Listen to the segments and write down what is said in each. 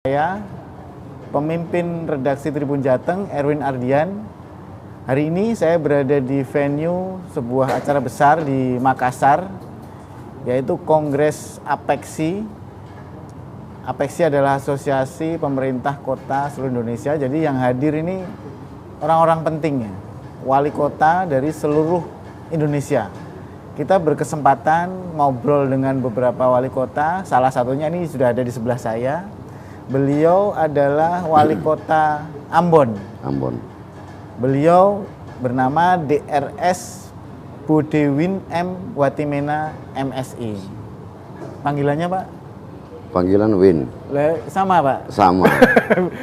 Saya pemimpin redaksi Tribun Jateng, Erwin Ardian. Hari ini saya berada di venue sebuah acara besar di Makassar, yaitu Kongres APEKSI. APEKSI adalah Asosiasi Pemerintah Kota seluruh Indonesia. Jadi yang hadir ini orang-orang pentingnya, wali kota dari seluruh Indonesia. Kita berkesempatan ngobrol dengan beberapa wali kota. Salah satunya ini sudah ada di sebelah saya. Beliau adalah wali kota Ambon. Beliau bernama DRS Budewin M. Watimena MSI. Panggilannya Pak? Panggilan Win. Sama Pak? Sama.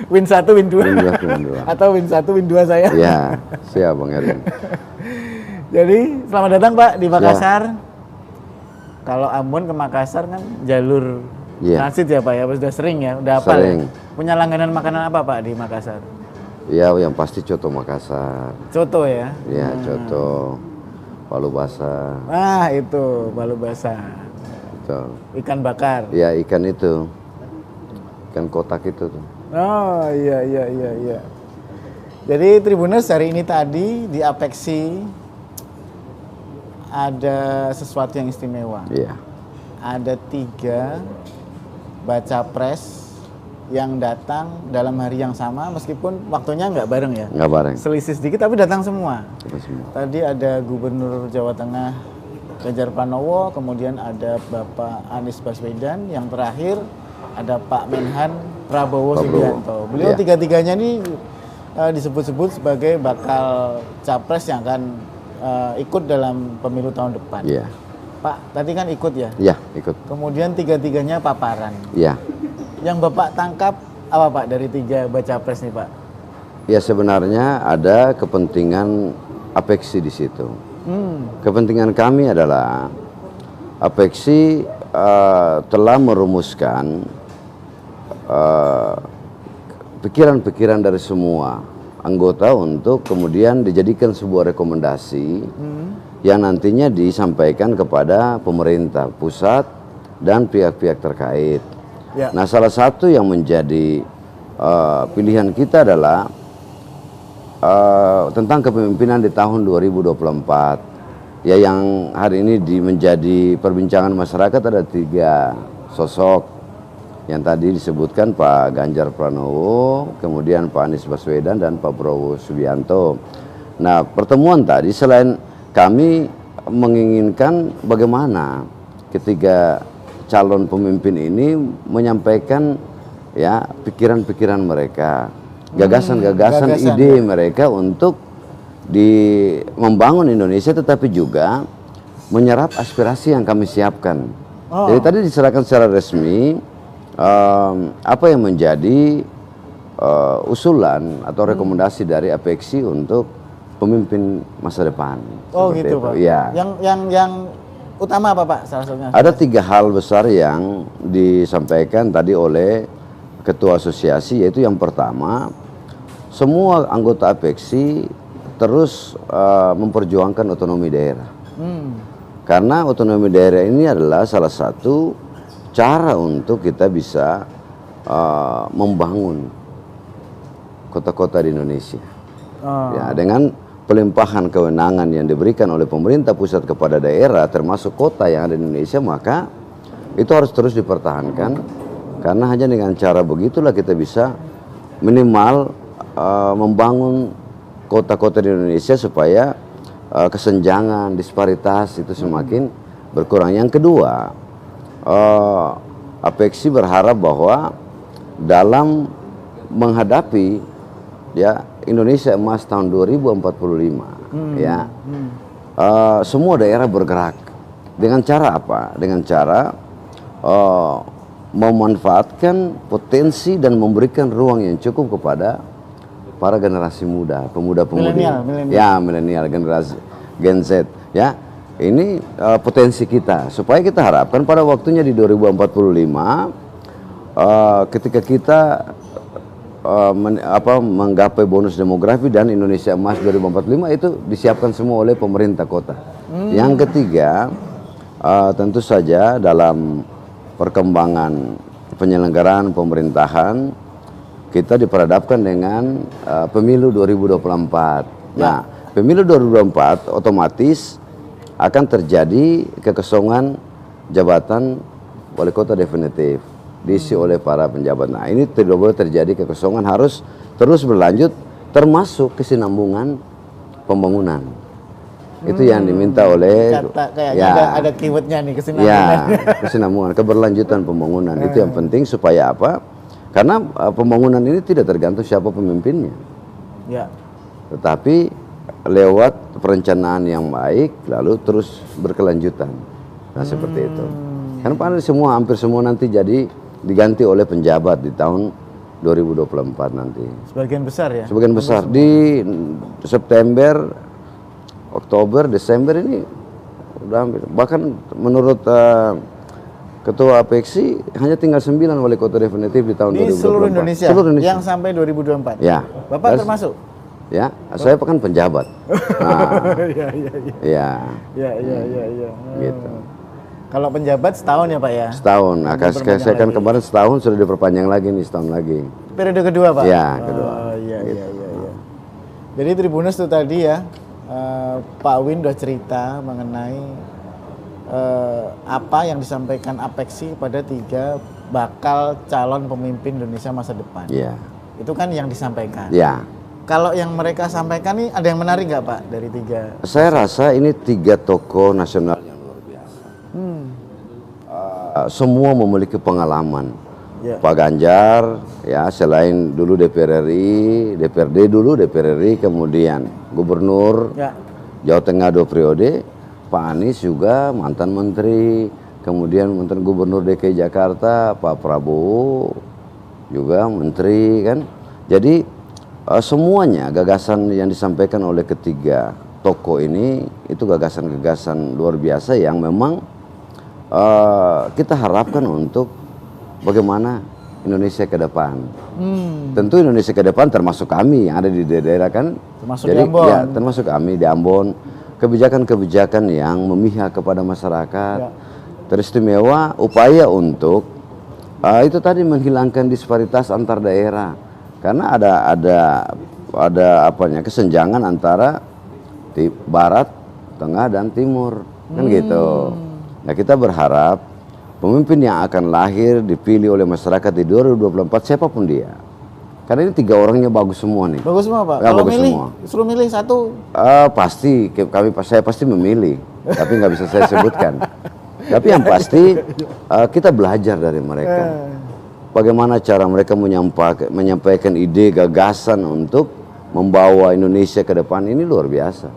Win 1, Win 2. Win 2. Atau Win 1, Win 2 saya? Ya, siap Bang Erwin. Jadi selamat datang Pak di Makassar. Ya. Kalau Ambon ke Makassar kan jalur transit ya Pak ya, sudah sering ya, udah hafal. Sering. Punya langganan makanan apa Pak di Makassar? Ya, yang pasti coto Makassar. Coto ya? Ya, coto, palu basah. Nah itu, palu basah. Betul. Ikan bakar. Ya, ikan itu, ikan kotak itu tuh. Oh iya. Jadi Tribuners hari ini tadi di APEKSI ada sesuatu yang istimewa. Iya. Ada 3 baca pres yang datang dalam hari yang sama, meskipun waktunya nggak bareng ya. Nggak bareng. Selisih sedikit tapi datang semua. Semua. Tadi ada Gubernur Jawa Tengah Ganjar Pranowo, kemudian ada Bapak Anies Baswedan, yang terakhir ada Pak Menhan Prabowo Subianto. Beliau tiga-tiganya ini disebut-sebut sebagai bakal capres yang akan ikut dalam pemilu tahun depan. Iya. Pak, tadi kan ikut ya? Iya, ikut. Kemudian tiga-tiganya paparan. Iya. Yang Bapak tangkap apa Pak dari 3 baca pres nih Pak? Ya, sebenarnya ada kepentingan APEKSI di situ. Kepentingan kami adalah APEKSI telah merumuskan pikiran-pikiran dari semua anggota untuk kemudian dijadikan sebuah rekomendasi yang nantinya disampaikan kepada pemerintah pusat dan pihak-pihak terkait. Ya. Nah, salah satu yang menjadi pilihan kita adalah tentang kepemimpinan di tahun 2024. Ya, yang hari ini menjadi perbincangan masyarakat ada 3 sosok yang tadi disebutkan, Pak Ganjar Pranowo, kemudian Pak Anies Baswedan dan Pak Prabowo Subianto. Nah, pertemuan tadi selain kami menginginkan bagaimana ketiga calon pemimpin ini menyampaikan ya pikiran-pikiran mereka, gagasan-gagasan ide mereka untuk membangun Indonesia, tetapi juga menyerap aspirasi yang kami siapkan. Jadi tadi diserahkan secara resmi apa yang menjadi usulan atau rekomendasi dari APEKSI untuk pemimpin masa depan. Oh gitu Pak. Ya. Yang utama apa Pak salah satunya? Ada 3 hal besar yang disampaikan tadi oleh Ketua Asosiasi, yaitu yang pertama, semua anggota APEKSI terus memperjuangkan otonomi daerah. Karena otonomi daerah ini adalah salah satu cara untuk kita bisa membangun kota-kota di Indonesia. Ya, dengan pelimpahan kewenangan yang diberikan oleh pemerintah pusat kepada daerah, termasuk kota yang ada di Indonesia, maka itu harus terus dipertahankan. Karena hanya dengan cara begitulah kita bisa minimal membangun kota-kota di Indonesia supaya kesenjangan, disparitas itu semakin berkurang. Yang kedua, APEKSI berharap bahwa dalam menghadapi ya Indonesia Emas tahun 2045 semua daerah bergerak dengan cara apa? Dengan cara memanfaatkan potensi dan memberikan ruang yang cukup kepada para generasi muda, pemuda-pemudi. Ya, milenial, generasi Gen Z. Ya, ini potensi kita. Supaya kita harapkan pada waktunya di 2045, ketika kita menggapai bonus demografi dan Indonesia Emas 2045 itu disiapkan semua oleh pemerintah kota. Yang ketiga, tentu saja dalam perkembangan penyelenggaraan pemerintahan kita diperhadapkan dengan pemilu 2024. Nah, pemilu 2024 otomatis akan terjadi kekosongan jabatan wali kota definitif diisi oleh para penjabat. Nah, ini tidak boleh terjadi kekosongan, harus terus berlanjut termasuk kesinambungan pembangunan. Itu yang diminta oleh kayaknya ada keywordnya nih, kesinambungan. Kesinambungan, keberlanjutan pembangunan. Itu yang penting supaya apa? Karena pembangunan ini tidak tergantung siapa pemimpinnya. Ya. Tetapi lewat perencanaan yang baik lalu terus berkelanjutan. Nah, seperti itu. Karena hampir semua nanti jadi diganti oleh penjabat di tahun 2024 nanti. Sebagian besar ya? Sebagian besar. Di September, Oktober, Desember ini udah hampir. Bahkan menurut Ketua APEXI hanya tinggal 9 wali kota definitif di tahun 2024. Di seluruh Indonesia? Seluruh Indonesia. Yang sampai 2024? Ya. Bapak termasuk? Ya, saya kan penjabat. Iya. Gitu. Kalau penjabat setahun ya Pak ya? Setahun. Nah, saya kan kemarin setahun sudah diperpanjang lagi nih, setahun lagi. Periode kedua Pak? Ya, kedua. Iya. Jadi Tribuners itu tadi ya, Pak Win udah cerita mengenai apa yang disampaikan APEXI pada 3 bakal calon pemimpin Indonesia masa depan. Iya. Itu kan yang disampaikan. Iya. Kalau yang mereka sampaikan nih ada yang menarik nggak Pak dari 3? Saya rasa ini 3 tokoh nasional yang luar biasa. Semua memiliki pengalaman. Yeah. Pak Ganjar ya, selain dulu DPR RI, DPRD dulu, DPR RI, kemudian gubernur Jawa Tengah 2 periode. Pak Anies juga mantan menteri, kemudian mantan gubernur DKI Jakarta, Pak Prabowo juga menteri kan. Jadi semuanya gagasan yang disampaikan oleh ketiga tokoh ini itu gagasan-gagasan luar biasa yang memang kita harapkan untuk bagaimana Indonesia ke depan. Tentu Indonesia ke depan termasuk kami yang ada di daerah kan. Termasuk jadi, di Ambon. Ya, termasuk kami di Ambon. Kebijakan-kebijakan yang memihak kepada masyarakat. Teristimewa upaya untuk itu tadi menghilangkan disparitas antar daerah. Karena ada apanya kesenjangan antara barat, tengah dan timur. Kan gitu. Nah, kita berharap pemimpin yang akan lahir dipilih oleh masyarakat di 2024 siapapun dia. Karena ini 3 orangnya bagus semua nih. Bagus semua Pak. Kalau milih, suruh milih satu. Pasti saya pasti memilih, tapi nggak bisa saya sebutkan. Tapi yang pasti kita belajar dari mereka. Bagaimana cara mereka menyampaikan ide, gagasan untuk membawa Indonesia ke depan ini luar biasa.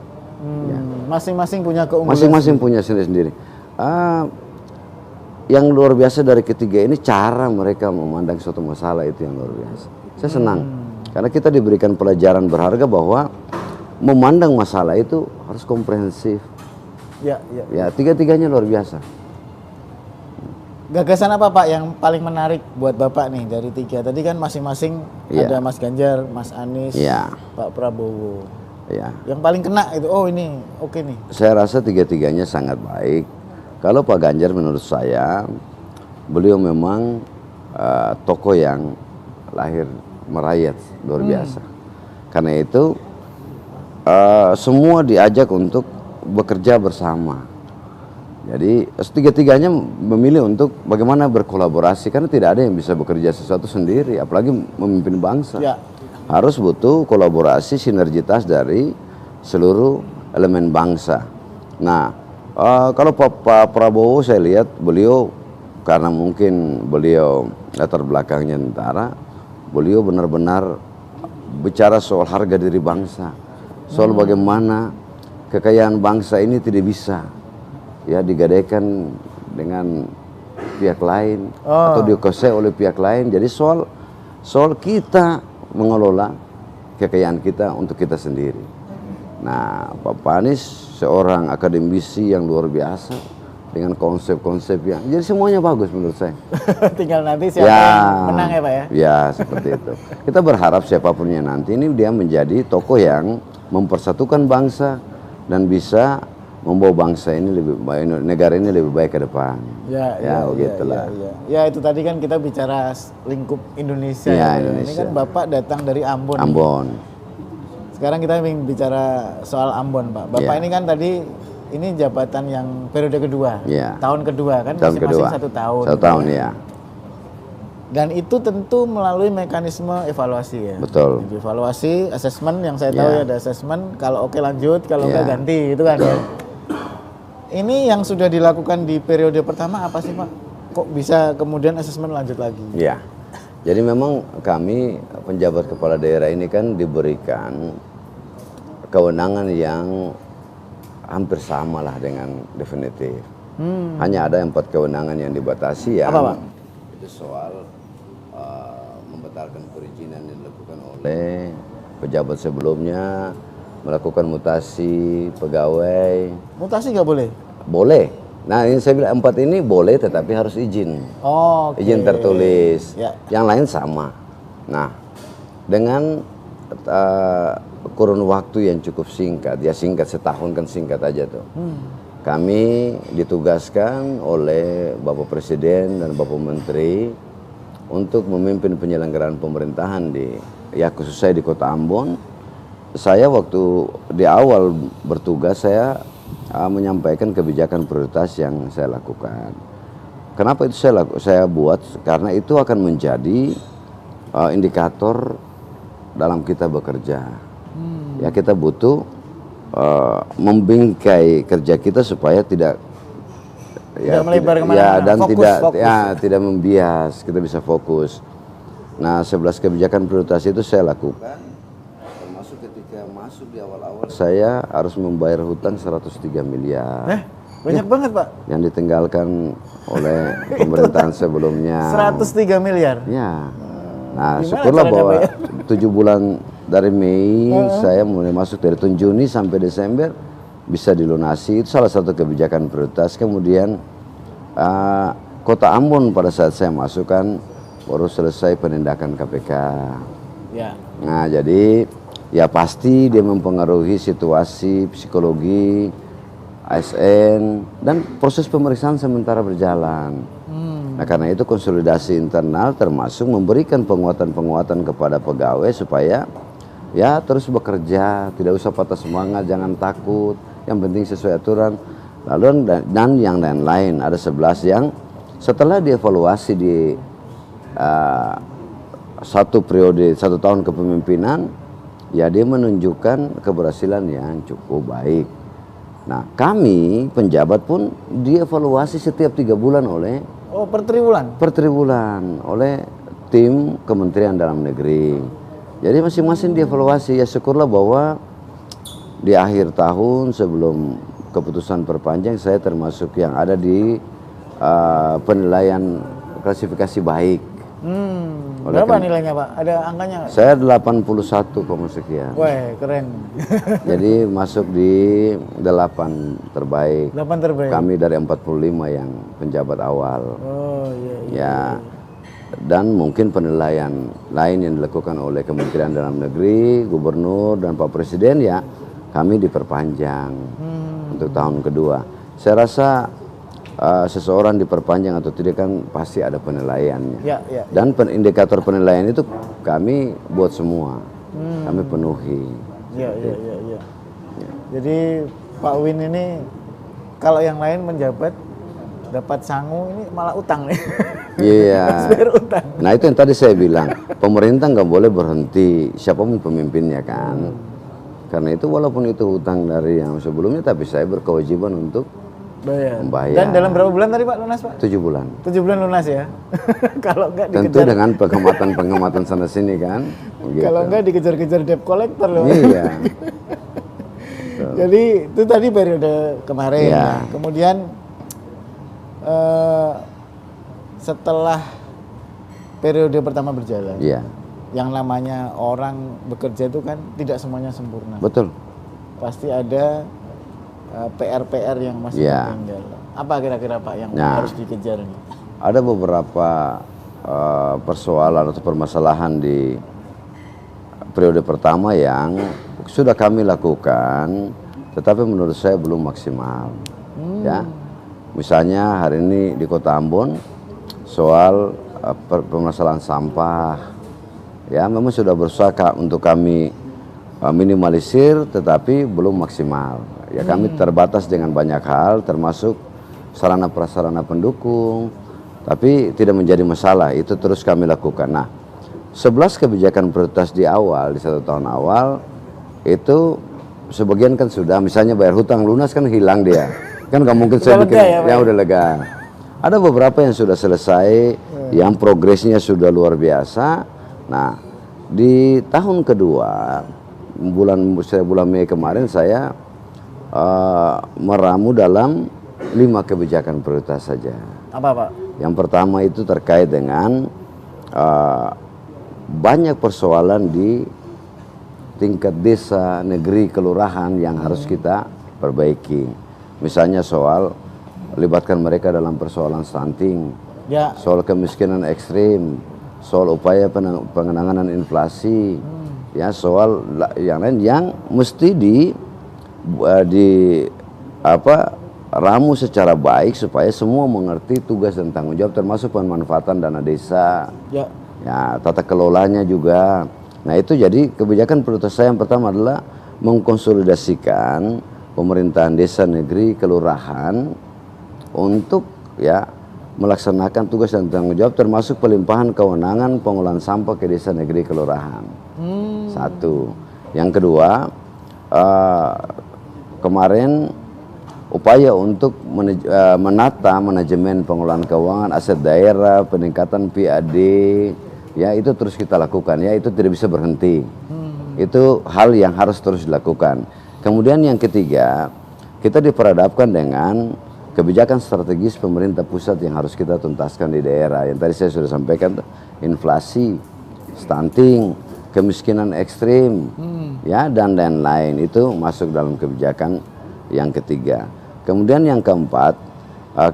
Masing-masing punya keunggulan. Masing-masing punya sendiri-sendiri. Yang luar biasa dari ketiga ini cara mereka memandang suatu masalah itu yang luar biasa. Saya senang karena kita diberikan pelajaran berharga bahwa memandang masalah itu harus komprehensif. Ya, tiga-tiganya luar biasa. Gagasan apa Pak yang paling menarik buat Bapak nih dari 3? Tadi kan masing-masing ada Mas Ganjar, Mas Anies, Pak Prabowo. Yang paling kena itu, oh ini oke nih. Saya rasa 3-tiganya sangat baik. Kalau Pak Ganjar menurut saya, beliau memang tokoh yang lahir merayat luar biasa. Karena itu semua diajak untuk bekerja bersama. Jadi 3-tiganya memilih untuk bagaimana berkolaborasi, karena tidak ada yang bisa bekerja sesuatu sendiri, apalagi memimpin bangsa. Harus butuh kolaborasi, sinergitas dari seluruh elemen bangsa. Nah, kalau Pak Prabowo saya lihat beliau, karena mungkin beliau latar belakangnya tentara, beliau benar-benar bicara soal harga diri bangsa, soal bagaimana kekayaan bangsa ini tidak bisa digadaikan dengan pihak lain atau dikuasai oleh pihak lain. Jadi soal kita mengelola kekayaan kita untuk kita sendiri. Nah, Pak Anies seorang akademisi yang luar biasa dengan konsep-konsep yang jadi semuanya bagus menurut saya. Tinggal nanti siapa yang menang ya Pak ya? Ya, seperti itu. Kita berharap siapapunnya nanti ini dia menjadi tokoh yang mempersatukan bangsa dan bisa membawa bangsa ini lebih baik, negara ini lebih baik ke depan. Ya, begitulah. Ya, itu tadi kan kita bicara lingkup Indonesia. Ya, Ini Indonesia. kan Bapak datang dari Ambon. Ambon. Sekarang kita ingin bicara soal Ambon, Pak. Bapak ini kan tadi ini jabatan yang periode kedua, tahun kedua kan, masing-masing 1 tahun. 1 tahun ya. Dan itu tentu melalui mekanisme evaluasi ya. Betul. Evaluasi, asesmen yang saya tahu ya ada asesmen. Kalau oke lanjut, kalau enggak ganti, itu kan. Ya. Ini yang sudah dilakukan di periode pertama apa sih Pak? Kok bisa kemudian asesmen lanjut lagi? Ya. Jadi memang kami penjabat kepala daerah ini kan diberikan kewenangan yang hampir sama lah dengan definitif. Hanya ada 4 kewenangan yang dibatasi ya. Apa Pak? Itu soal membatalkan perizinan yang dilakukan oleh pejabat sebelumnya, melakukan mutasi pegawai. Mutasi nggak boleh? Boleh. Nah ini saya bilang 4 ini boleh tetapi harus izin. Oh, izin tertulis. Ya. Yang lain sama. Nah dengan kurun waktu yang cukup singkat, ya singkat, setahun kan singkat aja tuh. Kami ditugaskan oleh Bapak Presiden dan Bapak Menteri untuk memimpin penyelenggaraan pemerintahan khusus saya di Kota Ambon. Saya waktu di awal bertugas saya menyampaikan kebijakan prioritas yang saya lakukan. Kenapa itu saya buat? Karena itu akan menjadi indikator dalam kita bekerja. Ya kita butuh membingkai kerja kita supaya tidak melebar kemana-mana. dan fokus. tidak membias, kita bisa fokus. Nah 11 kebijakan prioritas itu saya lakukan, termasuk ketika masuk di awal-awal saya harus membayar hutang 103 miliar. Banyak banget Pak. Yang ditinggalkan oleh pemerintahan sebelumnya. 103 miliar? Ya. Nah Gimana syukurlah bahwa 7 bulan dari Mei saya mulai masuk dari Juni sampai Desember bisa dilunasi. Itu salah satu kebijakan prioritas. Kemudian Kota Ambon pada saat saya masukkan baru selesai penindakan KPK. Ya. Nah jadi ya pasti dia mempengaruhi situasi psikologi ASN dan proses pemeriksaan sementara berjalan. Nah karena itu konsolidasi internal termasuk memberikan penguatan-penguatan kepada pegawai supaya ya terus bekerja, tidak usah patah semangat, jangan takut, yang penting sesuai aturan. Lalu dan yang lain-lain ada 11 yang setelah dievaluasi di 1 periode 1 tahun kepemimpinan, ya dia menunjukkan keberhasilan yang cukup baik. Nah kami penjabat pun dievaluasi setiap 3 bulan oleh per triwulan? Per triwulan oleh tim Kementerian Dalam Negeri. Jadi masing-masing dievaluasi. Ya syukurlah bahwa di akhir tahun sebelum keputusan perpanjang saya termasuk yang ada di penilaian klasifikasi baik. Berapa nilainya Pak? Ada angkanya nggak? Saya 81, sekian. Wah keren. Jadi masuk di 8 terbaik. 8 terbaik. Kami dari 45 yang penjabat awal. Oh iya. Ya. Dan mungkin penilaian lain yang dilakukan oleh Kementerian Dalam Negeri, Gubernur dan Pak Presiden ya kami diperpanjang untuk tahun kedua. Saya rasa seseorang diperpanjang atau tidak kan pasti ada penilaiannya. Ya. Dan indikator penilaian itu kami buat semua, kami penuhi. Ya. Jadi Pak Win ini kalau yang lain menjabat dapat sangu, ini malah utang nih. Iya. Utang. Nah itu yang tadi saya bilang, pemerintah nggak boleh berhenti siapapun pemimpinnya kan. Karena itu walaupun itu hutang dari yang sebelumnya, tapi saya berkewajiban untuk membayar. Dan dalam berapa bulan tadi Pak lunas Pak? 7 bulan. 7 bulan lunas ya. Kalau enggak dikejar. Tentu dengan pengamatan sana sini kan. Begitu. Kalau enggak dikejar-kejar debt collector loh. Iya. Jadi itu tadi periode kemarin. Ya. Kemudian setelah periode pertama berjalan, yang namanya orang bekerja itu kan tidak semuanya sempurna. Betul. Pasti ada PR-PR yang masih tertinggal. Apa kira-kira Pak yang harus dikejar nih? Ada beberapa persoalan atau permasalahan di periode pertama yang sudah kami lakukan tetapi menurut saya belum maksimal. Ya, misalnya hari ini di Kota Ambon soal permasalahan sampah, ya memang sudah berusaha untuk kami minimalisir, tetapi belum maksimal. Ya kami terbatas dengan banyak hal, termasuk sarana prasarana pendukung, tapi tidak menjadi masalah. Itu terus kami lakukan. Nah, 11 kebijakan prioritas di awal, di 1 tahun awal itu sebagian kan sudah, misalnya bayar hutang lunas kan hilang dia, kan nggak mungkin saya bikin ya udah lega. Ada beberapa yang sudah selesai, yang progresnya sudah luar biasa. Nah, di tahun kedua bulan Mei kemarin saya meramu dalam 5 kebijakan prioritas saja. Apa Pak? Yang pertama itu terkait dengan banyak persoalan di tingkat desa, negeri, kelurahan yang harus kita perbaiki. Misalnya soal libatkan mereka dalam persoalan stunting, Ya. soal kemiskinan ekstrim, soal upaya pengenangan inflasi, ya soal yang lain yang mesti ramu secara baik supaya semua mengerti tugas dan tanggung jawab, termasuk pemanfaatan dana desa, Ya. ya tata kelolanya juga. Nah itu jadi kebijakan prioritas saya yang pertama adalah mengkonsolidasikan pemerintahan desa, negeri, kelurahan untuk ya melaksanakan tugas dan tanggung jawab, termasuk pelimpahan kewenangan pengolahan sampah ke desa, negeri, kelurahan. Satu. Yang kedua, kemarin upaya untuk menata manajemen pengelolaan keuangan aset daerah, peningkatan PAD, ya itu terus kita lakukan, ya itu tidak bisa berhenti. Itu hal yang harus terus dilakukan. Kemudian yang ketiga, kita diperhadapkan dengan kebijakan strategis pemerintah pusat yang harus kita tuntaskan di daerah. Yang tadi saya sudah sampaikan, inflasi, stunting, kemiskinan ekstrim, ya dan lain-lain, itu masuk dalam kebijakan yang ketiga. Kemudian yang keempat,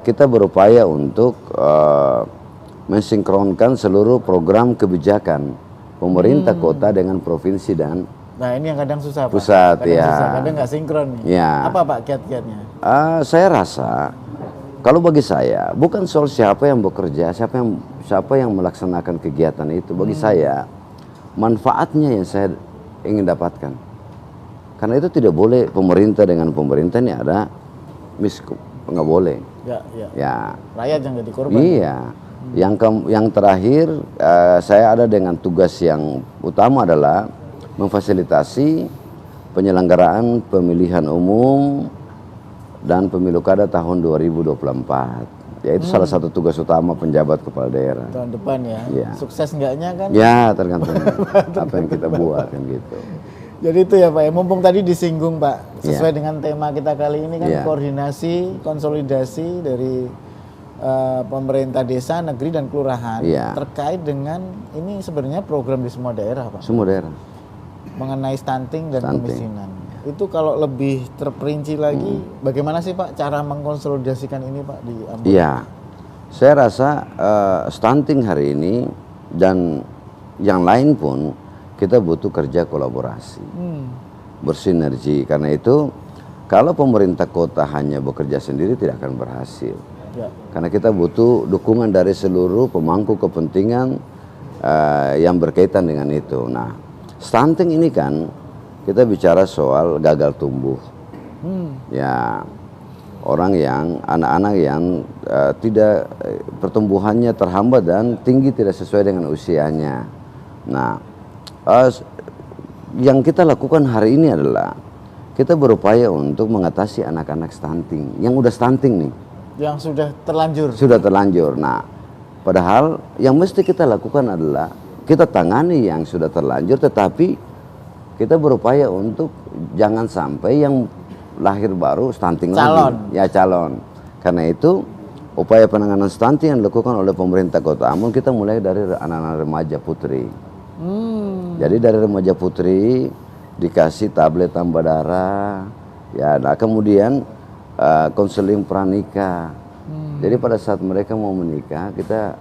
kita berupaya untuk mensinkronkan seluruh program kebijakan pemerintah kota dengan provinsi dan Nah ini yang kadang susah Pak. pusat. Kadang Ya susah, kadang nggak sinkron nih. Ya. Apa Pak kiat-kiatnya? Saya rasa kalau bagi saya bukan soal siapa yang bekerja, siapa yang melaksanakan kegiatan itu. Bagi saya manfaatnya yang saya ingin dapatkan. Karena itu tidak boleh pemerintah dengan pemerintah ini ada nggak boleh. Ya. Rakyat yang jadi korban. Iya. Yang terakhir saya ada dengan tugas yang utama adalah memfasilitasi penyelenggaraan pemilihan umum dan pemilu kada tahun 2024. Yaitu salah satu tugas utama penjabat kepala daerah. Tahun depan ya. Ya. Sukses enggaknya kan? Ya tergantung apa yang kita buat kan gitu. Jadi itu ya Pak ya, mumpung tadi disinggung Pak, sesuai dengan tema kita kali ini kan koordinasi, konsolidasi dari pemerintah desa, negeri dan kelurahan terkait dengan ini sebenarnya program di semua daerah Pak. Semua daerah. Mengenai stunting dan kemiskinan. Itu kalau lebih terperinci lagi, bagaimana sih Pak cara mengkonsolidasikan ini Pak di Ambon? Iya, saya rasa stunting hari ini dan yang lain pun kita butuh kerja kolaborasi, bersinergi. Karena itu kalau pemerintah kota hanya bekerja sendiri tidak akan berhasil. Karena kita butuh dukungan dari seluruh pemangku kepentingan yang berkaitan dengan itu. Nah, stunting ini kan kita bicara soal gagal tumbuh. Ya, anak-anak yang tidak pertumbuhannya terhambat dan tinggi tidak sesuai dengan usianya. Nah, yang kita lakukan hari ini adalah kita berupaya untuk mengatasi anak-anak stunting yang udah stunting nih. Yang sudah terlanjur. Sudah terlanjur. Nah, padahal yang mesti kita lakukan adalah kita tangani yang sudah terlanjur, tetapi kita berupaya untuk jangan sampai yang lahir baru stunting lagi. Ya calon. Karena itu upaya penanganan stunting yang dilakukan oleh pemerintah Kota Ambon, kita mulai dari anak-anak remaja putri. Jadi dari remaja putri dikasih tablet tambah darah, ya. Nah kemudian konseling pranikah. Jadi pada saat mereka mau menikah, kita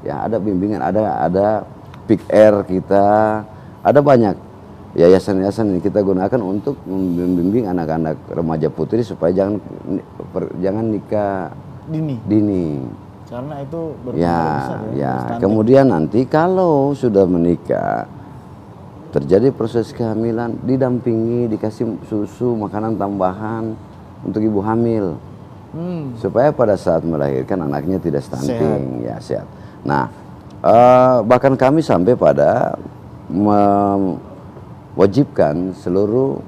ya ada bimbingan, ada pick air kita, ada banyak. yayasan-yayasan ini kita gunakan untuk membimbing anak-anak remaja putri supaya jangan nikah dini. Karena itu berpengaruh Ya, besar ya. stunting. Kemudian nanti kalau sudah menikah, terjadi proses kehamilan, didampingi, dikasih susu, makanan tambahan untuk ibu hamil, supaya pada saat melahirkan anaknya tidak stunting, ya sehat. Nah, bahkan kami sampai pada mewajibkan seluruh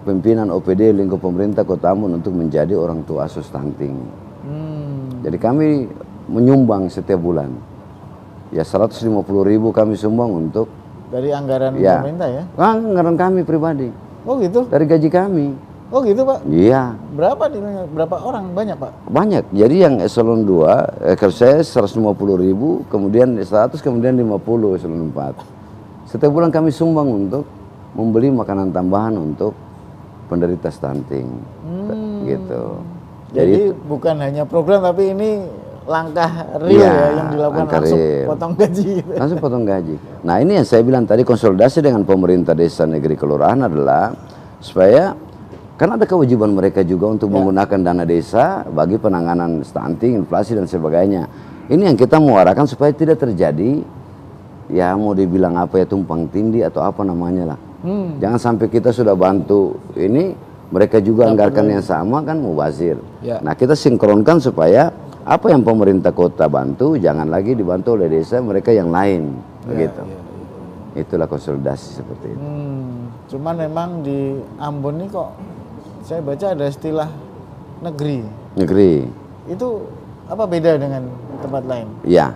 pimpinan OPD lingkup pemerintah Kota Ambon untuk menjadi orang tua asuh stunting. Jadi kami menyumbang setiap bulan, ya 150.000 kami sumbang untuk dari anggaran pemerintah ya? Anggaran kami pribadi. Oh gitu? Dari gaji kami. Oh gitu Pak? Iya. Berapa orang? Banyak Pak? Banyak. Jadi yang eselon 2, kalau saya 150.000, kemudian 100, kemudian 50 eselon 4. Setiap bulan kami sumbang untuk membeli makanan tambahan untuk penderita stunting. Gitu. Jadi bukan hanya program tapi ini langkah real ya yang dilakukan langsung potong gaji gitu. Langsung potong gaji. Nah ini yang saya bilang tadi, konsolidasi dengan pemerintah desa, negeri, kelurahan adalah supaya, kan ada kewajiban mereka juga untuk menggunakan dana desa bagi penanganan stunting, inflasi dan sebagainya. Ini yang kita mau arahkan supaya tidak terjadi, ya mau dibilang apa ya, tumpang tindih atau apa namanya lah. Jangan sampai kita sudah bantu ini, mereka juga anggarkan yang sama, kan mubazir. Nah kita sinkronkan supaya apa yang pemerintah kota bantu jangan lagi dibantu oleh desa mereka yang lain, begitu. Itulah konsolidasi seperti itu. Cuman memang di Ambon ini kok saya baca ada istilah negeri. Itu apa beda dengan tempat lain? Ya,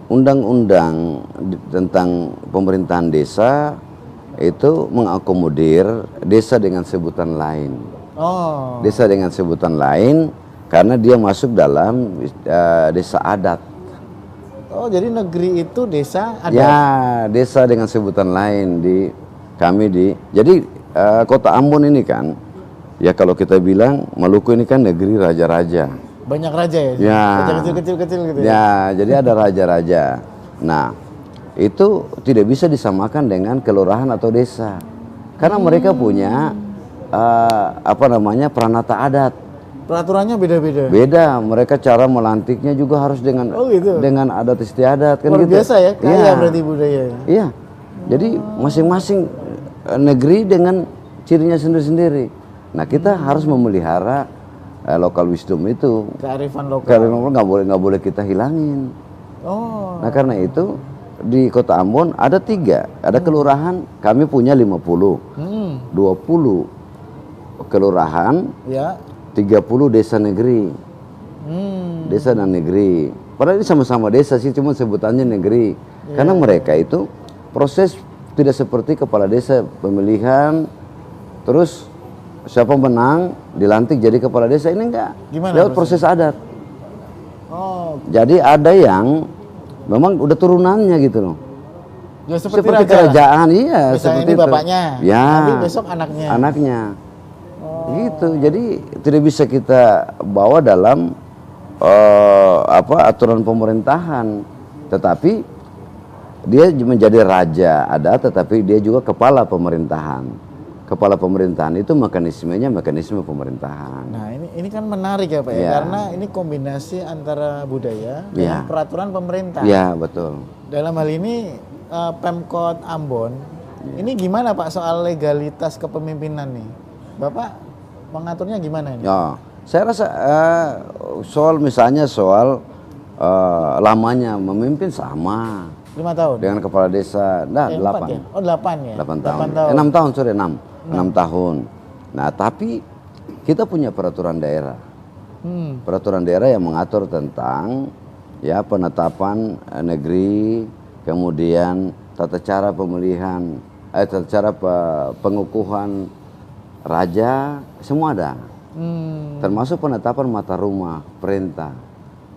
undang-undang tentang pemerintahan desa itu mengakomodir desa dengan sebutan lain. Desa dengan sebutan lain karena dia masuk dalam desa adat. Oh, jadi negeri itu desa adat? Ya, desa dengan sebutan lain jadi kota Ambon ini kan, ya kalau kita bilang Maluku ini kan negeri raja-raja. Banyak raja ya? Ya. Raja kecil-kecil gitu ya? Ya, jadi ada raja-raja. Nah, itu tidak bisa disamakan dengan kelurahan atau desa. Karena mereka punya peranata adat. Peraturannya beda-beda? Beda, mereka cara melantiknya juga harus dengan dengan adat istiadat kan. Luar gitu. Biasa ya, kaya berarti budaya. Iya, jadi masing-masing negeri dengan cirinya sendiri-sendiri. Nah kita harus memelihara lokal wisdom itu. Kearifan lokal. Kearifan lokal nggak boleh kita hilangin. Nah karena itu di Kota Ambon ada 3, ada kelurahan, kami punya 50, 20 kelurahan, 30 desa negeri, desa dan negeri. Padahal ini sama-sama desa sih, cuma sebutannya negeri. Karena mereka itu proses tidak seperti kepala desa pemilihan, terus siapa menang dilantik jadi kepala desa, ini enggak. Lewat proses adat. Jadi ada yang memang udah turunannya gitu loh. Ya, seperti kerajaan, iya. Misalnya seperti ini bapaknya, ya, nanti besok anaknya. Gitu. Jadi tidak bisa kita bawa dalam aturan pemerintahan, tetapi dia menjadi raja adat, tetapi dia juga kepala pemerintahan. Kepala pemerintahan itu mekanismenya mekanisme pemerintahan. Nah ini kan menarik ya Pak ya, karena ini kombinasi antara budaya dengan peraturan pemerintah. Iya betul. Dalam hal ini Pemkot Ambon, ini gimana Pak soal legalitas kepemimpinan nih? Bapak mengaturnya gimana ini? Ya, saya rasa misalnya soal lamanya memimpin sama. 5 tahun? Dengan kepala desa, 8. Ya? Oh 8 ya? 8 tahun. 6 tahun, sorry 6 tahun. Nah tapi kita punya peraturan daerah. Peraturan daerah yang mengatur tentang ya penetapan negeri, kemudian tata cara pemilihan, tata cara pengukuhan raja, semua ada. Termasuk penetapan mata rumah perintah.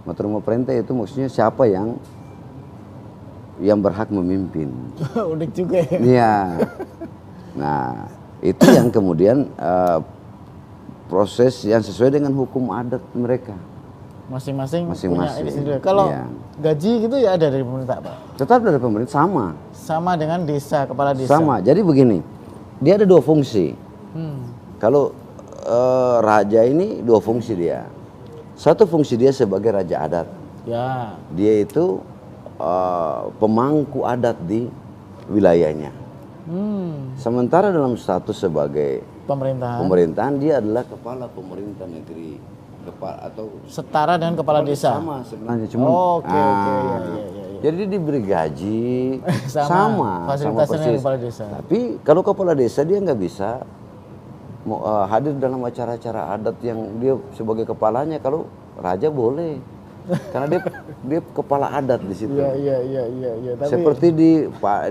Mata rumah perintah itu maksudnya siapa yang berhak memimpin. Unik juga ya. Iya. Nah, itu yang kemudian proses yang sesuai dengan hukum adat mereka. Masing-masing punya ini sendiri. Kalau gaji gitu ya ada dari pemerintah Pak? Tetap dari pemerintah sama. Sama dengan desa, kepala desa? Sama. Jadi begini, dia ada dua fungsi. Hmm. Kalau raja ini dua fungsi dia. Satu fungsi dia sebagai raja adat. Ya. Dia itu pemangku adat di wilayahnya. Sementara dalam status sebagai pemerintahan dia adalah kepala pemerintah negeri, atau setara dengan kepala desa. Sama sebenarnya, cuma Oke. Ya. jadi diberi gaji sama fasilitasnya dengan kepala desa. Tapi kalau kepala desa dia nggak bisa hadir dalam acara-acara adat yang dia sebagai kepalanya. Kalau raja boleh, karena dia kepala adat di situ. Iya. Tapi Seperti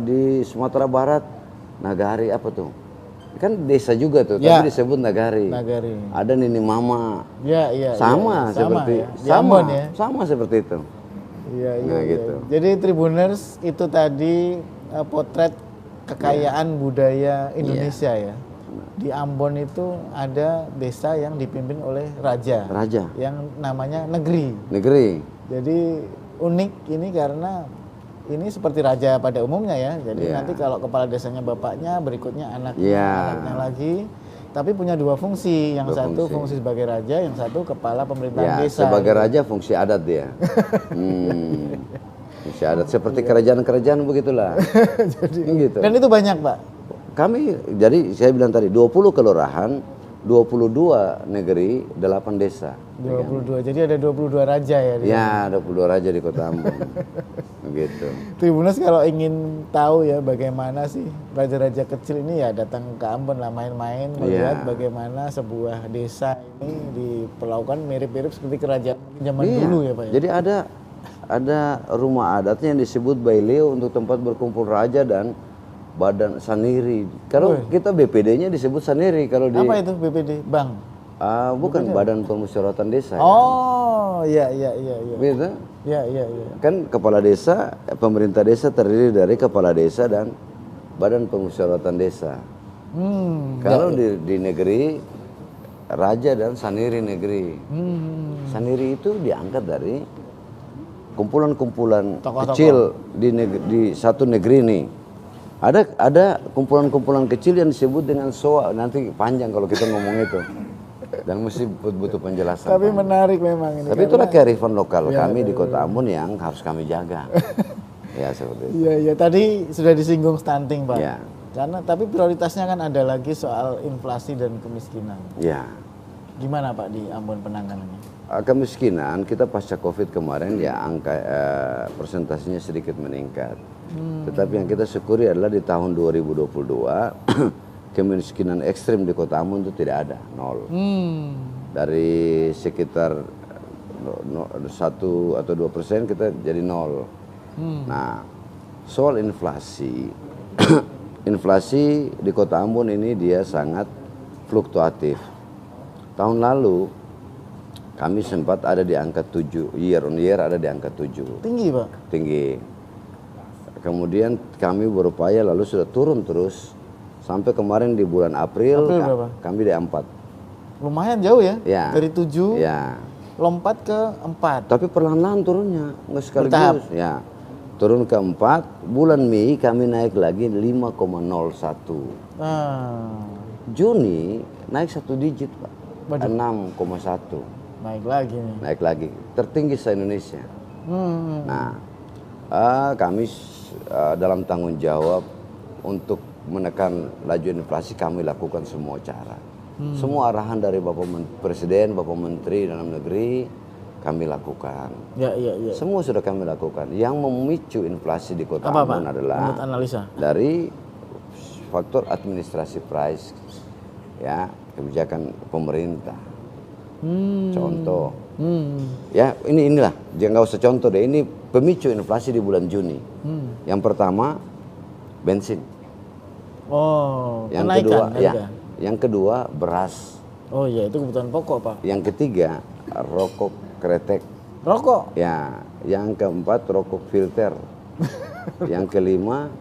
di Sumatera Barat, Nagari apa tuh? Kan desa juga tuh, Ya. tapi disebut Nagari. Ada Nini Mama. Iya. Sama seperti ya. Di Ambon ya. sama seperti itu. Iya. Nah, gitu. Jadi Tribuners itu tadi potret kekayaan budaya Indonesia ya. Di Ambon itu ada desa yang dipimpin oleh raja. Yang namanya Negeri. Jadi unik ini karena ini seperti raja pada umumnya ya. Jadi nanti kalau kepala desanya bapaknya, berikutnya anaknya lagi. Tapi punya dua fungsi. Yang satu fungsi sebagai raja, yang satu kepala pemerintahan desa. Sebagai raja fungsi adat dia. Fungsi adat seperti kerajaan-kerajaan begitulah. Gitu. Dan itu banyak, Pak. Jadi saya bilang tadi 20 kelurahan, 22 negeri, 8 desa. 22. Jadi ada 22 raja ya. Ya, 22 raja di Kota Ambon. Begitu. Tribuners kalau ingin tahu ya bagaimana sih raja-raja kecil ini ya datang ke Ambon lah main-main melihat bagaimana sebuah desa ini diperlakukan mirip-mirip seperti kerajaan zaman dulu ya, Pak ya. Jadi ada rumah adatnya yang disebut Baileo untuk tempat berkumpul raja dan Badan Saniri. Kalau kita BPD-nya disebut Saniri. Kalau di apa itu BPD? Bank? Bukan BPD. Badan Permusyawaratan Desa. Oh, iya. Begitu? Iya. Kan kepala desa, pemerintah desa terdiri dari kepala desa dan Badan Permusyawaratan Desa. Kalau di negeri, raja dan Saniri negeri. Saniri itu diangkat dari kumpulan-kumpulan kecil di satu negeri nih. Ada kumpulan-kumpulan kecil yang disebut dengan SOA, nanti panjang kalau kita ngomong itu. Dan mesti butuh penjelasan. Tapi menarik memang ini. Tapi itulah kearifan lokal kami di Kota Ambon yang harus kami jaga. Ya seperti itu. Iya, tadi sudah disinggung stunting, Pak. Ya. Tapi prioritasnya kan ada lagi soal inflasi dan kemiskinan. Ya. Gimana, Pak, di Ambon penanganannya? Kemiskinan kita pasca Covid kemarin ya angka persentasenya sedikit meningkat. Tetapi yang kita syukuri adalah di tahun 2022 kemiskinan ekstrim di Kota Ambon itu tidak ada, 0. Dari sekitar 1 atau 2% kita jadi 0. Nah, soal inflasi, inflasi di Kota Ambon ini dia sangat fluktuatif. Tahun lalu kami sempat ada di angka 7, year on year ada di angka 7. Tinggi, Pak? Tinggi. Kemudian kami berupaya lalu sudah turun terus. Sampai kemarin di bulan April kami di 4. Lumayan jauh ya? Ya. Dari 7 lompat ke 4. Tapi perlahan-lahan turunnya, nggak sekaligus. Ya. Turun ke 4, bulan Mei kami naik lagi 5,01. Juni naik 1 digit, Pak. 6,1. Naik lagi nih. Naik lagi, tertinggi se-Indonesia. Nah, kami dalam tanggung jawab untuk menekan laju inflasi kami lakukan semua cara. Semua arahan dari Bapak Presiden, Bapak Menteri Dalam Negeri kami lakukan. Ya. Semua sudah kami lakukan. Yang memicu inflasi di Kota Ambon adalah analisa dari faktor administrasi price, ya, kebijakan pemerintah. Contoh, ya inilah, jangan nggak usah contoh deh. Ini pemicu inflasi di bulan Juni. Yang pertama bensin. Yang kedua yang kedua beras. Oh iya, itu kebutuhan pokok, Pak. Yang ketiga rokok kretek. Rokok? Ya. Yang keempat rokok filter. Yang kelima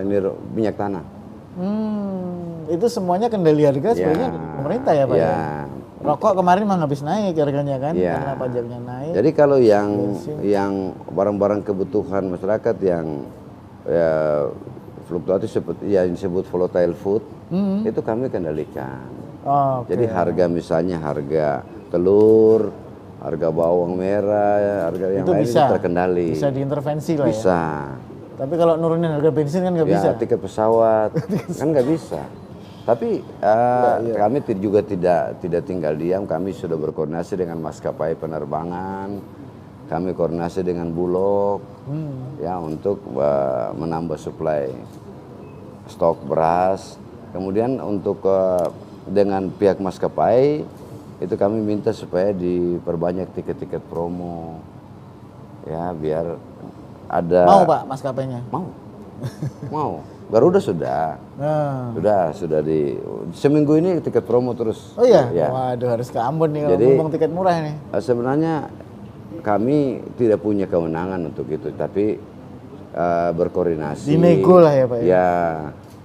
ini minyak tanah. Itu semuanya kendali harga sebenarnya dari pemerintah ya, Pak? Ya. Rokok kemarin memang habis naik harganya kan, karena pajaknya naik. Jadi kalau yang barang-barang kebutuhan masyarakat yang fluktuatif seperti yang disebut volatile food, itu kami kendalikan. Jadi harga misalnya harga telur, harga bawang merah, harga yang lain itu terkendali. Bisa diintervensi lah bisa. Tapi kalau nurunin harga bensin kan nggak bisa. Tiket pesawat kan nggak bisa. Tapi kami juga tidak tinggal diam. Kami sudah berkoordinasi dengan maskapai penerbangan. Kami koordinasi dengan Bulog ya untuk menambah suplai stok beras. Kemudian untuk dengan pihak maskapai itu kami minta supaya diperbanyak tiket-tiket promo. Ya biar ada. Mau Pak maskapainya? Mau. Garuda sudah. Sudah di seminggu ini tiket promo terus. Oh iya? Ya. Waduh harus ke Ambon nih kalau ngomong tiket murah nih. Sebenarnya kami tidak punya kewenangan untuk itu, tapi berkoordinasi. Dinego lah ya Pak ya? Ya,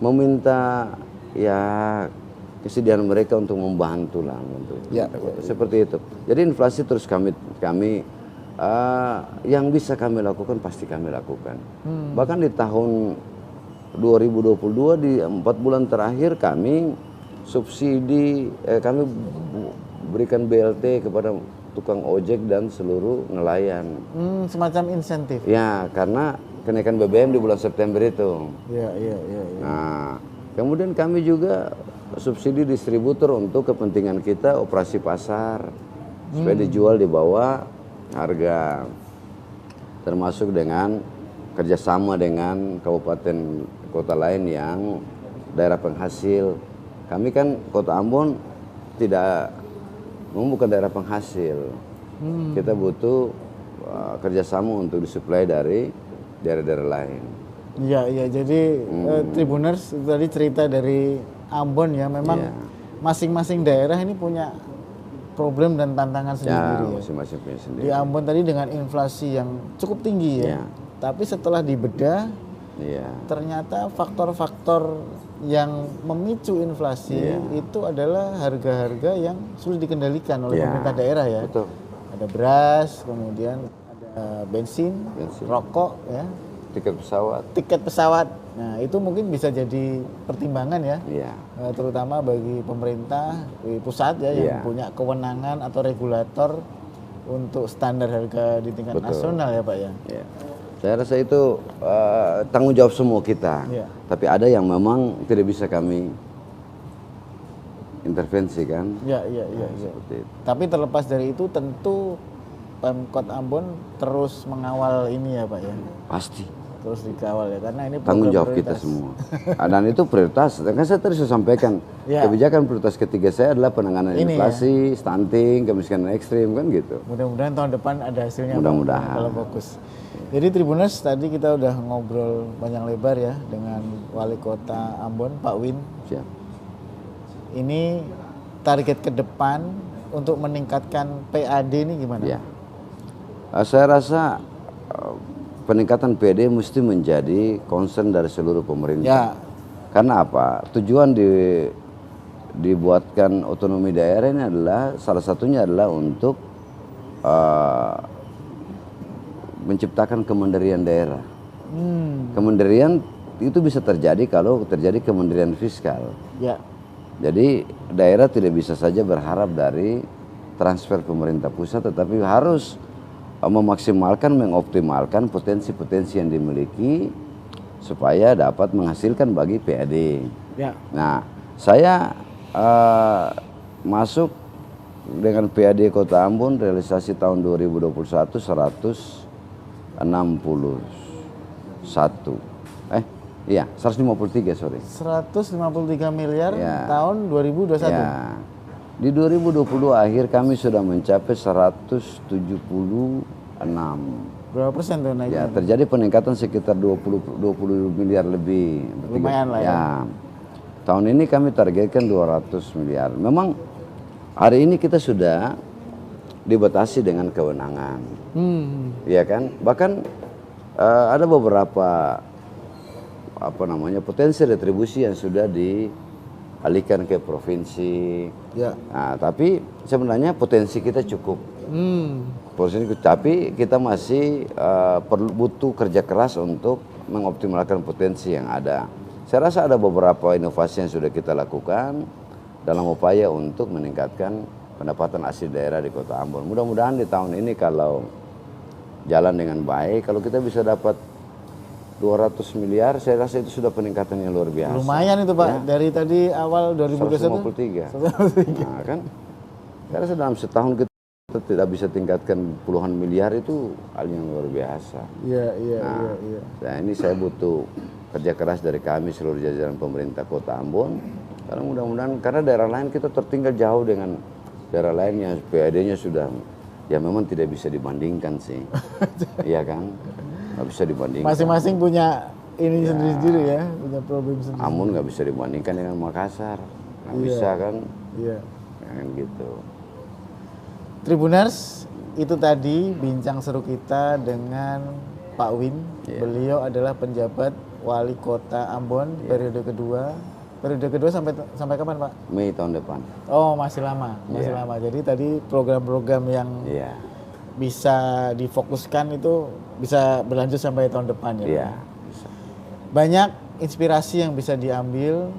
meminta ya kesediaan mereka untuk membantu lah. Seperti itu. Jadi inflasi terus kami yang bisa kami lakukan pasti kami lakukan. Bahkan di tahun 2022 di 4 bulan terakhir kami subsidi, kami berikan BLT kepada tukang ojek dan seluruh nelayan. Semacam insentif? Ya, karena kenaikan BBM di bulan September itu. Iya. Nah, kemudian kami juga subsidi distributor untuk kepentingan kita operasi pasar supaya dijual di bawah harga, termasuk dengan kerjasama dengan kabupaten kota lain yang daerah penghasil. Kami kan Kota Ambon bukan daerah penghasil. Kita butuh kerjasama untuk disuplai dari daerah-daerah lain. Iya. Jadi Tribuners tadi cerita dari Ambon ya, memang masing-masing daerah ini punya problem dan tantangan sendiri. Masing-masing punya sendiri. Di Ambon tadi dengan inflasi yang cukup tinggi ya. Tapi setelah dibedah, ternyata faktor-faktor yang memicu inflasi itu adalah harga-harga yang sulit dikendalikan oleh pemerintah daerah ya. Betul. Ada beras, kemudian ada bensin, rokok ya. Tiket pesawat. Nah, itu mungkin bisa jadi pertimbangan ya. Terutama bagi pemerintah di pusat ya yang punya kewenangan atau regulator untuk standar harga di tingkat nasional ya Pak ya. Saya rasa itu tanggung jawab semua kita. Tapi ada yang memang tidak bisa kami intervensi kan. Seperti itu. Tapi terlepas dari itu tentu Pemkot Ambon terus mengawal ini ya Pak ya. Pasti. Terus dikawal ya, karena ini tanggung jawab kita semua. Dan itu prioritas. Kan saya tadi sudah sampaikan kebijakan prioritas ketiga saya adalah penanganan inflasi, stunting, kemiskinan ekstrim kan gitu. Mudah-mudahan tahun depan ada hasilnya. Mudah-mudahan. Kalau fokus. Jadi Tribuners tadi kita udah ngobrol panjang lebar ya dengan Wali Kota Ambon Pak Win. Siap. Ini target ke depan untuk meningkatkan PAD ini gimana? Saya rasa peningkatan PAD mesti menjadi concern dari seluruh pemerintah. Karena apa? Tujuan dibuatkan otonomi daerah ini adalah salah satunya adalah untuk menciptakan kemandirian daerah. Kemandirian itu bisa terjadi kalau terjadi kemandirian fiskal. Jadi daerah tidak bisa saja berharap dari transfer pemerintah pusat, tetapi harus memaksimalkan, mengoptimalkan potensi-potensi yang dimiliki supaya dapat menghasilkan bagi PAD. Nah, saya masuk dengan PAD Kota Ambon realisasi tahun 2021 161. 153 sorry. 153 miliar tahun 2021. Di 2022 akhir kami sudah mencapai 176. Berapa persen tuh naiknya? Terjadi peningkatan sekitar 20 miliar lebih. Lumayan lah ya. Tahun ini kami targetkan 200 miliar. Memang hari ini kita sudah dibatasi dengan kewenangan. Iya kan? Bahkan ada beberapa potensi retribusi yang sudah dialihkan ke provinsi. Nah, tapi sebenarnya potensi kita cukup. Tapi kita masih butuh kerja keras untuk mengoptimalkan potensi yang ada. Saya rasa ada beberapa inovasi yang sudah kita lakukan dalam upaya untuk meningkatkan pendapatan asli daerah di Kota Ambon. Mudah-mudahan di tahun ini kalau jalan dengan baik, kalau kita bisa dapat 200 miliar, saya rasa itu sudah peningkatan yang luar biasa. Lumayan itu Pak, ya. Dari tadi awal 153. 2021. Nah kan, saya rasa dalam setahun kita tidak bisa tingkatkan puluhan miliar, itu hal yang luar biasa. Iya. Nah ini saya butuh kerja keras dari kami seluruh jajaran pemerintah Kota Ambon. Karena mudah-mudahan, karena daerah lain kita tertinggal jauh dengan daerah lain yang PAD-nya sudah, ya memang tidak bisa dibandingkan sih. Iya kan? Nggak bisa dibandingkan. Masing-masing punya ini sendiri-sendiri ya, punya problem sendiri. Ambon nggak bisa dibandingkan dengan Makassar, nggak bisa kan? Iya. Kan gitu. Tribuners, itu tadi bincang seru kita dengan Pak Win. Beliau adalah penjabat Wali Kota Ambon periode kedua. Periode kedua sampai kapan Pak? Mei tahun depan. Oh masih lama, lama. Jadi tadi program-program yang bisa difokuskan itu bisa berlanjut sampai tahun depan ya. Iya. Bisa. Banyak inspirasi yang bisa diambil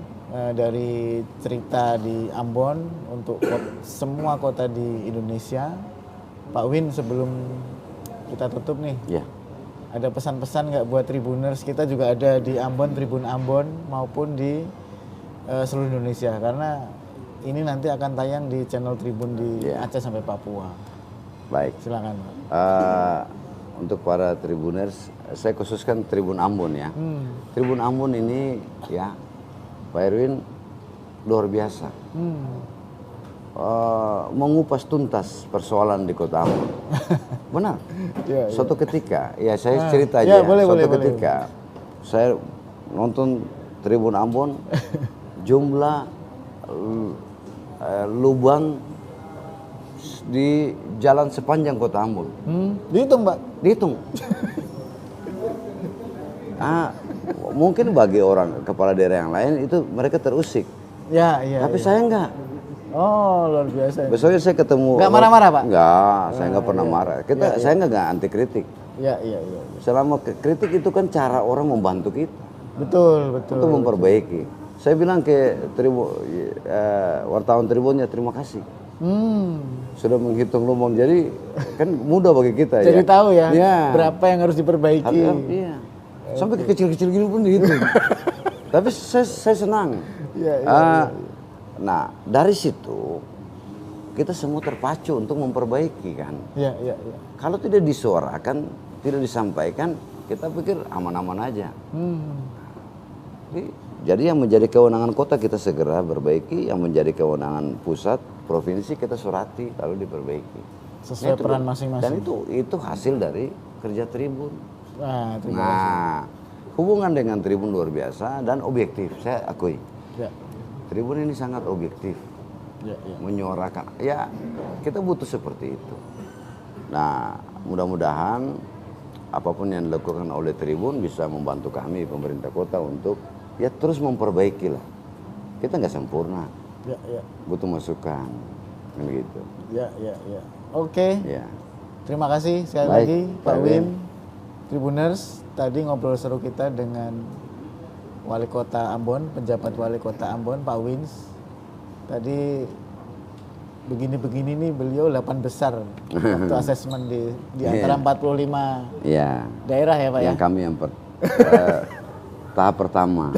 dari cerita di Ambon untuk semua kota di Indonesia. Pak Win, sebelum kita tutup nih, ada pesan-pesan nggak buat Tribuners? Kita juga ada di Ambon, Tribun Ambon maupun di seluruh Indonesia, karena ini nanti akan tayang di channel Tribun di Aceh sampai Papua. Baik. Silakan Pak. Untuk para Tribuners, saya khususkan Tribun Ambon ya. Tribun Ambon ini ya, Pak Erwin luar biasa. Mengupas tuntas persoalan di Kota Ambon. Benar. Suatu ketika, ya saya cerita aja. Suatu ketika saya nonton Tribun Ambon, jumlah lubang di jalan sepanjang Kota Ambon. Dihitung Pak? Dihitung. Mungkin bagi orang kepala daerah yang lain itu mereka terusik. Tapi saya enggak. Oh luar biasa. Besoknya saya ketemu. Enggak marah-marah Pak? Enggak, saya enggak pernah marah. Saya enggak anti kritik. Iya. Selama kritik itu kan cara orang membantu kita. Betul. Untuk memperbaiki. Saya bilang ke wartawan Tribunnya, terima kasih. Sudah menghitung lubang, jadi kan mudah bagi kita. Jadi tahu ya, berapa yang harus diperbaiki. Iya. Sampai ke kecil-kecil gitu pun dihitung. Tapi saya senang. Nah dari situ kita semua terpacu untuk memperbaiki kan. Iya. Kalau tidak disuarakan, tidak disampaikan, kita pikir aman-aman aja. Jadi yang menjadi kewenangan kota kita segera perbaiki, yang menjadi kewenangan pusat, provinsi kita surati lalu diperbaiki. Sesuai peran masing-masing. Dan itu hasil dari kerja Tribun. Nah, hubungan dengan Tribun luar biasa dan objektif, saya akui. Tribun ini sangat objektif, menyuarakan. Ya, kita butuh seperti itu. Nah, mudah-mudahan apapun yang dilakukan oleh Tribun bisa membantu kami pemerintah kota untuk terus memperbaiki lah. Kita nggak sempurna. Butuh masukan, kan gitu. Oke. Terima kasih sekali lagi Pak Win. Tribuners, tadi ngobrol seru kita dengan Wali Kota Ambon, penjabat Wali Kota Ambon, Pak Wins. Tadi begini-begini nih beliau 8 besar waktu asesmen di antara 45 daerah ya Pak yang kami yang tahap pertama.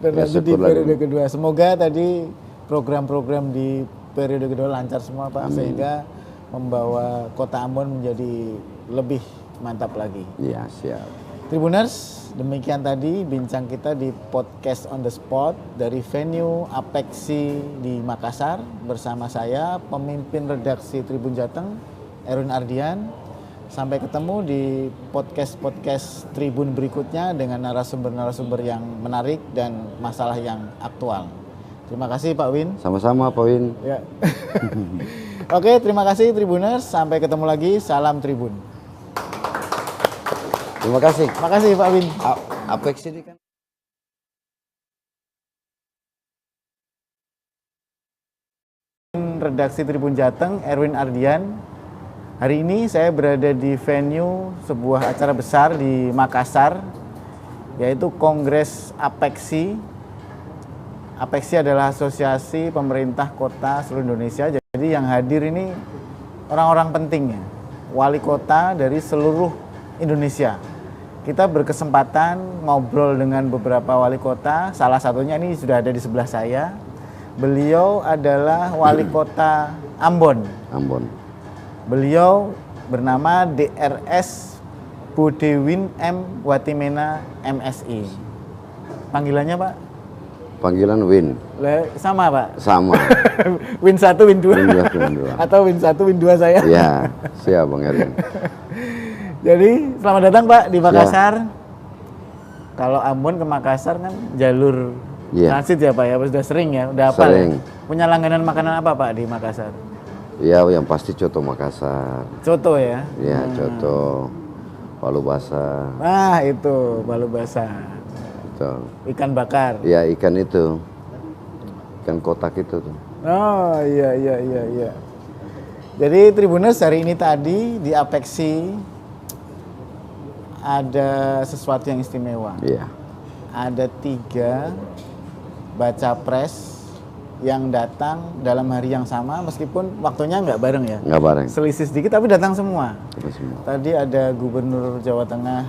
Dan nanti di periode kedua. Semoga tadi program-program di periode kedua lancar semua Pak. Amin. Sehingga membawa Kota Ambon menjadi lebih mantap lagi. Iya, siap. Tribuners, demikian tadi bincang kita di podcast on the spot dari venue Apexi di Makassar bersama saya, pemimpin redaksi Tribun Jateng, Erwin Ardian. Sampai ketemu di podcast-podcast Tribun berikutnya dengan narasumber-narasumber yang menarik dan masalah yang aktual. Terima kasih Pak Win. Sama-sama Pak Win. Oke, terima kasih Tribuners. Sampai ketemu lagi. Salam Tribun. Terima kasih. Terima kasih Pak Win. Apex ini kan redaksi Tribun Jateng, Erwin Ardian. Hari ini saya berada di venue sebuah acara besar di Makassar, yaitu Kongres Apeksi. Apeksi adalah asosiasi pemerintah kota seluruh Indonesia. Jadi yang hadir ini orang-orang penting ya, wali kota dari seluruh Indonesia. Kita berkesempatan ngobrol dengan beberapa wali kota, salah satunya ini sudah ada di sebelah saya. Beliau adalah wali kota Ambon. Beliau bernama DRS Budewin M. Watimena MSI. Panggilannya Pak? Panggilan Win. Sama Pak? Sama. Win 1, Win 2. Win 2. Atau Win 1, Win 2 saya? Ya, siap Bang Erwin. Jadi selamat datang Pak di Makassar. Ya. Kalau Ambon ke Makassar kan jalur transit ya Pak ya, sudah sering ya, udah apa? Sering. Punya langganan makanan apa Pak di Makassar? Ya, yang pasti coto Makassar. Coto ya? Ya, coto. Palu basah. Nah, itu palu basah. Betul. Ikan bakar. Ya, ikan itu. Ikan kotak itu tuh. Oh, iya. Jadi Tribuners hari ini tadi di Apeksi ada sesuatu yang istimewa. Iya. Ada 3 baca pres yang datang dalam hari yang sama, meskipun waktunya nggak bareng ya. Nggak bareng. Selisih sedikit tapi datang semua. Semua. Tadi ada Gubernur Jawa Tengah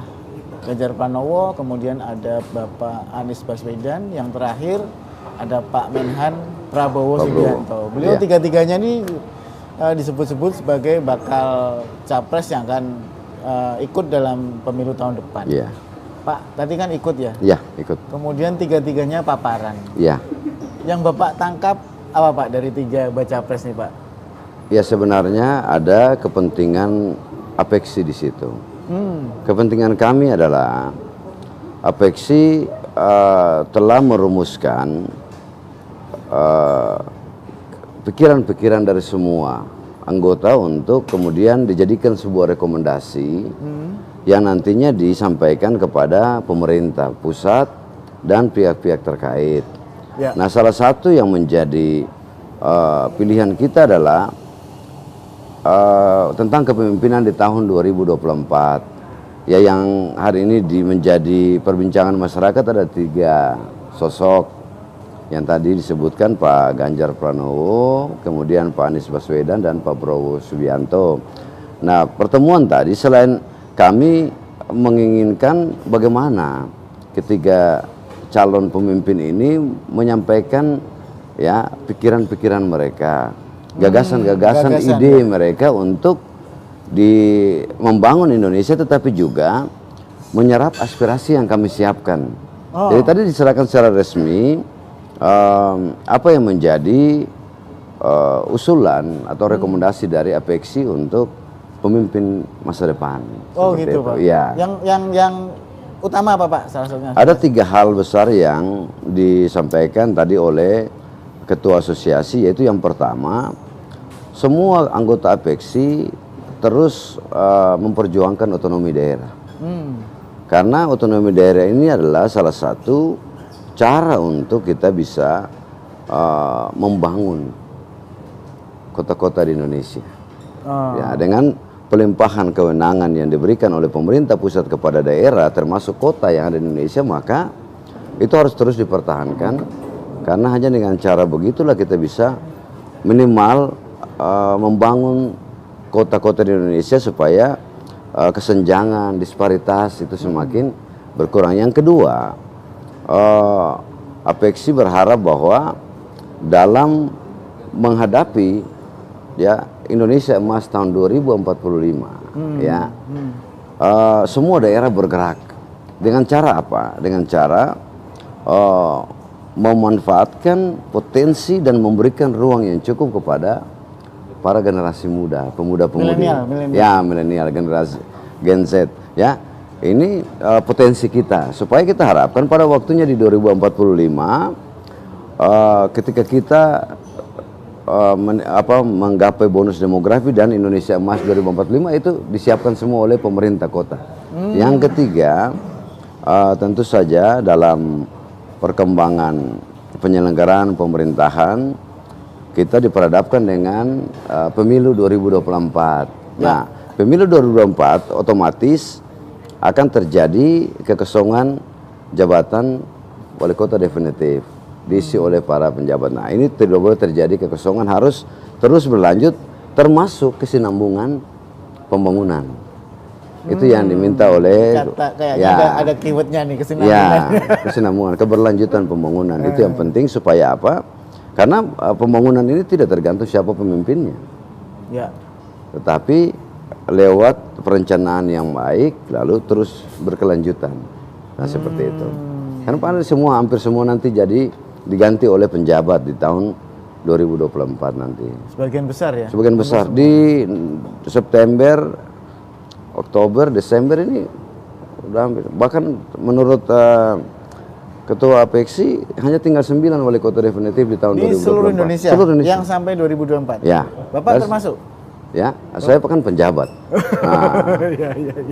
Ganjar Pranowo, kemudian ada Bapak Anies Baswedan, yang terakhir ada Pak Menhan Prabowo Subianto. Beliau tiga-tiganya ini disebut-sebut sebagai bakal capres yang akan ikut dalam pemilu tahun depan. Iya. Pak, tadi kan ikut ya? Iya, ikut. Kemudian tiga-tiganya paparan. Iya. Yang Bapak tangkap apa Pak dari 3 baca pres nih Pak? Ya, sebenarnya ada kepentingan Apeksi di situ. Kepentingan kami adalah Apeksi telah merumuskan pikiran-pikiran dari semua anggota untuk kemudian dijadikan sebuah rekomendasi yang nantinya disampaikan kepada pemerintah pusat dan pihak-pihak terkait. Ya. Nah, salah satu yang menjadi pilihan kita adalah tentang kepemimpinan di tahun 2024. Ya, yang hari ini menjadi perbincangan masyarakat ada 3 sosok yang tadi disebutkan Pak Ganjar Pranowo, kemudian Pak Anies Baswedan dan Pak Prabowo Subianto. Nah, pertemuan tadi selain kami menginginkan bagaimana ketiga calon pemimpin ini menyampaikan ya pikiran-pikiran mereka, gagasan-gagasan ide mereka untuk membangun Indonesia, tetapi juga menyerap aspirasi yang kami siapkan. Jadi tadi diserahkan secara resmi apa yang menjadi usulan atau rekomendasi dari Apeksi untuk pemimpin masa depan. Oh gitu Pak. Ya. Yang utama apa Pak? Salah satunya. Ada 3 hal besar yang disampaikan tadi oleh Ketua Asosiasi, yaitu yang pertama, semua anggota Apeksi terus memperjuangkan otonomi daerah. Karena otonomi daerah ini adalah salah satu cara untuk kita bisa membangun kota-kota di Indonesia. Ya, dengan pelimpahan kewenangan yang diberikan oleh pemerintah pusat kepada daerah, termasuk kota yang ada di Indonesia, maka itu harus terus dipertahankan. Karena hanya dengan cara begitulah kita bisa minimal membangun kota-kota di Indonesia supaya kesenjangan, disparitas itu semakin berkurang. Yang kedua, Apeksi berharap bahwa dalam menghadapi ya Indonesia Emas tahun 2045 ya semua daerah bergerak dengan cara apa? Dengan cara memanfaatkan potensi dan memberikan ruang yang cukup kepada para generasi muda, pemuda-pemudi, milenial, generasi Gen Z, ya. Ini potensi kita, supaya kita harapkan pada waktunya di 2045 ketika kita menggapai bonus demografi dan Indonesia Emas 2045 itu disiapkan semua oleh pemerintah kota. Yang ketiga, tentu saja dalam perkembangan penyelenggaraan pemerintahan kita diperhadapkan dengan pemilu 2024. Nah, pemilu 2024 otomatis akan terjadi kekosongan jabatan wali kota definitif diisi oleh para penjabat. Nah, ini tidak boleh terjadi kekosongan, harus terus berlanjut, termasuk kesinambungan pembangunan. Itu yang diminta oleh kayaknya ada keywordnya nih, kesinambungan. Ya, kesinambungan, keberlanjutan pembangunan. Itu yang penting supaya apa? Karena pembangunan ini tidak tergantung siapa pemimpinnya. Ya. Tetapi lewat perencanaan yang baik lalu terus berkelanjutan. Nah, seperti itu. Karena hampir semua nanti jadi diganti oleh penjabat di tahun 2024 nanti. Sebagian besar ya? Sebagian besar. Di September, Oktober, Desember ini udah hampir. Bahkan menurut Ketua APEXI hanya tinggal 9 wali kota definitif di tahun 2024. Di seluruh Indonesia? Seluruh Indonesia. Yang sampai 2024? Ya. Bapak termasuk? Ya, saya kan penjabat.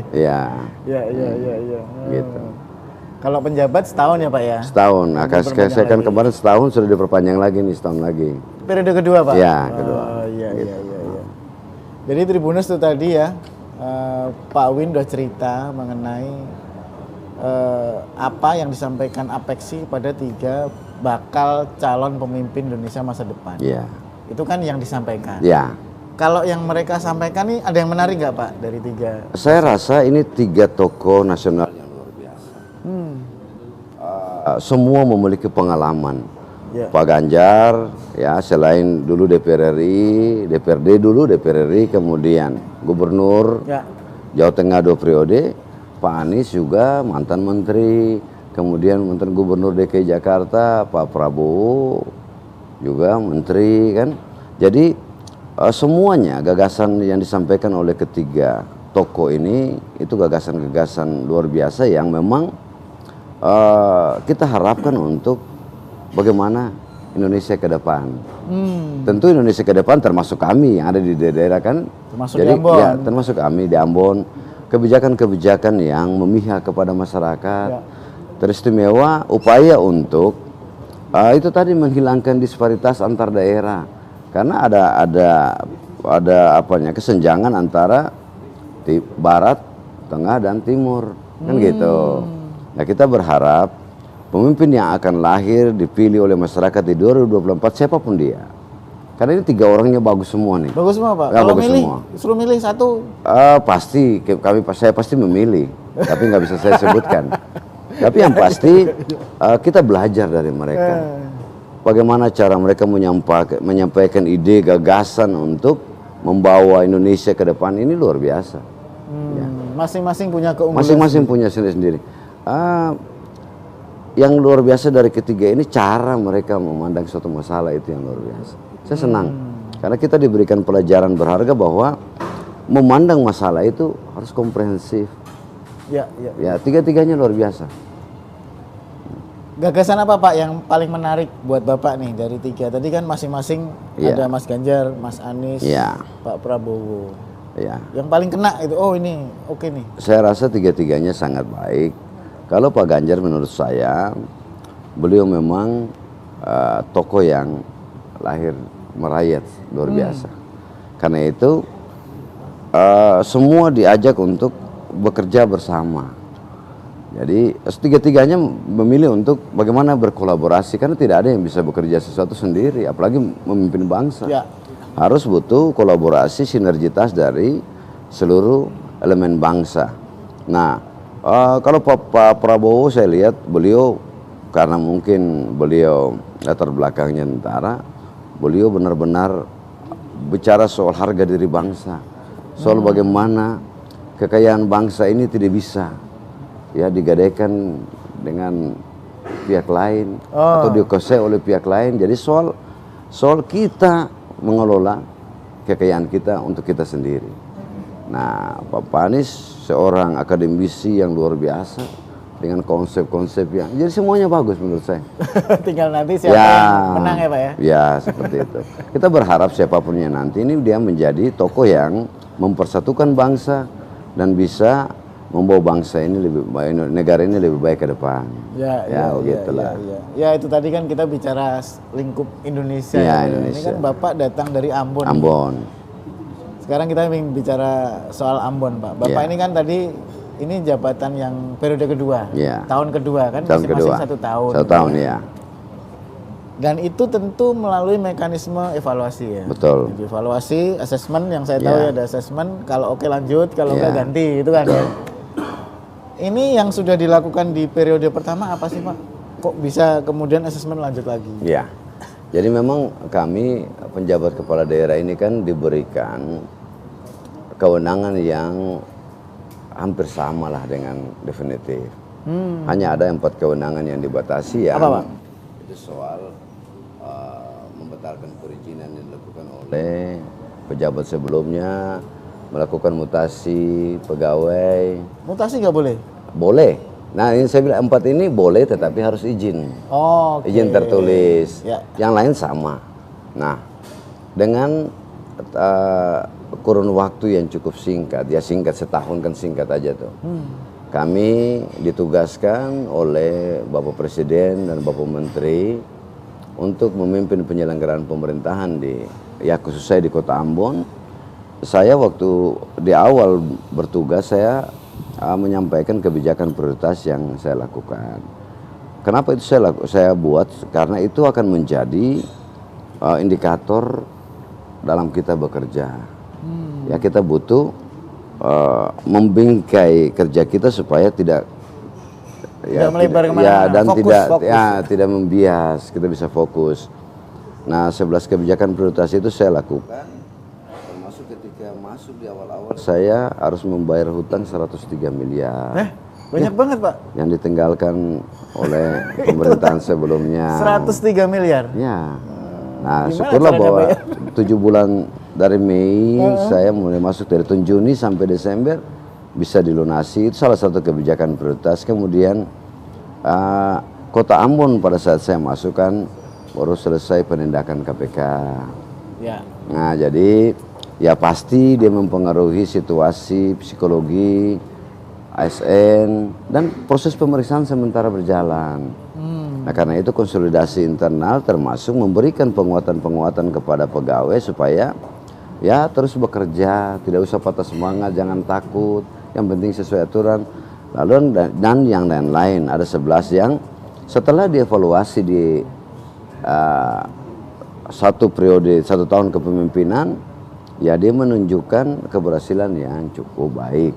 Iya. Gitu. Kalau penjabat setahun ya Pak ya? Setahun. Nah, saya kan kemarin setahun sudah diperpanjang lagi nih, setahun lagi. Periode kedua Pak? Ya, kedua. Iya. Jadi Tribuners itu tadi ya, Pak Win udah cerita mengenai apa yang disampaikan APEXI pada 3 bakal calon pemimpin Indonesia masa depan. Iya. Itu kan yang disampaikan. Iya. Kalau yang mereka sampaikan nih ada yang menarik nggak Pak dari 3? Saya rasa ini 3 tokoh nasional yang luar biasa. Semua memiliki pengalaman. Yeah. Pak Ganjar ya, selain dulu DPR RI, DPRD dulu, DPR RI, kemudian gubernur Jawa Tengah 2 periode. Pak Anies juga mantan menteri, kemudian mantan gubernur DKI Jakarta, Pak Prabowo juga menteri kan. Jadi semuanya gagasan yang disampaikan oleh ketiga tokoh ini itu gagasan-gagasan luar biasa yang memang kita harapkan untuk bagaimana Indonesia ke depan. Tentu Indonesia ke depan termasuk kami yang ada di daerah kan. Termasuk jadi, di Ambon. Ya, termasuk kami di Ambon. Kebijakan-kebijakan yang memihak kepada masyarakat, teristimewa upaya untuk itu tadi menghilangkan disparitas antar daerah, karena ada apanya kesenjangan antara barat, tengah dan timur kan gitu. Nah, kita berharap pemimpin yang akan lahir dipilih oleh masyarakat di 2024 siapapun dia. Karena ini 3 orangnya bagus semua nih. Bagus semua Pak. Kalau bagus milih, semua. Suruh milih satu. Pasti, saya pasti memilih, tapi nggak bisa saya sebutkan. Tapi yang pasti kita belajar dari mereka. Bagaimana cara mereka menyampaikan ide, gagasan untuk membawa Indonesia ke depan ini luar biasa. Masing-masing punya keunggulan. Masing-masing punya sendiri-sendiri. Yang luar biasa dari ketiga ini cara mereka memandang suatu masalah itu yang luar biasa. Saya senang karena kita diberikan pelajaran berharga bahwa memandang masalah itu harus komprehensif. Ya, tiga-tiganya luar biasa. Gagasan apa Pak yang paling menarik buat Bapak nih dari 3? Tadi kan masing-masing ada Mas Ganjar, Mas Anies, Pak Prabowo. Yang paling kena itu, oh ini oke nih. Saya rasa 3-tiganya sangat baik. Kalau Pak Ganjar menurut saya, beliau memang tokoh yang lahir merayat luar biasa. Karena itu semua diajak untuk bekerja bersama. Jadi 3-tiganya memilih untuk bagaimana berkolaborasi, karena tidak ada yang bisa bekerja sesuatu sendiri, apalagi memimpin bangsa. Harus butuh kolaborasi, sinergitas dari seluruh elemen bangsa. Nah, kalau Pak Prabowo saya lihat beliau karena mungkin beliau latar belakangnya tentara, beliau benar-benar bicara soal harga diri bangsa, soal bagaimana kekayaan bangsa ini tidak bisa ya digadaikan dengan pihak lain atau dikuasai oleh pihak lain. Jadi soal kita mengelola kekayaan kita untuk kita sendiri. Nah, Pak Anies seorang akademisi yang luar biasa dengan konsep-konsep yang jadi semuanya bagus menurut saya. Tinggal nanti siapa yang menang ya Pak ya? Ya seperti itu. Kita berharap siapapunnya nanti ini dia menjadi tokoh yang mempersatukan bangsa dan bisa membawa bangsa ini lebih baik, negara ini lebih baik ke depan. Begitulah. Ya itu tadi kan kita bicara lingkup Indonesia. Indonesia. Ini kan Bapak datang dari Ambon. Ambon. Sekarang kita ingin bicara soal Ambon Pak. Bapak ini kan tadi ini jabatan yang periode kedua, Ya. tahun kedua kan, Tahun masing-masing kedua. 1 tahun. 1 tahun ya. Dan itu tentu melalui mekanisme evaluasi ya. Betul. Jadi evaluasi, asesmen yang saya tahu Ya. ya ada asesmen, kalau oke lanjut, kalau Ya. enggak ganti gitu kan. Betul. Ini yang sudah dilakukan di periode pertama apa sih Pak? Kok bisa kemudian asesmen lanjut lagi? Ya. Jadi memang kami penjabat kepala daerah ini kan diberikan kewenangan yang hampir sama lah dengan definitif. Hanya ada 4 kewenangan yang dibatasi ya. Apa Pak? Itu soal membatalkan perizinan yang dilakukan oleh pejabat sebelumnya, melakukan mutasi pegawai. Mutasi nggak boleh? Boleh. Nah ini saya bilang 4 ini boleh tetapi harus izin. Oh, oke. Izin tertulis. Ya. Yang lain sama. Nah dengan kurun waktu yang cukup singkat, ya singkat, setahun kan singkat aja tuh. Kami ditugaskan oleh Bapak Presiden dan Bapak Menteri untuk memimpin penyelenggaraan pemerintahan ya khusus saya di Kota Ambon. Saya waktu di awal bertugas saya menyampaikan kebijakan prioritas yang saya lakukan. Kenapa itu saya buat? Karena itu akan menjadi indikator dalam kita bekerja. Ya kita butuh membingkai kerja kita supaya tidak melebar kemana-mana. ya dan Fokus. tidak membias, kita bisa fokus. Nah 11 kebijakan prioritas itu saya lakukan, termasuk ketika masuk di awal-awal saya harus membayar hutang 103 miliar. Banyak banget Pak. Yang ditinggalkan oleh pemerintahan sebelumnya. 103 miliar. Ya. Nah, Gimana syukurlah caranya, bahwa Pak, ya? 7 bulan dari Mei saya mulai masuk dari tahun Juni sampai Desember bisa dilunasi. Itu salah satu kebijakan prioritas. Kemudian Kota Ambon pada saat saya masuk kan baru selesai penindakan KPK. Ya. Nah, jadi ya pasti dia mempengaruhi situasi psikologi ASN dan proses pemeriksaan sementara berjalan. Nah karena itu konsolidasi internal termasuk memberikan penguatan-penguatan kepada pegawai supaya ya terus bekerja, tidak usah patah semangat, jangan takut, yang penting sesuai aturan. Lalu dan yang lain-lain ada 11 yang setelah dievaluasi di 1 periode 1 tahun kepemimpinan ya dia menunjukkan keberhasilan yang cukup baik.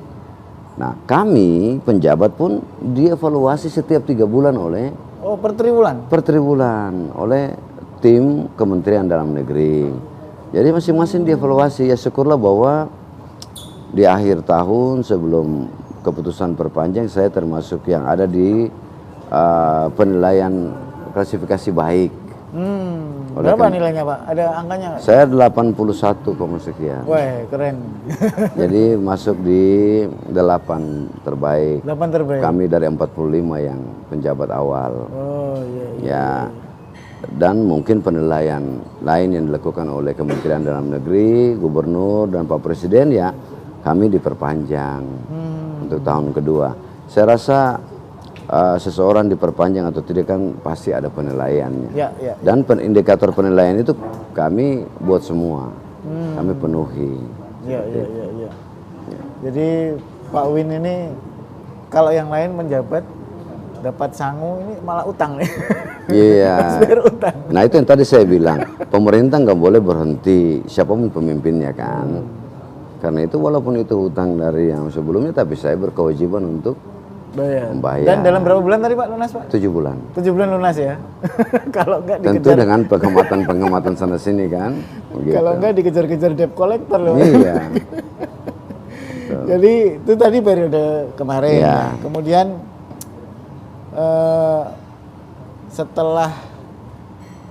Nah kami penjabat pun dievaluasi setiap 3 bulan oleh Per triwulan? per triwulan oleh tim Kementerian Dalam Negeri. Jadi masing-masing dievaluasi. Ya syukurlah bahwa di akhir tahun sebelum keputusan perpanjang saya termasuk yang ada di penilaian klasifikasi baik. Berapa nilainya Pak? Ada angkanya nggak? Saya 81, sekian. Wah keren. Jadi masuk di 8 terbaik. 8 terbaik. Kami dari 45 yang penjabat awal. Oh iya. Ya, dan mungkin penilaian lain yang dilakukan oleh Kementerian Dalam Negeri, Gubernur dan Pak Presiden ya kami diperpanjang untuk tahun kedua. Saya rasa seseorang diperpanjang atau tidak kan pasti ada penilaiannya. Ya, ya. Dan indikator penilaian itu kami buat semua, kami penuhi. Iya. Jadi Pak Win ini kalau yang lain menjabat dapat sangu, ini malah utang nih. Iya. Bayar utang. Nah itu yang tadi saya bilang, pemerintah nggak boleh berhenti, siapapun pemimpinnya kan. Karena itu walaupun itu hutang dari yang sebelumnya, tapi saya berkewajiban untuk membayar. Dan dalam berapa bulan tadi Pak lunas Pak? 7 bulan. 7 bulan lunas ya? Kalau enggak dikejar. Tentu dengan pengamatan-pengamatan sana sini kan. Begitu. Kalau enggak dikejar-kejar debt collector loh. Iya. Jadi itu tadi periode kemarin. Ya. Kemudian setelah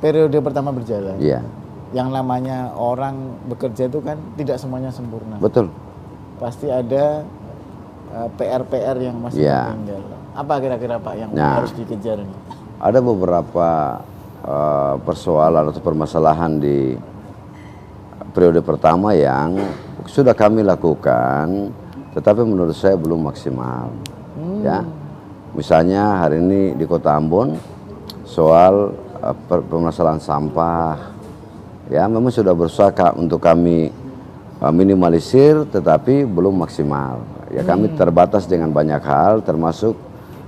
periode pertama berjalan, Iya. yang namanya orang bekerja itu kan tidak semuanya sempurna. Betul. Pasti ada PR-PR yang masih Ya. tertinggal. Apa kira-kira Pak yang Nah. harus dikejar nih? Ada beberapa persoalan atau permasalahan di periode pertama yang sudah kami lakukan, tetapi menurut saya belum maksimal. Ya, misalnya hari ini di Kota Ambon soal permasalahan sampah, ya memang sudah berusaha untuk kami minimalisir, tetapi belum maksimal. Ya kami terbatas dengan banyak hal, termasuk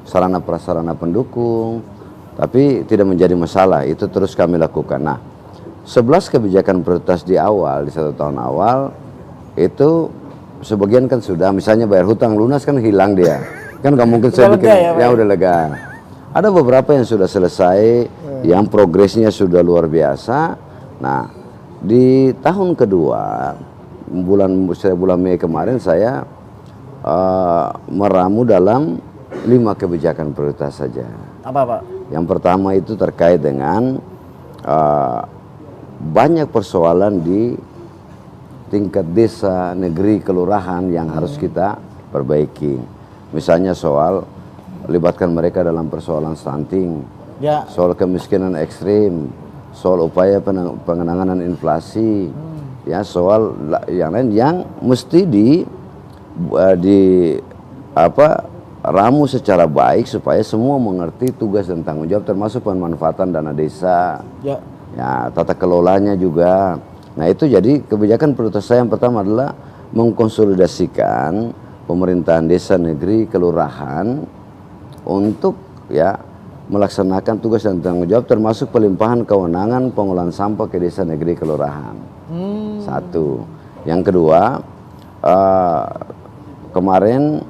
sarana prasarana pendukung, tapi tidak menjadi masalah. Itu terus kami lakukan. Nah, 11 kebijakan prioritas di awal, di 1 tahun awal itu sebagian kan sudah, misalnya bayar hutang lunas kan hilang dia, kan nggak mungkin saya bikin ya udah lega. Ada beberapa yang sudah selesai, yang progresnya sudah luar biasa. Nah, di tahun kedua bulan Mei kemarin saya meramu dalam 5 kebijakan prioritas saja. Apa Pak? Yang pertama itu terkait dengan banyak persoalan di tingkat desa, negeri, kelurahan yang harus kita perbaiki. Misalnya soal libatkan mereka dalam persoalan stunting, soal kemiskinan ekstrim, soal upaya pengenangan inflasi, ya soal yang lain yang mesti ramu secara baik supaya semua mengerti tugas dan tanggung jawab, termasuk pemanfaatan dana desa, ya tata kelolanya juga. Nah itu jadi kebijakan prioritas saya yang pertama adalah mengkonsolidasikan pemerintahan desa, negeri, kelurahan untuk ya melaksanakan tugas dan tanggung jawab, termasuk pelimpahan kewenangan pengelolaan sampah ke desa, negeri, kelurahan. Satu. Yang kedua, kemarin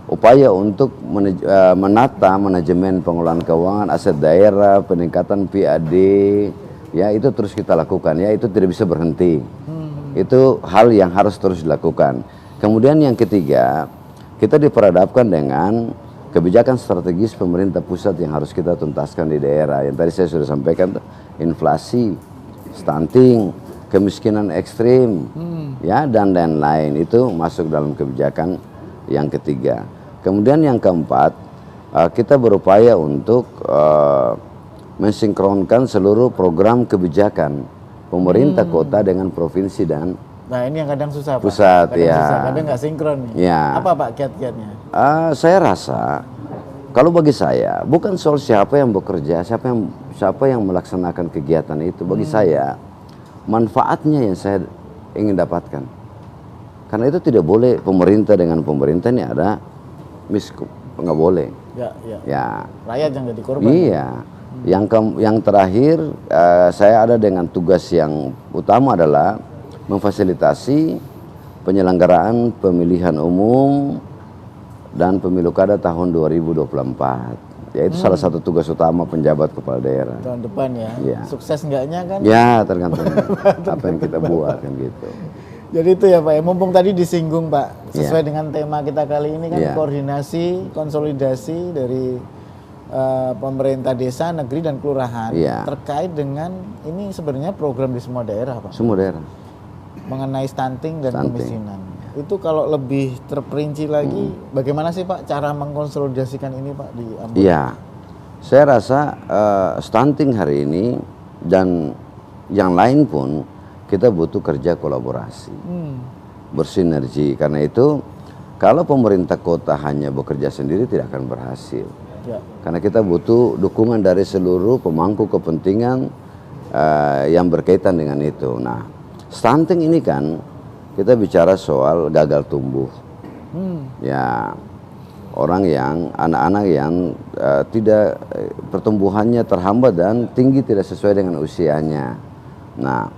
upaya untuk menata manajemen pengelolaan keuangan aset daerah, peningkatan PAD, ya itu terus kita lakukan, ya itu tidak bisa berhenti. Itu hal yang harus terus dilakukan. Kemudian yang ketiga, kita diperhadapkan dengan kebijakan strategis pemerintah pusat yang harus kita tuntaskan di daerah. Yang tadi saya sudah sampaikan, inflasi, stunting, kemiskinan ekstrim, ya dan lain-lain itu masuk dalam kebijakan yang ketiga. Kemudian yang keempat, kita berupaya untuk mensinkronkan seluruh program kebijakan pemerintah kota dengan provinsi dan ini yang kadang susah Pak. Pusat, kadang nggak sinkron nih. Ya. Apa Pak kiat-kiatnya? Saya rasa kalau bagi saya bukan soal siapa yang bekerja, siapa yang melaksanakan kegiatan itu. Bagi saya manfaatnya yang saya ingin dapatkan. Karena itu tidak boleh pemerintah dengan pemerintah ini ada nggak boleh. Ya. Rakyat yang jadi korban. Iya. Yang terakhir saya ada dengan tugas yang utama adalah memfasilitasi penyelenggaraan pemilihan umum dan pemilu kada tahun 2024. Yaitu salah satu tugas utama penjabat kepala daerah. Tahun depan ya. Sukses enggaknya kan? Ya tergantung apa yang kita buat kan gitu. Jadi itu ya Pak, mumpung tadi disinggung Pak, sesuai dengan tema kita kali ini kan koordinasi, konsolidasi dari pemerintah desa, negeri dan kelurahan terkait dengan ini sebenarnya program di semua daerah Pak. Semua daerah. Mengenai stunting dan kemiskinan. Itu kalau lebih terperinci lagi, bagaimana sih Pak cara mengkonsolidasikan ini Pak di Ambon? Iya, saya rasa stunting hari ini dan yang lain pun kita butuh kerja kolaborasi, bersinergi. Karena itu kalau pemerintah kota hanya bekerja sendiri tidak akan berhasil. Karena kita butuh dukungan dari seluruh pemangku kepentingan yang berkaitan dengan itu. Nah, stunting ini kan kita bicara soal gagal tumbuh. Ya, anak-anak yang tidak pertumbuhannya terhambat dan tinggi tidak sesuai dengan usianya. Nah,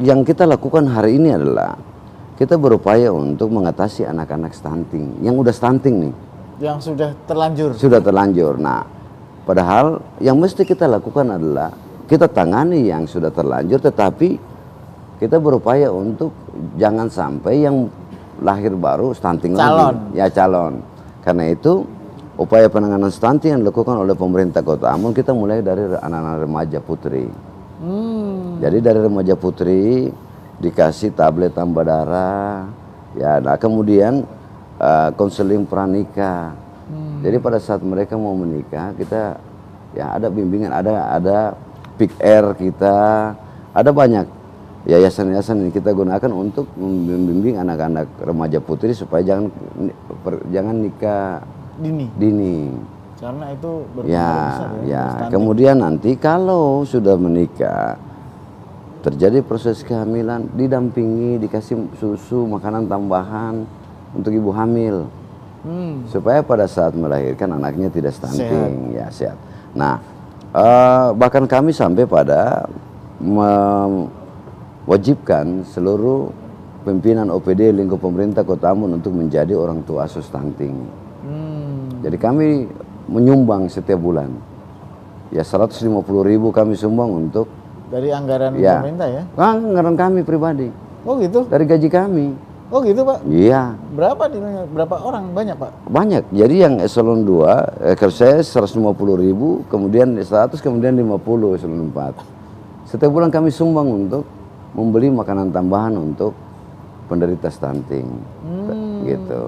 yang kita lakukan hari ini adalah kita berupaya untuk mengatasi anak-anak stunting yang udah stunting nih. Yang sudah terlanjur. Sudah terlanjur. Nah, padahal yang mesti kita lakukan adalah kita tangani yang sudah terlanjur, tetapi kita berupaya untuk jangan sampai yang lahir baru stunting lagi. Ya calon. Karena itu upaya penanganan stunting yang dilakukan oleh pemerintah Kota Ambon kita mulai dari anak-anak remaja putri. Jadi dari remaja putri dikasih tablet tambah darah, ya. Nah kemudian konseling pranikah. Jadi pada saat mereka mau menikah kita ya ada bimbingan, ada Pick Air kita, ada banyak yayasan-yayasan yang kita gunakan untuk membimbing anak-anak remaja putri supaya jangan nikah dini. Karena itu berpengaruh besar ya. Kemudian nanti kalau sudah menikah terjadi proses kehamilan, didampingi, dikasih susu, makanan tambahan untuk ibu hamil. Supaya pada saat melahirkan anaknya tidak stunting, ya sehat. Nah, bahkan kami sampai pada mewajibkan seluruh pimpinan OPD lingkup pemerintah Kota Ambon untuk menjadi orang tua asuh stunting. Jadi kami menyumbang setiap bulan. Ya 150.000 kami sumbang untuk dari anggaran pemerintah ya? Anggaran kami pribadi. Oh gitu? Dari gaji kami. Oh gitu Pak? Iya. Berapa orang? Banyak Pak? Banyak. Jadi yang eselon 2, kalau saya 150.000, kemudian 100, kemudian 50 eselon 4. Setiap bulan kami sumbang untuk membeli makanan tambahan untuk penderita stunting. Gitu.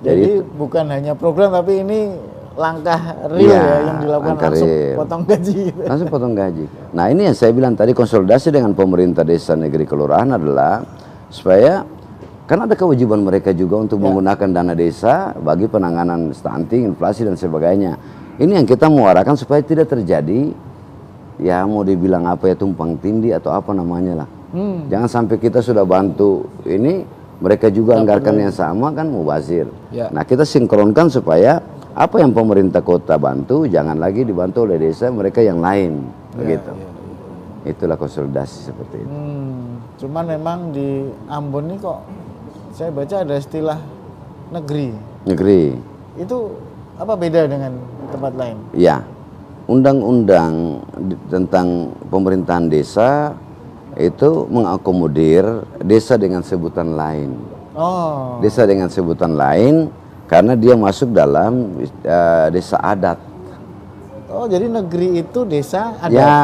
Jadi bukan hanya program, tapi ini langkah real ya yang dilakukan langsung potong gaji. Langsung potong gaji. Nah ini yang saya bilang tadi, konsolidasi dengan pemerintah desa, negeri, kelurahan adalah supaya, karena ada kewajiban mereka juga untuk menggunakan dana desa bagi penanganan stunting, inflasi dan sebagainya. Ini yang kita muarakan supaya tidak terjadi, ya mau dibilang apa ya, tumpang tindih atau apa namanya lah. Jangan sampai kita sudah bantu ini, mereka juga anggarkan yang sama kan mubazir. Nah kita sinkronkan supaya apa yang pemerintah kota bantu jangan lagi dibantu oleh desa mereka yang lain, begitu. Itulah konsolidasi seperti itu. Cuman memang di Ambon ini kok saya baca ada istilah negeri. Negeri. Itu apa beda dengan tempat lain? Ya, undang-undang tentang pemerintahan desa itu mengakomodir desa dengan sebutan lain. Desa dengan sebutan lain karena dia masuk dalam desa adat. Oh, jadi negeri itu desa adat? Ya,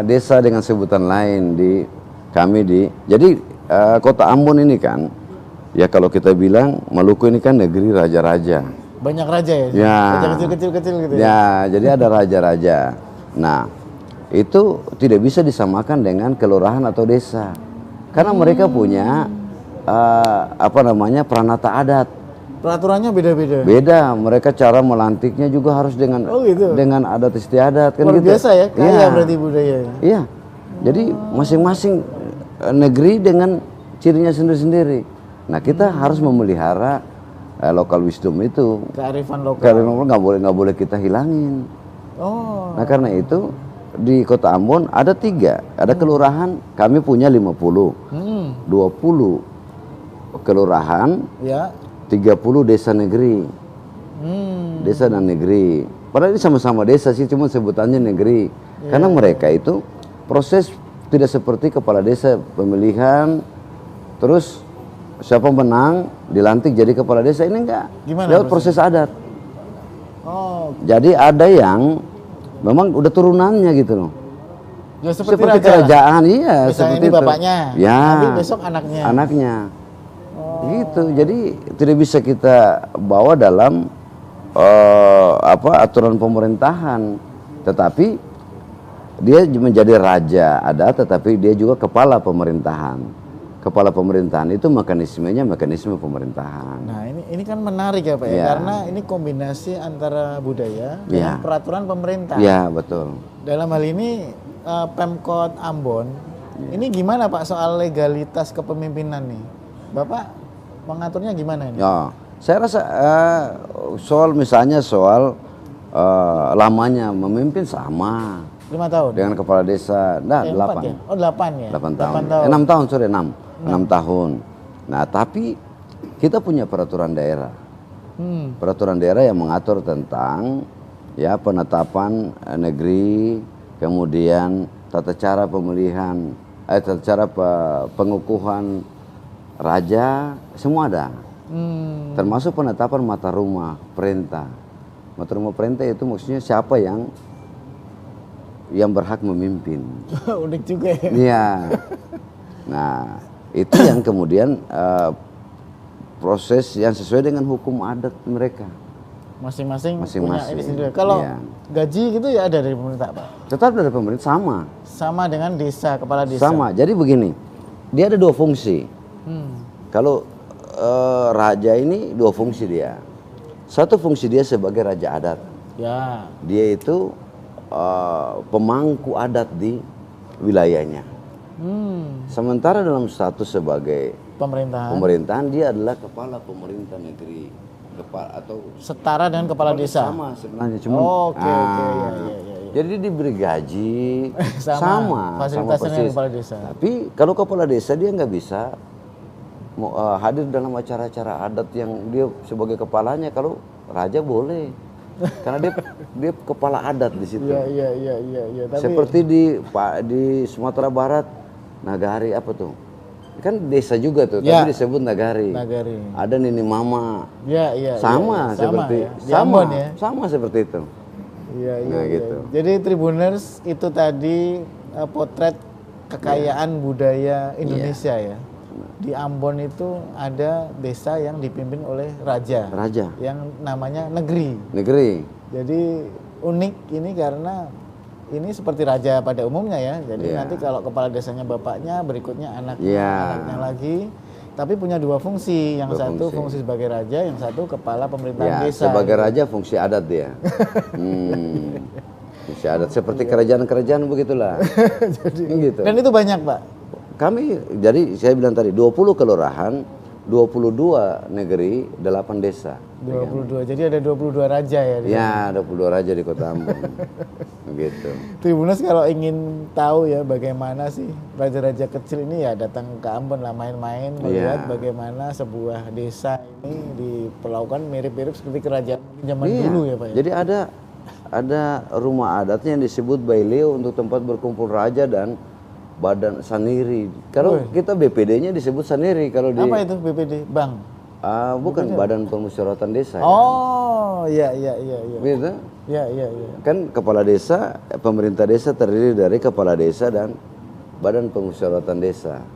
desa dengan sebutan lain jadi kota Ambon ini kan, ya kalau kita bilang Maluku ini kan negeri raja-raja. Banyak raja ya? Ya. Raja kecil-kecil gitu ya? Ya, jadi ada raja-raja. Nah, itu tidak bisa disamakan dengan kelurahan atau desa. Karena mereka punya pranata adat. Peraturannya beda-beda. Beda, mereka cara melantiknya juga harus dengan dengan adat istiadat kan. Luar biasa ya, kaya berarti budaya. Iya. Jadi masing-masing negeri dengan cirinya sendiri-sendiri. Nah, kita harus memelihara lokal wisdom itu. Kearifan lokal. Kearifan lokal nggak boleh kita hilangin. Nah, karena itu di Kota Ambon ada 3, ada kelurahan, kami punya 50, 20 kelurahan, 30 desa negeri, desa dan negeri. Padahal ini sama-sama desa sih, cuma sebutannya negeri. Karena mereka itu proses tidak seperti kepala desa pemilihan, terus siapa menang dilantik jadi kepala desa, ini enggak. Lewat proses adat. Jadi ada yang memang udah turunannya gitu loh. Ya, seperti kerajaan, iya. Seperti ini bapaknya, ya, tapi besok anaknya. Anaknya. Gitu. Jadi tidak bisa kita bawa dalam aturan pemerintahan. Tetapi dia menjadi raja adat, tetapi dia juga kepala pemerintahan. Kepala pemerintahan itu mekanismenya mekanisme pemerintahan. Nah ini kan menarik ya Pak ya, karena ini kombinasi antara budaya dengan peraturan pemerintah. Iya betul. Dalam hal ini Pemkot Ambon, ini gimana Pak soal legalitas kepemimpinan nih? Bapak mengaturnya gimana ini? Ya, saya rasa misalnya soal lamanya memimpin sama. 5 tahun? Dengan kepala desa, 8. Ya? Oh 8 ya? 8 tahun. 6 tahun, 6 tahun. Nah tapi kita punya peraturan daerah. Peraturan daerah yang mengatur tentang ya penetapan negeri, kemudian tata cara pemilihan, tata cara pengukuhan raja, semua ada. Termasuk penetapan mata rumah perintah. Mata rumah perintah itu maksudnya siapa yang berhak memimpin. Unik juga ya. Iya. Nah, itu yang kemudian proses yang sesuai dengan hukum adat mereka. Masing-masing punya ini sendiri. Kalau gaji gitu ya ada dari pemerintah Pak? Tetap dari pemerintah sama. Sama dengan desa, kepala desa? Sama. Jadi begini, dia ada 2 fungsi. Kalau raja ini 2 fungsi dia. Satu fungsi dia sebagai raja adat. Ya. Dia itu pemangku adat di wilayahnya. Sementara dalam status sebagai pemerintahan dia adalah kepala pemerintah negeri, atau setara dengan kepala desa. Sama sebenarnya, cuma Oke. jadi dia diberi gaji sama fasilitasnya dengan kepala desa. Tapi kalau kepala desa dia nggak bisa hadir dalam acara-acara adat yang dia sebagai kepalanya. Kalau raja boleh, karena dia kepala adat di situ. Iya. Tapi seperti di Sumatera Barat, Nagari apa tuh? Kan desa juga tuh, tapi disebut Nagari. Ada Nini Mama. Sama seperti sama seperti itu. Iya. Gitu. Jadi Tribuners itu tadi potret kekayaan budaya Indonesia ya. Di Ambon itu ada desa yang dipimpin oleh raja. Yang namanya Negeri. Jadi unik ini karena ini seperti raja pada umumnya ya. Jadi nanti kalau kepala desanya bapaknya, berikutnya anaknya lagi. Tapi punya dua fungsi. Yang satu fungsi sebagai raja, yang satu kepala pemerintahan desa. Sebagai raja fungsi adat dia. Fungsi adat seperti kerajaan-kerajaan begitulah. Gitu. Dan itu banyak, Pak. Jadi saya bilang tadi 20 kelurahan, 22 negeri, 8 desa. 22. Jadi ada 22 raja ya? Ya, 22 raja di Kota Ambon. Gitu. Tribuners kalau ingin tahu ya bagaimana sih raja-raja kecil ini ya datang ke Ambon lah, main-main melihat bagaimana sebuah desa ini diperlakukan mirip-mirip seperti kerajaan zaman dulu ya Pak ya? Jadi ada rumah adatnya yang disebut Baileo untuk tempat berkumpul raja dan Badan Saniri. Kalau kita BPD-nya disebut Saniri. Kalau di apa itu BPD? Bang? Bukan BPD. Badan Pemusyawaratan Desa. Oh, iya. Gitu? Iya. Kan kepala desa, pemerintah desa terdiri dari kepala desa dan Badan Pemusyawaratan Desa.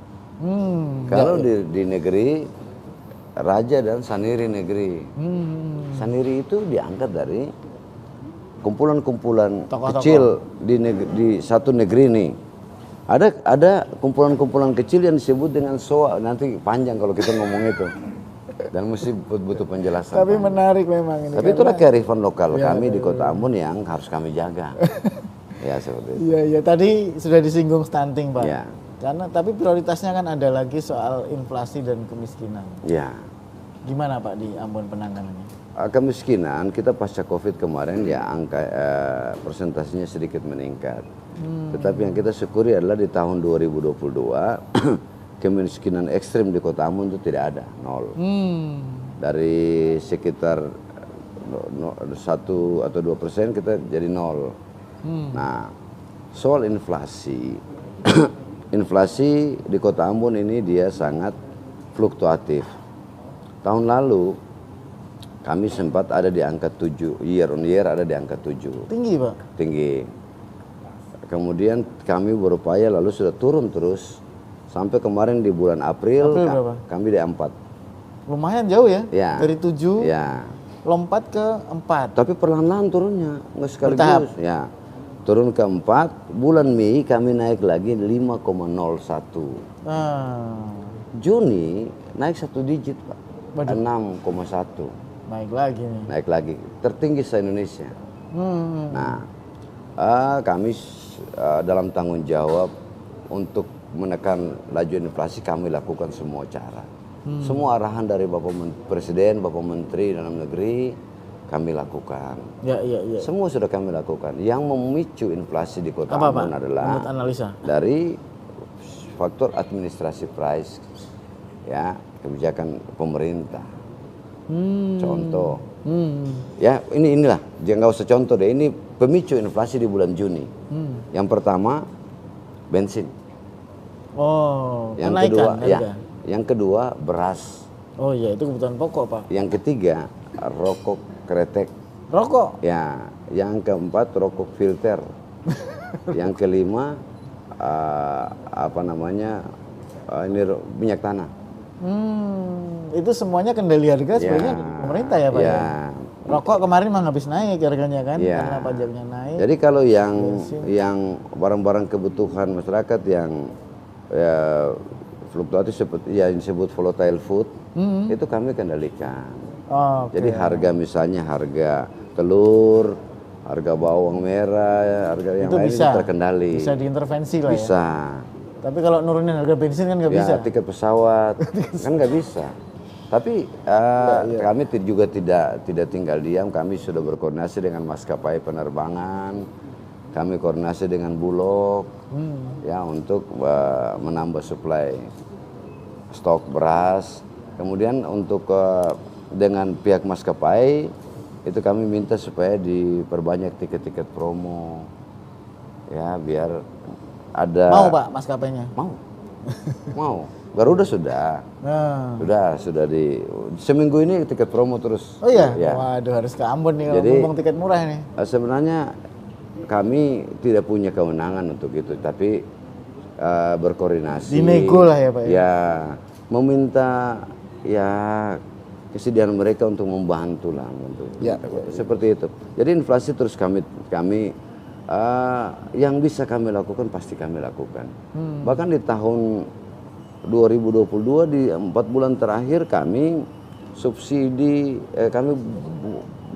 Kalau di negeri, raja dan Saniri negeri. Saniri itu diangkat dari kumpulan-kumpulan kecil di satu negeri nih. Ada kumpulan-kumpulan kecil yang disebut dengan soa. Nanti panjang kalau kita ngomong itu. Dan mesti butuh penjelasan. Tapi menarik memang ini. Tapi itulah kearifan lokal kami di Kota Ambon yang harus kami jaga. Ya seperti itu. Iya. Tadi sudah disinggung stunting, Pak. Ya. Tapi prioritasnya kan ada lagi soal inflasi dan kemiskinan. Ya. Gimana Pak di Ambon penanganannya? Kemiskinan kita pasca Covid kemarin ya angka persentasenya sedikit meningkat. Tetapi yang kita syukuri adalah di tahun 2022 kemiskinan ekstrim di Kota Ambon itu tidak ada, 0. Dari sekitar 1 atau 2% kita jadi 0. Nah, soal inflasi, inflasi di Kota Ambon ini dia sangat fluktuatif. Tahun lalu kami sempat ada di angka 7, year on year ada di angka 7. Tinggi Pak? Tinggi. Kemudian kami berupaya lalu sudah turun terus. Sampai kemarin di bulan April kami di 4. Lumayan jauh ya? Dari 7 lompat ke 4. Tapi perlahan-lahan turunnya, nggak sekaligus. Ya, turun ke 4, bulan Mei kami naik lagi 5,01. Juni naik 1 digit Pak, 6,1. Naik lagi nih. Naik lagi, tertinggi se-Indonesia. Nah, kami dalam tanggung jawab untuk menekan laju inflasi kami lakukan semua cara. Semua arahan dari Bapak Presiden, Bapak Menteri Dalam Negeri kami lakukan. Semua sudah kami lakukan. Yang memicu inflasi di Kota Ambon adalah dari faktor administrasi price, ya, kebijakan pemerintah. Contoh, ya inilah, jangan nggak usah contoh deh. Ini pemicu inflasi di bulan Juni. Yang pertama bensin. Yang kedua, yang kedua beras. Oh iya, itu kebutuhan pokok Pak. Yang ketiga rokok kretek. Rokok? Ya. Yang keempat rokok filter. Yang kelima ini minyak tanah. Itu semuanya kendali harga sebenarnya pemerintah ya Pak ya? Rokok kemarin memang habis naik harganya kan, karena pajaknya naik. Jadi kalau yang barang-barang kebutuhan masyarakat yang fluktuatif seperti yang disebut volatile food, itu kami kendalikan. Jadi harga misalnya harga telur, harga bawang merah, harga yang lain itu terkendali. Bisa diintervensi lah bisa. Tapi kalau nurunin harga bensin kan nggak bisa. Tiket pesawat kan nggak bisa. Tapi kami juga tidak tinggal diam. Kami sudah berkoordinasi dengan maskapai penerbangan. Kami koordinasi dengan Bulog ya untuk menambah suplai stok beras. Kemudian untuk dengan pihak maskapai itu kami minta supaya diperbanyak tiket-tiket promo. Ya biar ada. Mau Pak maskapainya? Mau. Garuda sudah. Sudah seminggu ini tiket promo terus. Oh iya? Ya. Waduh harus ke Ambon nih kalau ngomong tiket murah nih. Sebenarnya kami tidak punya kewenangan untuk itu, tapi berkoordinasi. Dinego lah ya Pak ya? Ya, meminta ya kesediaan mereka untuk membantu lah. Seperti itu. Jadi inflasi terus kami yang bisa kami lakukan pasti kami lakukan. Bahkan di tahun 2022 di 4 bulan terakhir kami subsidi kami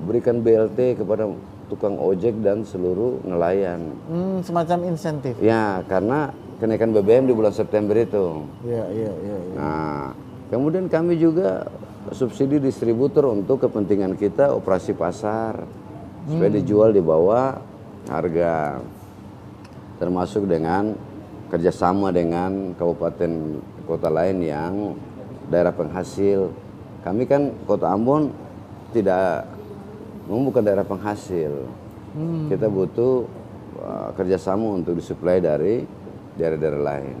berikan BLT kepada tukang ojek dan seluruh nelayan. Semacam insentif. Ya, karena kenaikan BBM di bulan September itu. Iya. Nah, kemudian kami juga subsidi distributor untuk kepentingan kita operasi pasar supaya dijual di bawah harga, termasuk dengan kerjasama dengan kabupaten kota lain yang daerah penghasil. Kami kan Kota Ambon bukan daerah penghasil. Kita butuh kerjasama untuk disuplai dari daerah-daerah lain.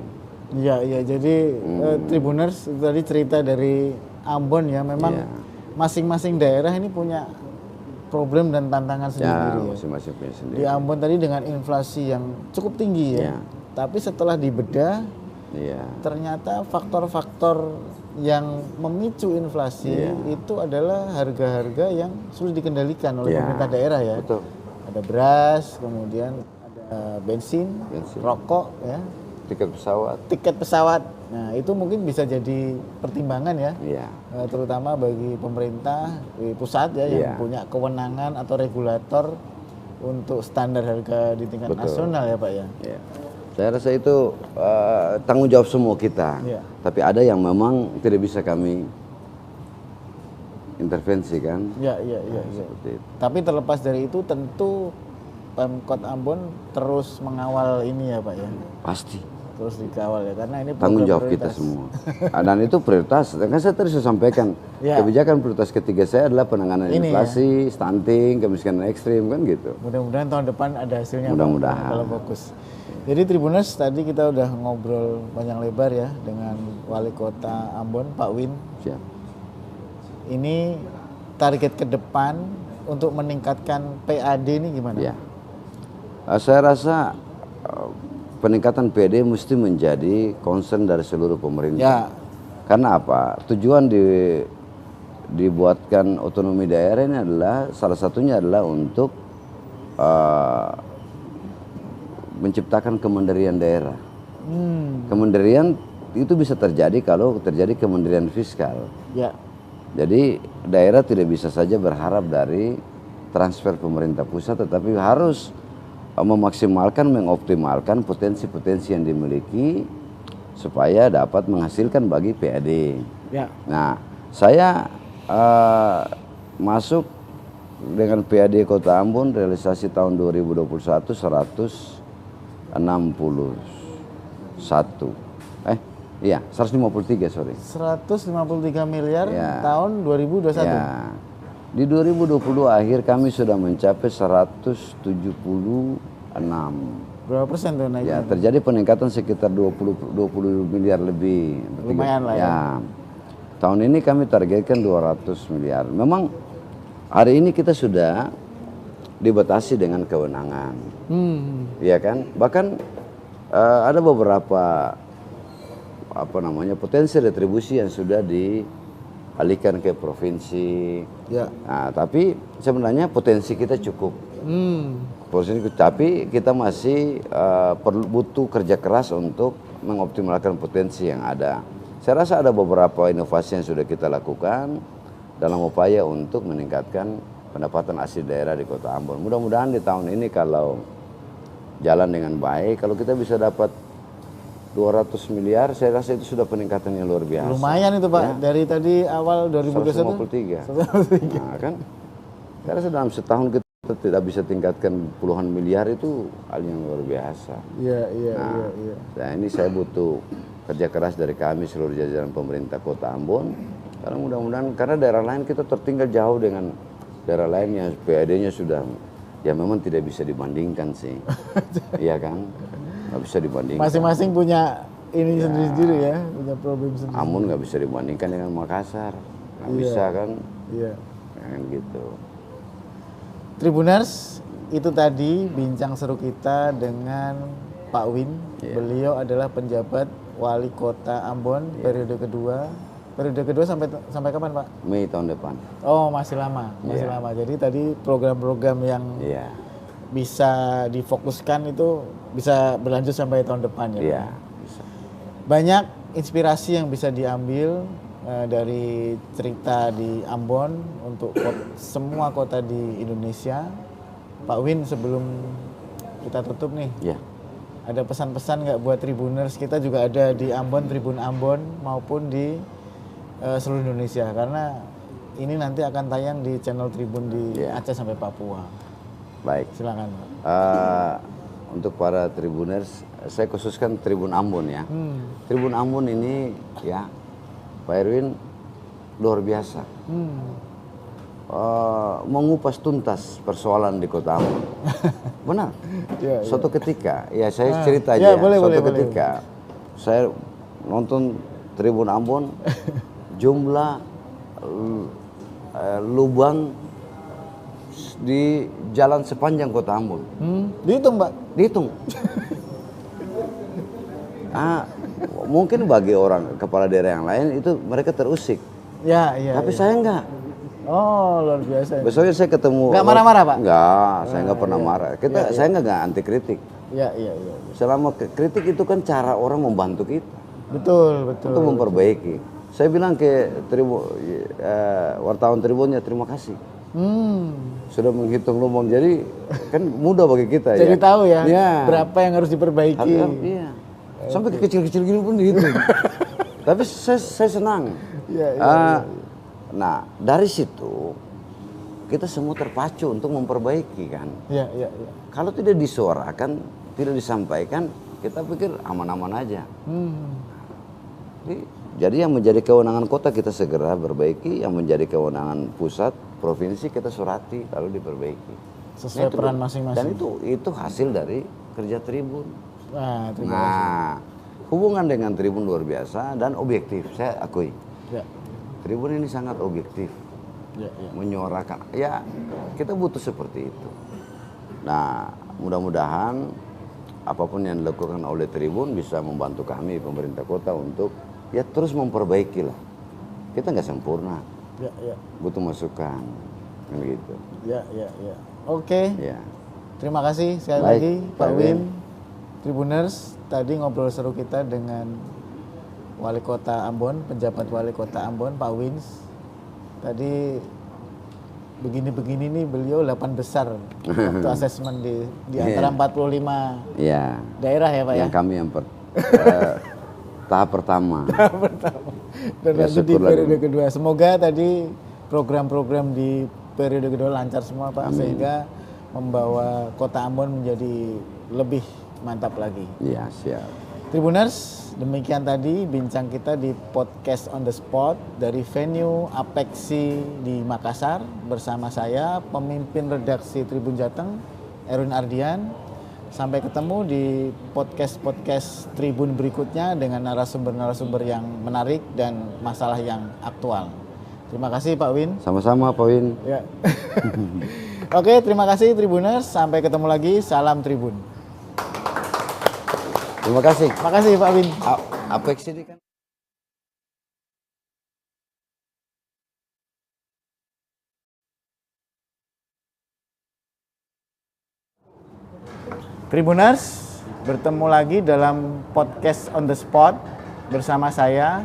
Iya. Jadi Tribuners tadi cerita dari Ambon ya, memang masing-masing daerah ini punya problem dan tantangan sendiri ya. Masing-masing punya sendiri. Di Ambon tadi dengan inflasi yang cukup tinggi ya. Tapi setelah dibedah, ternyata faktor-faktor yang memicu inflasi itu adalah harga-harga yang sulit dikendalikan oleh pemerintah daerah ya. Betul. Ada beras, kemudian ada bensin, rokok ya. Tiket pesawat. Nah, itu mungkin bisa jadi pertimbangan ya. Terutama bagi pemerintah di pusat ya yang punya kewenangan atau regulator untuk standar harga di tingkat nasional ya, Pak ya. Saya rasa itu tanggung jawab semua kita. Tapi ada yang memang tidak bisa kami intervensi kan. Seperti itu. Tapi terlepas dari itu tentu Pemkot Ambon terus mengawal ini ya Pak ya. Pasti. Terus dikawal ya, karena ini tanggung jawab kita semua. Dan itu prioritas. Kan saya tadi sudah sampaikan kebijakan prioritas ketiga saya adalah penanganan inflasi, stunting, kemiskinan ekstrim kan gitu. Mudah-mudahan tahun depan ada hasilnya. Mudah-mudahan. Kalau fokus. Jadi Tribuners, tadi kita udah ngobrol panjang lebar ya dengan Wali Kota Ambon, Pak Win. Siap. Ini target ke depan untuk meningkatkan PAD ini gimana? Saya rasa peningkatan PAD mesti menjadi concern dari seluruh pemerintah. Karena apa? Tujuan dibuatkan otonomi daerah ini adalah salah satunya adalah untuk menciptakan kemandirian daerah. Kemandirian itu bisa terjadi kalau terjadi kemandirian fiskal. Jadi daerah tidak bisa saja berharap dari transfer pemerintah pusat, tetapi harus memaksimalkan, mengoptimalkan potensi-potensi yang dimiliki supaya dapat menghasilkan bagi PAD. Nah, saya masuk dengan PAD Kota Ambon realisasi tahun 2021 153 sorry. 153 miliar tahun 2021. Di 2020 akhir kami sudah mencapai 176. Berapa persen tuh naiknya? Terjadi peningkatan sekitar 20 miliar lebih. Lumayan lah ya. Tahun ini kami targetkan 200 miliar. Memang hari ini kita sudah dibatasi dengan kewenangan. Iya kan? Bahkan ada beberapa potensi retribusi yang sudah dialihkan ke provinsi. Nah, tapi sebenarnya potensi kita cukup. Tapi kita masih butuh kerja keras untuk mengoptimalkan potensi yang ada. Saya rasa ada beberapa inovasi yang sudah kita lakukan dalam upaya untuk meningkatkan pendapatan asli daerah di Kota Ambon. Mudah-mudahan di tahun ini kalau jalan dengan baik, kalau kita bisa dapat 200 miliar, saya rasa itu sudah peningkatan yang luar biasa. Lumayan itu Pak, Ya. dari tadi awal 2021. 153. Nah, kan, saya rasa dalam setahun kita tidak bisa tingkatkan puluhan miliar, itu hal yang luar biasa. Iya, iya, Nah, iya. nah ini saya butuh kerja keras dari kami seluruh jajaran pemerintah Kota Ambon. Karena mudah-mudahan, karena daerah lain kita tertinggal jauh dengan daerah lain yang PAD-nya sudah, ya memang tidak bisa dibandingkan sih. Iya kan? Nggak bisa dibandingkan. Masing-masing punya ini sendiri-sendiri ya, punya problem sendiri. Ambon nggak bisa dibandingkan dengan Makassar. Nggak Iya. bisa kan? Iya. Kan gitu. Tribuners, itu tadi bincang seru kita dengan Pak Win. Iya. Beliau adalah penjabat wali kota Ambon periode kedua. Periode kedua sampai kapan Pak? Mei tahun depan. Oh masih lama, masih Iya. lama. Jadi tadi program-program yang Iya. bisa difokuskan itu bisa berlanjut sampai tahun depan ya. Iya. Pak? Bisa. Banyak inspirasi yang bisa diambil dari cerita di Ambon untuk semua kota di Indonesia. Pak Win, sebelum kita tutup nih, Iya. ada pesan-pesan nggak buat Tribuners? Kita juga ada di Ambon, Tribun Ambon maupun di seluruh Indonesia, karena ini nanti akan tayang di channel Tribun di Iya. Aceh sampai Papua. Baik. Silakan Pak. Untuk para Tribuners, saya khususkan Tribun Ambon ya. Tribun Ambon ini ya, Pak Erwin luar biasa. Mengupas tuntas persoalan di Kota Ambon. Benar. Ya, Suatu ketika, ya saya cerita ya, aja. boleh, Suatu boleh, ketika saya nonton Tribun Ambon, jumlah lubang di jalan sepanjang Kota Ambon. Dihitung Pak. Dihitung. Mungkin bagi orang kepala daerah yang lain itu mereka terusik. Ya, iya. Tapi iya. saya enggak. Oh luar biasa. Besoknya saya ketemu. Nggak marah-marah, Pak? Enggak, saya enggak pernah marah. Saya enggak anti kritik. Ya, iya, iya. Selama kritik itu kan cara orang membantu kita Betul, betul. untuk memperbaiki. Saya bilang ke wartawan Tribunnya, terima kasih. Sudah menghitung lubang, jadi kan mudah bagi kita. Jadi ya. tahu ya, Iya. berapa yang harus diperbaiki. Iya. Sampai ke kecil-kecil gini pun dihitung. Tapi saya senang. Iya, Nah, dari situ kita semua terpacu untuk memperbaiki kan. Iya, iya, iya. Kalau tidak disuarakan, tidak disampaikan, kita pikir aman-aman aja. Jadi yang menjadi kewenangan kota kita segera perbaiki, yang menjadi kewenangan pusat, provinsi kita surati lalu diperbaiki. Sesuai peran masing-masing. Dan itu hasil dari kerja Tribun. Nah, terima kasih. Nah, hubungan dengan Tribun luar biasa dan objektif, saya akui. Ya, Tribun ini sangat objektif, ya, ya. menyuarakan. Ya, kita butuh seperti itu. Nah, mudah-mudahan apapun yang dilakukan oleh Tribun bisa membantu kami pemerintah kota untuk ya terus memperbaiki lah. Kita nggak sempurna, Ya, ya. butuh masukan, kan gitu. Ya, ya, ya. Oke. Ya, Terima kasih sekali Baik, lagi Pak Pak Win. Win. Tribuners, tadi ngobrol seru kita dengan Wali Kota Ambon, penjabat Wali Kota Ambon, Pak Wins. Tadi begini-begini nih beliau 8 besar waktu asesmen di antara 45 ya. daerah ya Pak ya. Yang kami yang tahap pertama. Dan Ya, nanti di syukur periode lagi. kedua. Semoga tadi program-program di periode kedua lancar semua Pak, sehingga membawa Kota Ambon menjadi lebih mantap lagi. Ya, siap. Tribuners, demikian tadi bincang kita di podcast on the spot dari venue Apexi di Makassar bersama saya, pemimpin redaksi Tribun Jateng, Erwin Ardian. Sampai ketemu di podcast-podcast Tribun berikutnya dengan narasumber-narasumber yang menarik dan masalah yang aktual. Terima kasih Pak Win. Sama-sama Pak Win. Ya. Oke, terima kasih Tribuners. Sampai ketemu lagi. Salam Tribun. Terima kasih. Terima kasih Pak Win. Apex ini kan Tribuners, bertemu lagi dalam podcast on the spot bersama saya,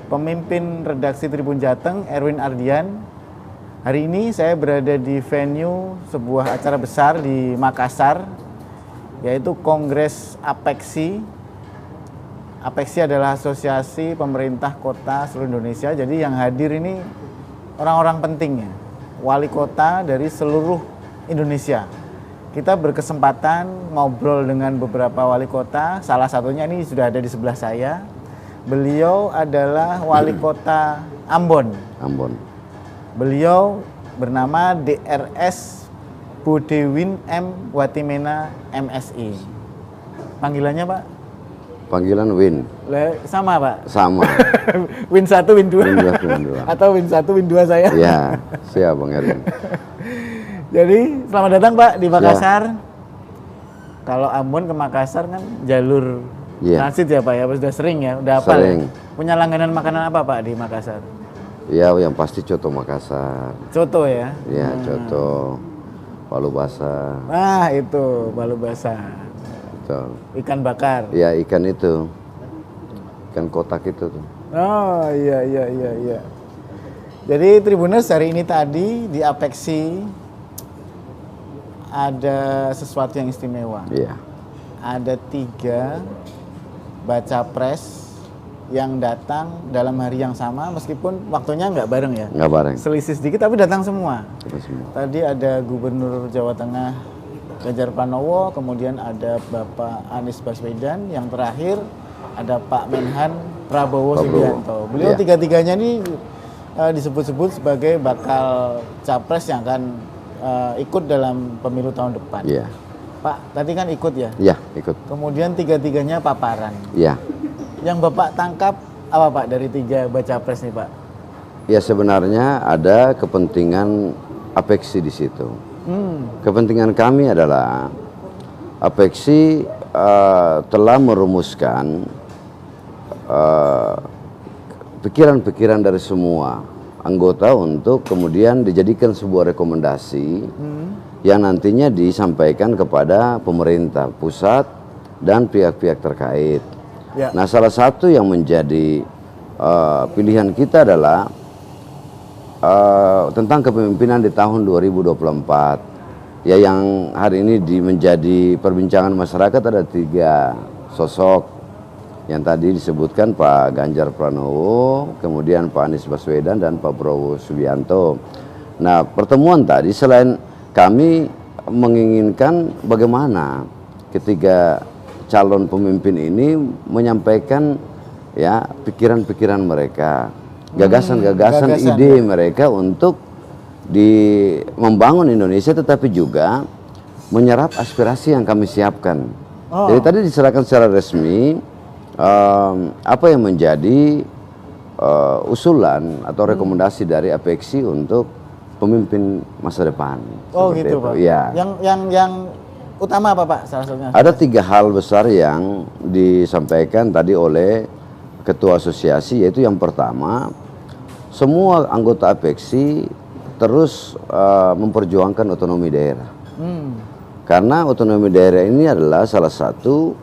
pemimpin redaksi Tribun Jateng, Erwin Ardian. Hari ini saya berada di venue sebuah acara besar di Makassar, yaitu Kongres Apexi APEXI adalah asosiasi pemerintah kota seluruh Indonesia. Jadi yang hadir ini orang-orang penting ya, wali kota dari seluruh Indonesia. Kita berkesempatan ngobrol dengan beberapa wali kota. Salah satunya ini sudah ada di sebelah saya. Beliau adalah wali kota Ambon. Ambon. Beliau bernama DRS Bodewin M. Watimena MSI. Panggilannya Pak? Panggilan Win. Sama Pak? Sama. Win 1, Win 2. Win 2, Win 2. Atau Win 1, Win 2 saya? Ya, siap Bang Erwin. Jadi selamat datang Pak di Makassar. Ya. Kalau Ambon ke Makassar kan jalur transit ya Pak ya, sudah sering ya, udah apa? Sering. Punya langganan makanan apa Pak di Makassar? Ya, yang pasti coto Makassar. Coto ya? Ya, coto. Palu basah. Nah, itu palu basah. Betul. Ikan bakar. Ya, ikan itu. Ikan kotak itu tuh. Oh, iya. Jadi Tribuners hari ini tadi di APEXI ada sesuatu yang istimewa. Iya. Ada 3 baca pres yang datang dalam hari yang sama, meskipun waktunya nggak bareng ya. Nggak bareng. Selisih sedikit tapi datang semua. Semua. Tadi ada Gubernur Jawa Tengah Ganjar Pranowo, kemudian ada Bapak Anies Baswedan, yang terakhir ada Pak Menhan Prabowo Subianto. Beliau tiga-tiganya ini disebut-sebut sebagai bakal capres yang akan ikut dalam pemilu tahun depan. Iya. Pak, tadi kan ikut ya? Iya, ikut. Kemudian tiga-tiganya paparan. Iya. Yang Bapak tangkap apa Pak dari 3 baca pres nih Pak? Ya, sebenarnya ada kepentingan APEXI di situ. Kepentingan kami adalah APEXI telah merumuskan pikiran-pikiran dari semua anggota untuk kemudian dijadikan sebuah rekomendasi yang nantinya disampaikan kepada pemerintah pusat dan pihak-pihak terkait. Ya. Nah, salah satu yang menjadi pilihan kita adalah tentang kepemimpinan di tahun 2024. Ya, yang hari ini menjadi perbincangan masyarakat ada 3 sosok yang tadi disebutkan Pak Ganjar Pranowo, kemudian Pak Anies Baswedan dan Pak Prabowo Subianto. Nah, pertemuan tadi selain kami menginginkan bagaimana ketiga calon pemimpin ini menyampaikan ya pikiran-pikiran mereka, gagasan-gagasan ide mereka untuk membangun Indonesia, tetapi juga menyerap aspirasi yang kami siapkan. Jadi tadi diserahkan secara resmi apa yang menjadi usulan atau rekomendasi dari APEXI untuk pemimpin masa depan. Oh gitu Pak. Ya. Yang utama apa Pak? Salah satunya. Ada 3 hal besar yang disampaikan tadi oleh Ketua Asosiasi, yaitu yang pertama, semua anggota APEXI terus memperjuangkan otonomi daerah. Karena otonomi daerah ini adalah salah satu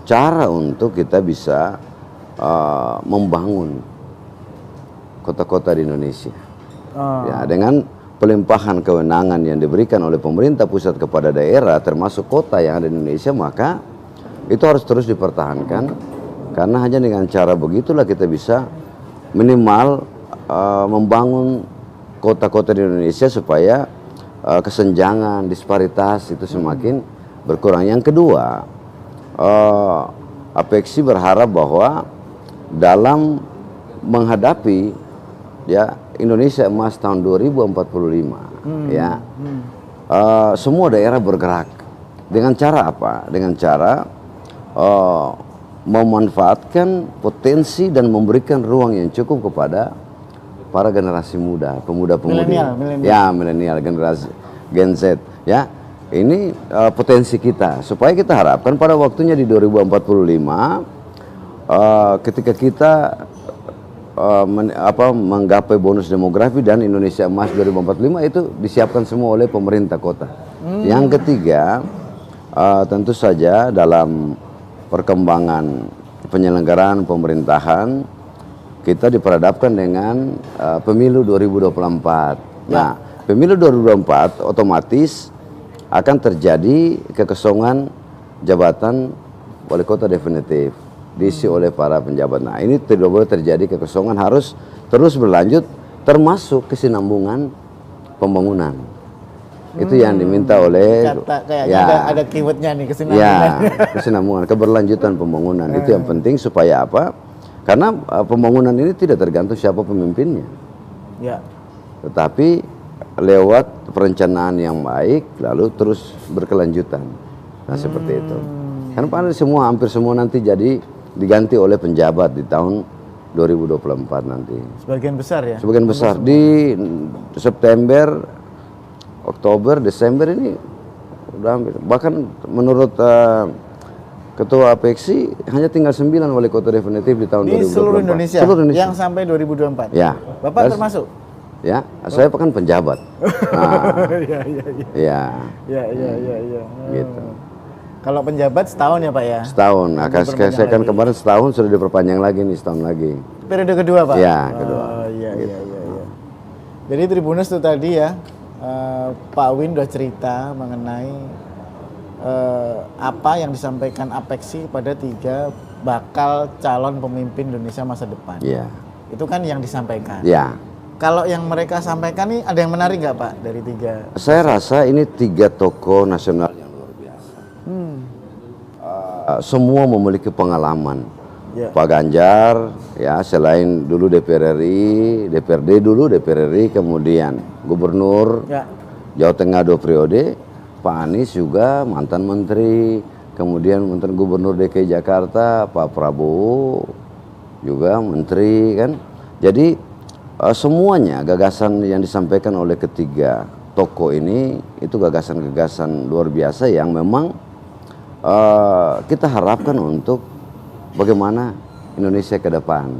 cara untuk kita bisa membangun kota-kota di Indonesia. Ya, dengan pelimpahan kewenangan yang diberikan oleh pemerintah pusat kepada daerah, termasuk kota yang ada di Indonesia, maka itu harus terus dipertahankan. Karena hanya dengan cara begitulah kita bisa minimal membangun kota-kota di Indonesia supaya kesenjangan, disparitas itu semakin berkurang. Yang kedua, APEXI berharap bahwa dalam menghadapi ya Indonesia Emas tahun 2045 ya semua daerah bergerak dengan cara apa? Dengan cara memanfaatkan potensi dan memberikan ruang yang cukup kepada para generasi muda, pemuda-pemudi, ya milenial, generasi Gen Z, ya ini potensi kita, supaya kita harapkan pada waktunya di 2045 ketika kita menggapai bonus demografi dan Indonesia Emas 2045 itu disiapkan semua oleh pemerintah kota. Yang ketiga, tentu saja dalam perkembangan penyelenggaraan pemerintahan kita diperhadapkan dengan pemilu 2024. Nah, pemilu 2024 otomatis akan terjadi kekosongan jabatan wali kota definitif. diisi oleh para penjabat. Nah, ini tidak boleh terjadi kekosongan, harus terus berlanjut, termasuk kesinambungan pembangunan. Itu yang diminta oleh kayaknya ada keywordnya nih, kesinambungan. Kesinambungan, keberlanjutan pembangunan. Itu yang penting supaya apa? Karena pembangunan ini tidak tergantung siapa pemimpinnya. Ya. Tetapi lewat perencanaan yang baik lalu terus berkelanjutan. Nah, seperti itu. Karena hampir semua nanti jadi diganti oleh penjabat di tahun 2024 nanti. Sebagian besar ya? Sebagian besar. Di September, Oktober, Desember ini udah hampir. Bahkan menurut Ketua APEXI hanya tinggal 9 wali kota definitif di tahun 2024. Di seluruh Indonesia? Seluruh Indonesia. Yang sampai 2024? Ya. Bapak termasuk? Ya, saya kan penjabat. Iya. Gitu. Kalau penjabat setahun ya Pak ya? Setahun. Nah, saya kan kemarin setahun sudah diperpanjang lagi nih, setahun lagi. Periode kedua Pak? Ya, kedua. Iya. Jadi Tribuners itu tadi ya, Pak Win udah cerita mengenai apa yang disampaikan APEXI pada 3 bakal calon pemimpin Indonesia masa depan. Iya. Itu kan yang disampaikan. Iya. Kalau yang mereka sampaikan nih ada yang menarik nggak Pak dari 3? Saya rasa ini 3 tokoh nasional yang luar biasa. Semua memiliki pengalaman. Pak Ganjar ya, selain dulu DPR RI, DPRD dulu, DPR RI, kemudian gubernur Jawa Tengah 2 periode. Pak Anies juga mantan menteri, kemudian mantan gubernur DKI Jakarta, Pak Prabowo juga menteri kan. Jadi semuanya gagasan yang disampaikan oleh ketiga tokoh ini itu gagasan-gagasan luar biasa yang memang kita harapkan untuk bagaimana Indonesia ke depan.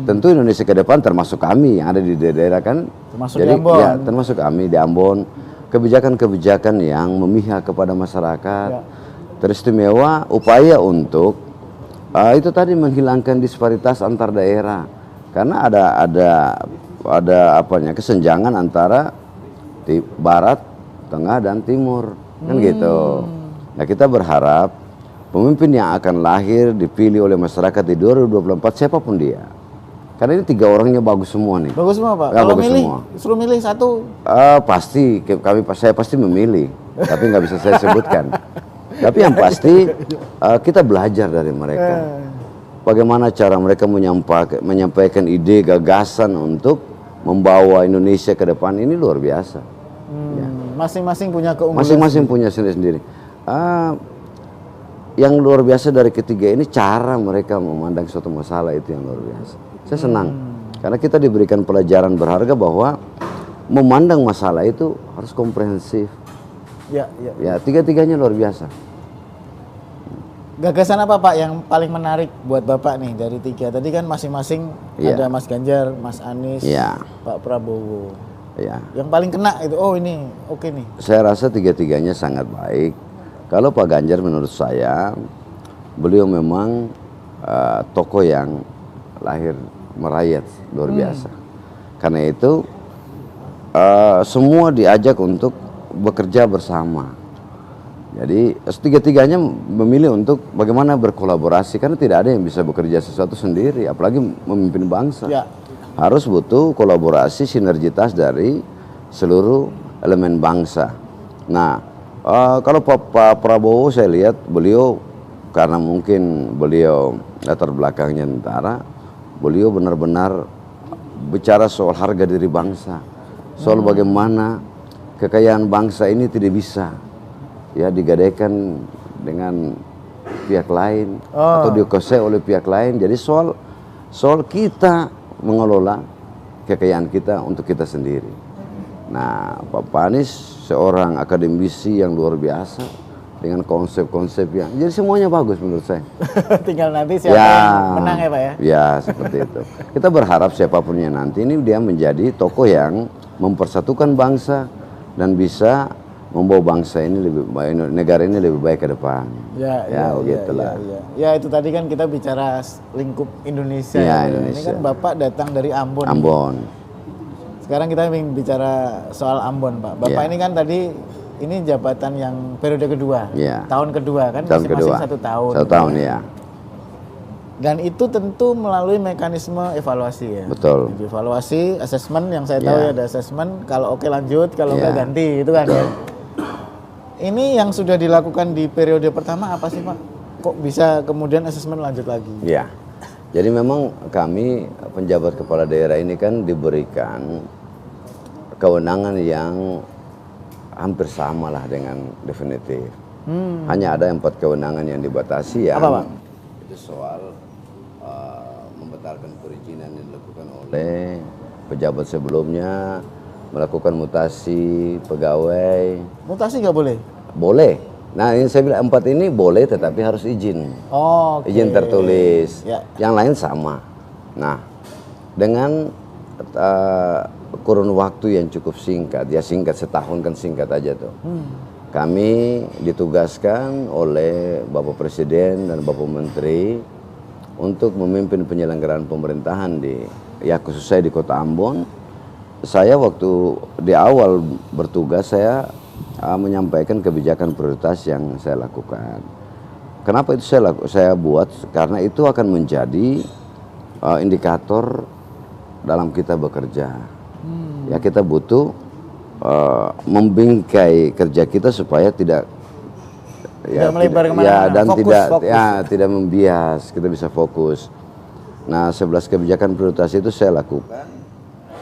Tentu Indonesia ke depan termasuk kami yang ada di daerah kan. Termasuk di Ambon. Ya, termasuk kami di Ambon. Kebijakan-kebijakan yang memihak kepada masyarakat. Teristimewa upaya untuk itu tadi menghilangkan disparitas antar daerah. Karena ada apanya kesenjangan antara di barat, tengah dan timur. Kan gitu. Nah, kita berharap pemimpin yang akan lahir dipilih oleh masyarakat di 2024 siapapun dia. Karena ini 3 orangnya bagus semua nih. Bagus semua Pak. Kalau milih, suruh milih satu. Pasti saya pasti memilih, tapi nggak bisa saya sebutkan. Tapi yang pasti kita belajar dari mereka. Bagaimana cara mereka menyampaikan ide, gagasan untuk membawa Indonesia ke depan ini luar biasa. Masing-masing punya keunggulan. Masing-masing punya sendiri-sendiri. Yang luar biasa dari ketiga ini cara mereka memandang suatu masalah itu yang luar biasa. Saya senang karena kita diberikan pelajaran berharga bahwa memandang masalah itu harus komprehensif. Ya, tiga-tiganya luar biasa. Gagasan apa Pak yang paling menarik buat Bapak nih dari 3? Tadi kan masing-masing ada Mas Ganjar, Mas Anies, Pak Prabowo. Yang paling kena itu, ini oke nih. Saya rasa 3-tiganya sangat baik. Kalau Pak Ganjar menurut saya, beliau memang tokoh yang lahir merayat luar biasa. Karena itu semua diajak untuk bekerja bersama. Jadi 3-tiganya memilih untuk bagaimana berkolaborasi. Karena tidak ada yang bisa bekerja sesuatu sendiri, apalagi memimpin bangsa. Harus butuh kolaborasi, sinergitas dari seluruh elemen bangsa. Nah, kalau Pak Prabowo saya lihat beliau karena mungkin beliau latar belakangnya tentara, beliau benar-benar bicara soal harga diri bangsa, soal bagaimana kekayaan bangsa ini tidak bisa ya digadaikan dengan pihak lain atau dikuasai oleh pihak lain. Jadi soal kita mengelola kekayaan kita untuk kita sendiri. Nah, Pak Anies seorang akademisi yang luar biasa dengan konsep-konsep yang jadi semuanya bagus menurut saya. Tinggal nanti siapa yang menang ya Pak ya? Ya, seperti itu. Kita berharap siapapunnya nanti ini dia menjadi tokoh yang mempersatukan bangsa dan bisa membawa bangsa ini lebih baik, negara ini lebih baik ke depan. Begitulah. Ya, itu tadi kan kita bicara lingkup Indonesia. Indonesia. Ini kan Bapak datang dari Ambon. Ambon. Sekarang kita ingin bicara soal Ambon, Pak. Bapak ini kan tadi ini jabatan yang periode kedua, tahun kedua kan, masing-masing 1 tahun. 1 tahun ya. Dan itu tentu melalui mekanisme evaluasi ya. Betul. Jadi evaluasi, asesmen yang saya tahu ya ada asesmen. Kalau oke lanjut, kalau enggak ganti, itu kan. Ya. Ini yang sudah dilakukan di periode pertama apa sih Pak? Kok bisa kemudian asesmen lanjut lagi? Ya. Jadi memang kami penjabat kepala daerah ini kan diberikan kewenangan yang hampir sama lah dengan definitif. Hanya ada 4 kewenangan yang dibatasi ya. Apa Pak? Itu soal membatalkan perizinan yang dilakukan oleh pejabat sebelumnya, melakukan mutasi pegawai. Mutasi nggak boleh? Boleh. Nah ini saya bilang 4 ini boleh tetapi harus izin. Oh, Izin tertulis. Ya. Yang lain sama. Nah dengan kurun waktu yang cukup singkat, ya singkat setahun kan singkat aja tuh. Kami ditugaskan oleh Bapak Presiden dan Bapak Menteri untuk memimpin penyelenggaraan pemerintahan khusus saya di Kota Ambon. Saya waktu di awal bertugas saya menyampaikan kebijakan prioritas yang saya lakukan. Kenapa itu saya buat? Karena itu akan menjadi indikator dalam kita bekerja. Ya kita butuh membingkai kerja kita supaya tidak melebar kemana-mana. dan fokus. tidak membias, kita bisa fokus. Nah 11 kebijakan prioritas itu saya lakukan,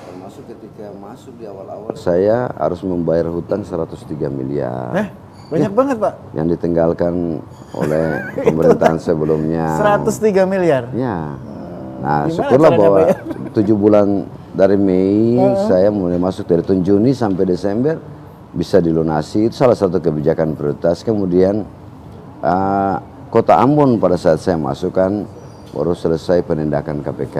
termasuk ketika masuk di awal-awal saya harus membayar hutang 103 miliar. Banyak banget Pak. Yang ditinggalkan oleh pemerintahan sebelumnya. 103 miliar. Ya. Nah, Gimana syukurlah caranya, bahwa Pak, ya? 7 bulan dari Mei saya mulai masuk dari tahun Juni sampai Desember bisa dilunasi. Itu salah satu kebijakan prioritas. Kemudian Kota Ambon pada saat saya masuk kan baru selesai penindakan KPK.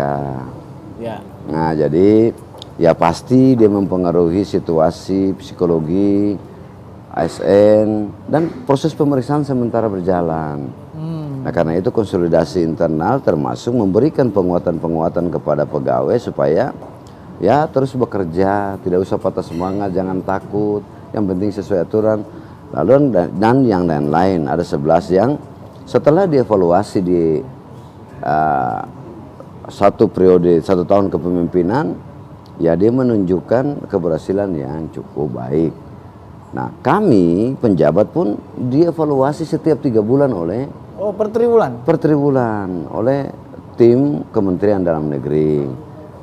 Ya. Nah, jadi ya pasti dia mempengaruhi situasi psikologi ASN dan proses pemeriksaan sementara berjalan. Nah karena itu konsolidasi internal termasuk memberikan penguatan-penguatan kepada pegawai supaya ya terus bekerja, tidak usah patah semangat, jangan takut, yang penting sesuai aturan. Lalu dan yang lain-lain ada 11 yang setelah dievaluasi di 1 tahun kepemimpinan ya dia menunjukkan keberhasilan yang cukup baik. Nah kami penjabat pun dievaluasi setiap 3 bulan oleh per triwulan? Per triwulan oleh tim Kementerian Dalam Negeri.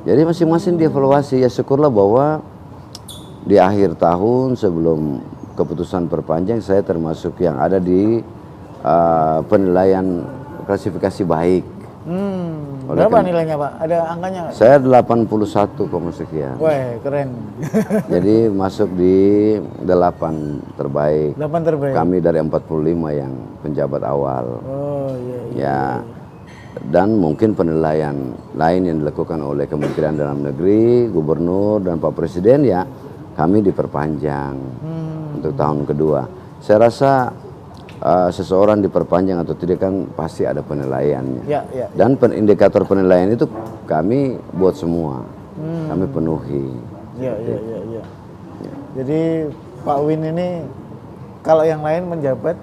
Jadi masing-masing dievaluasi. Ya syukurlah bahwa di akhir tahun sebelum keputusan perpanjang saya termasuk yang ada di penilaian klasifikasi baik. Berapa nilainya Pak? Ada angkanya nggak? Saya 81, sekian. Wah keren. Jadi masuk di 8 terbaik. 8 terbaik. Kami dari 45 yang penjabat awal. Oh iya. Ya. Dan mungkin penilaian lain yang dilakukan oleh Kementerian Dalam Negeri, Gubernur dan Pak Presiden ya kami diperpanjang untuk tahun kedua. Saya rasa seseorang diperpanjang atau tidak kan pasti ada penilaiannya. Ya. Dan indikator penilaian itu kami buat semua, kami penuhi. Iya. Jadi Pak Win ini kalau yang lain menjabat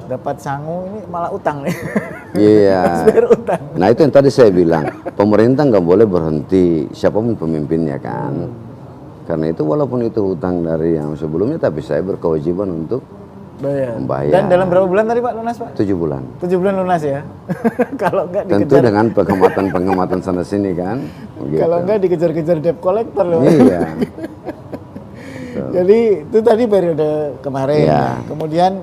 dapat sangu, ini malah utang nih. Iya. Utang. Nah itu yang tadi saya bilang, pemerintah nggak boleh berhenti, siapapun pemimpinnya kan. Karena itu walaupun itu utang dari yang sebelumnya, tapi saya berkewajiban untuk membayar. Dan dalam berapa bulan tadi Pak lunas Pak? 7 bulan. 7 bulan lunas ya? Kalau enggak dikejar. Tentu dengan penghematan sana sini kan. Gitu. Kalau enggak dikejar-kejar debt collector loh. Iya. Jadi itu tadi periode kemarin. Ya. Kemudian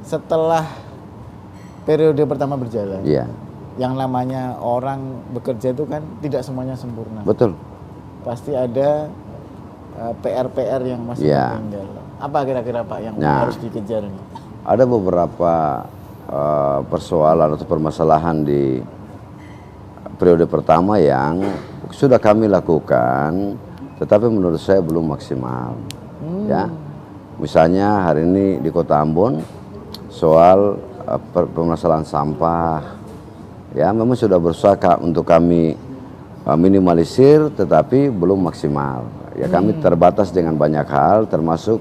setelah periode pertama berjalan, yang namanya orang bekerja itu kan tidak semuanya sempurna. Betul. Pasti ada PR-PR yang masih tertinggal. Apa kira-kira Pak yang harus dikejar nih? Ada beberapa persoalan atau permasalahan di periode pertama yang sudah kami lakukan, tetapi menurut saya belum maksimal. Ya, misalnya hari ini di Kota Ambon soal permasalahan sampah, ya memang sudah berusaha untuk kami minimalisir, tetapi belum maksimal. Ya kami terbatas dengan banyak hal, termasuk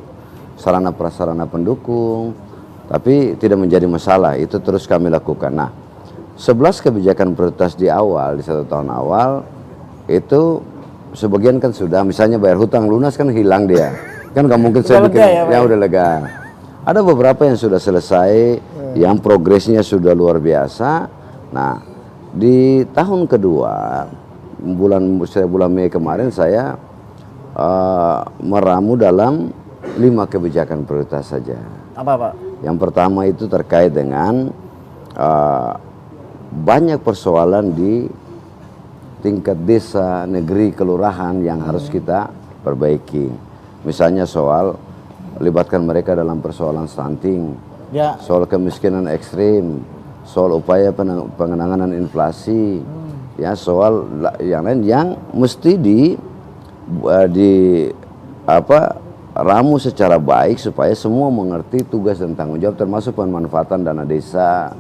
sarana prasarana pendukung, Tapi tidak menjadi masalah, itu terus kami lakukan. Nah, 11 kebijakan prioritas di awal, di 1 tahun awal, itu sebagian kan sudah, misalnya bayar hutang lunas kan hilang dia. Kan nggak mungkin saya bikin, ya udah lega. Ada beberapa yang sudah selesai, yang progresnya sudah luar biasa. Nah, di tahun kedua, bulan Mei kemarin saya meramu dalam 5 kebijakan prioritas saja. Apa Pak? Yang pertama itu terkait dengan banyak persoalan di tingkat desa, negeri, kelurahan yang harus kita perbaiki. Misalnya soal libatkan mereka dalam persoalan stunting, soal kemiskinan ekstrim, soal upaya pengenangan inflasi, ya soal yang lain yang mesti ramu secara baik supaya semua mengerti tugas dan tanggung jawab, termasuk pemanfaatan dana desa,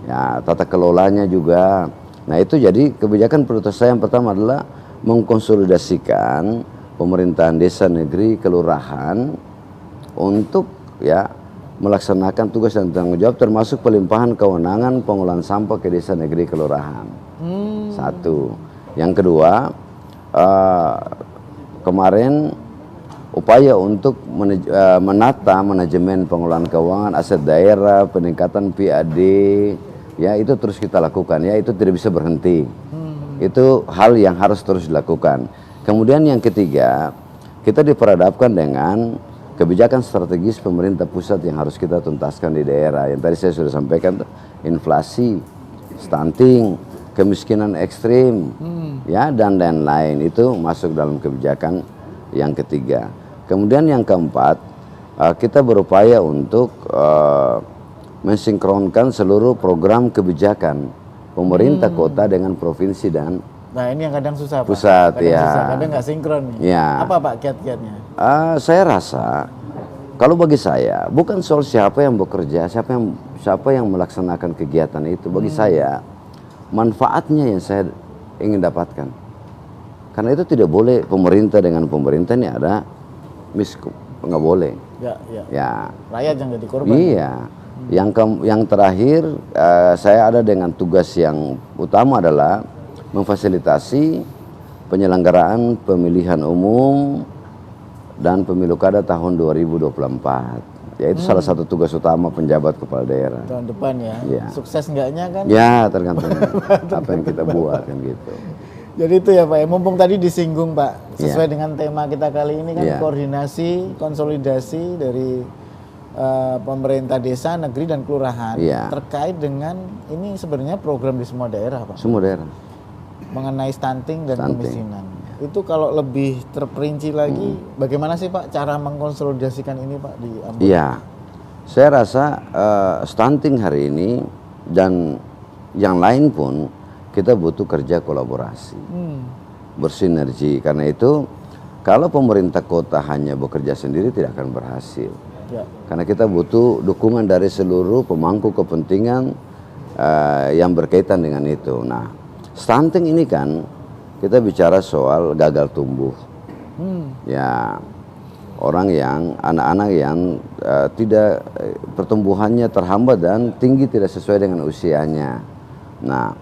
ya tata kelolanya juga. Nah itu jadi kebijakan prioritas saya yang pertama adalah mengkonsolidasikan pemerintahan desa, negeri, kelurahan untuk ya melaksanakan tugas dan tanggung jawab, termasuk pelimpahan kewenangan pengelolaan sampah ke desa, negeri, kelurahan. Satu. Yang kedua, kemarin upaya untuk menata manajemen pengelolaan keuangan aset daerah, peningkatan PAD, ya itu terus kita lakukan, ya itu tidak bisa berhenti. Itu hal yang harus terus dilakukan. Kemudian yang ketiga, kita diperhadapkan dengan kebijakan strategis pemerintah pusat yang harus kita tuntaskan di daerah. Yang tadi saya sudah sampaikan, inflasi, stunting, kemiskinan ekstrim, ya dan lain-lain, itu masuk dalam kebijakan yang ketiga. Kemudian yang keempat, kita berupaya untuk mensinkronkan seluruh program kebijakan pemerintah kota dengan provinsi dan ini yang kadang susah Pak. Pusat, kadang ya. Susah, kadang nggak sinkron. Ya. Apa Pak kiat-kiatnya? Saya rasa, kalau bagi saya, bukan soal siapa yang bekerja, siapa yang melaksanakan kegiatan itu. Bagi saya, manfaatnya yang saya ingin dapatkan. Karena itu tidak boleh pemerintah dengan pemerintah ini ada nggak boleh. Ya. Rakyat yang jadi korban. Iya. Yang terakhir, saya ada dengan tugas yang utama adalah memfasilitasi penyelenggaraan pemilihan umum dan pemilu kada tahun 2024. Yaitu salah satu tugas utama penjabat kepala daerah. Tahun depan ya. Sukses enggaknya kan? Ya, tergantung apa yang kita buat kan gitu. Jadi itu ya Pak, mumpung tadi disinggung Pak, sesuai dengan tema kita kali ini kan koordinasi, konsolidasi dari pemerintah desa, negeri dan kelurahan terkait dengan ini sebenarnya program di semua daerah Pak. Semua daerah. Mengenai stunting dan kemiskinan. Itu kalau lebih terperinci lagi, bagaimana sih Pak cara mengkonsolidasikan ini Pak di Ambon? Iya, saya rasa stunting hari ini dan yang lain pun kita butuh kerja kolaborasi, bersinergi. Karena itu kalau pemerintah kota hanya bekerja sendiri tidak akan berhasil. Karena kita butuh dukungan dari seluruh pemangku kepentingan yang berkaitan dengan itu. Nah, stunting ini kan kita bicara soal gagal tumbuh. Ya, anak-anak yang tidak pertumbuhannya terhambat dan tinggi tidak sesuai dengan usianya. Nah,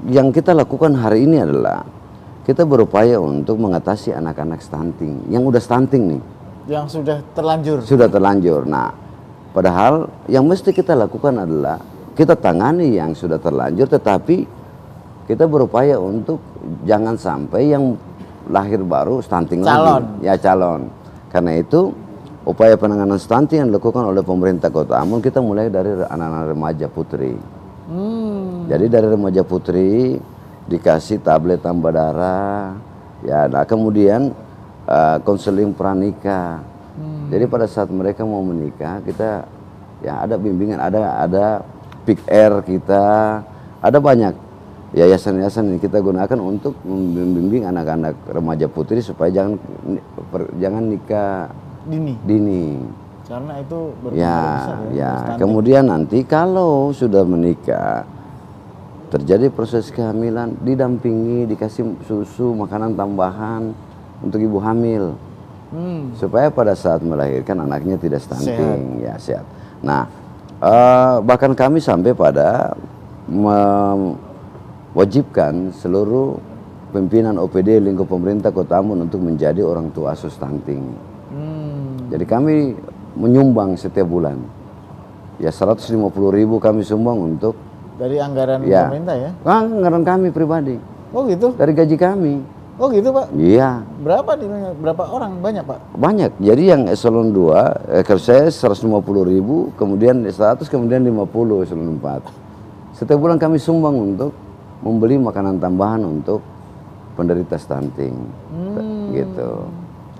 yang kita lakukan hari ini adalah kita berupaya untuk mengatasi anak-anak stunting yang udah stunting nih, yang sudah terlanjur. Nah, padahal yang mesti kita lakukan adalah kita tangani yang sudah terlanjur, tetapi kita berupaya untuk jangan sampai yang lahir baru stunting lagi. Ya, calon. Karena itu upaya penanganan stunting yang dilakukan oleh pemerintah Kota Ambon, kita mulai dari anak-anak remaja putri. Jadi dari remaja putri dikasih tablet tambah darah, ya. Nah, kemudian konseling pranikah. Jadi pada saat mereka mau menikah, kita ya ada bimbingan, ada Pick Air kita, ada banyak yayasan-yayasan yang kita gunakan untuk membimbing anak-anak remaja putri supaya jangan nikah dini. Karena itu berpengaruh besar ya. Kemudian nanti kalau sudah menikah, terjadi proses kehamilan, didampingi, dikasih susu, makanan tambahan untuk ibu hamil. supaya pada saat melahirkan anaknya tidak stunting, ya sehat. Nah, bahkan kami sampai pada mewajibkan seluruh pimpinan OPD lingkup pemerintah Kota Ambon untuk menjadi orang tua asuh stunting. Jadi kami menyumbang setiap bulan. Ya 150.000 kami sumbang untuk dari anggaran pemerintah ya? Anggaran kami pribadi. Oh gitu? Dari gaji kami. Oh gitu Pak? Iya. Berapa orang? Banyak Pak? Banyak. Jadi yang eselon 2, kalau saya 150.000, kemudian 100, kemudian 50 eselon 4. Setiap bulan kami sumbang untuk membeli makanan tambahan untuk penderita stunting. Gitu.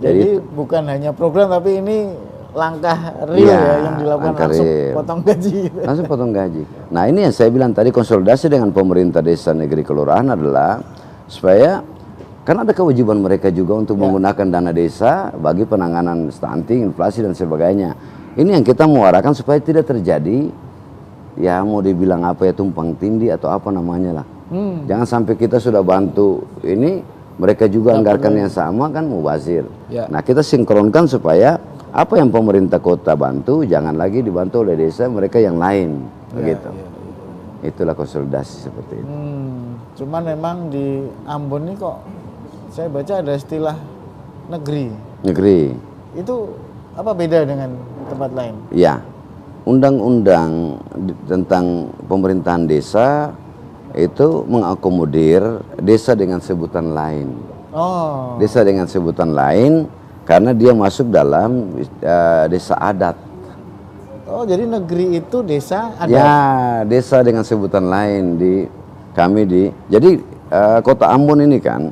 Jadi bukan hanya program, tapi ini langkah real ya yang dilakukan langsung potong gaji. Langsung potong gaji. Nah ini yang saya bilang tadi, konsolidasi dengan pemerintah desa, negeri, kelurahan adalah supaya kan ada kewajiban mereka juga untuk menggunakan dana desa bagi penanganan stunting, inflasi dan sebagainya. Ini yang kita muarakan supaya tidak terjadi ya mau dibilang apa ya, tumpang tindih atau apa namanya lah. Jangan sampai kita sudah bantu ini mereka juga anggarkan yang sama kan mubazir. Nah kita sinkronkan supaya apa yang pemerintah kota bantu jangan lagi dibantu oleh desa mereka yang lain, begitu. Itulah konsolidasi seperti itu. Cuman memang di Ambon ini kok saya baca ada istilah negeri. Negeri. Itu apa beda dengan tempat lain? Ya, undang-undang tentang pemerintahan desa itu mengakomodir desa dengan sebutan lain. Desa dengan sebutan lain karena dia masuk dalam desa adat. Oh, jadi negeri itu desa adat? Ya, desa dengan sebutan lain jadi kota Ambon ini kan,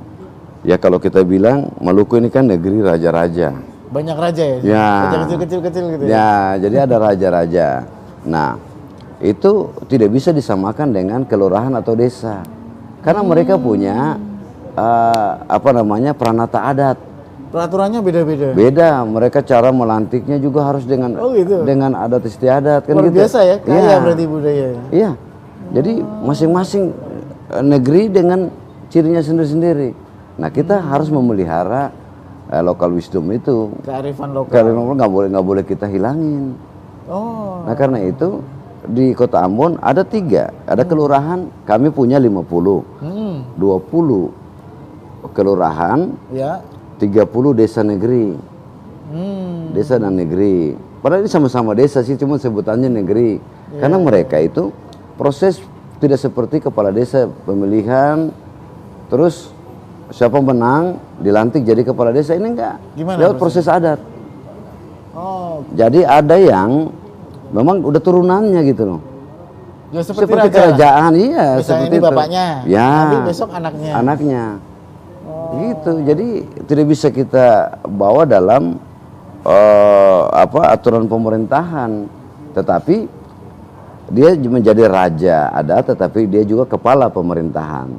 ya kalau kita bilang Maluku ini kan negeri raja-raja. Banyak raja ya? Ya. Raja kecil-kecil gitu ya? Ya, jadi ada raja-raja. Nah, itu tidak bisa disamakan dengan kelurahan atau desa. Karena mereka punya peranata adat. Peraturannya beda-beda? Beda, mereka cara melantiknya juga harus dengan dengan adat istiadat kan. Luar biasa ya, kaya berarti budaya. Iya, jadi masing-masing negeri dengan cirinya sendiri-sendiri. Nah kita harus memelihara lokal wisdom itu. Kearifan lokal. Kearifan lokal nggak boleh kita hilangin. Nah karena itu di Kota Ambon ada 3, ada kelurahan kami punya 50, 20 kelurahan. Ya. 30 desa negeri, desa dan negeri. Padahal ini sama-sama desa sih, cuma sebutannya negeri. Karena mereka itu proses tidak seperti kepala desa pemilihan, terus siapa menang dilantik jadi kepala desa, ini enggak. Lewat proses adat. Jadi ada yang memang udah turunannya gitu loh. Ya, seperti kerajaan, iya. Seperti ini bapaknya, tapi besok anaknya. Anaknya. Gitu, jadi tidak bisa kita bawa dalam aturan pemerintahan, tetapi dia menjadi raja ada, tetapi dia juga kepala pemerintahan.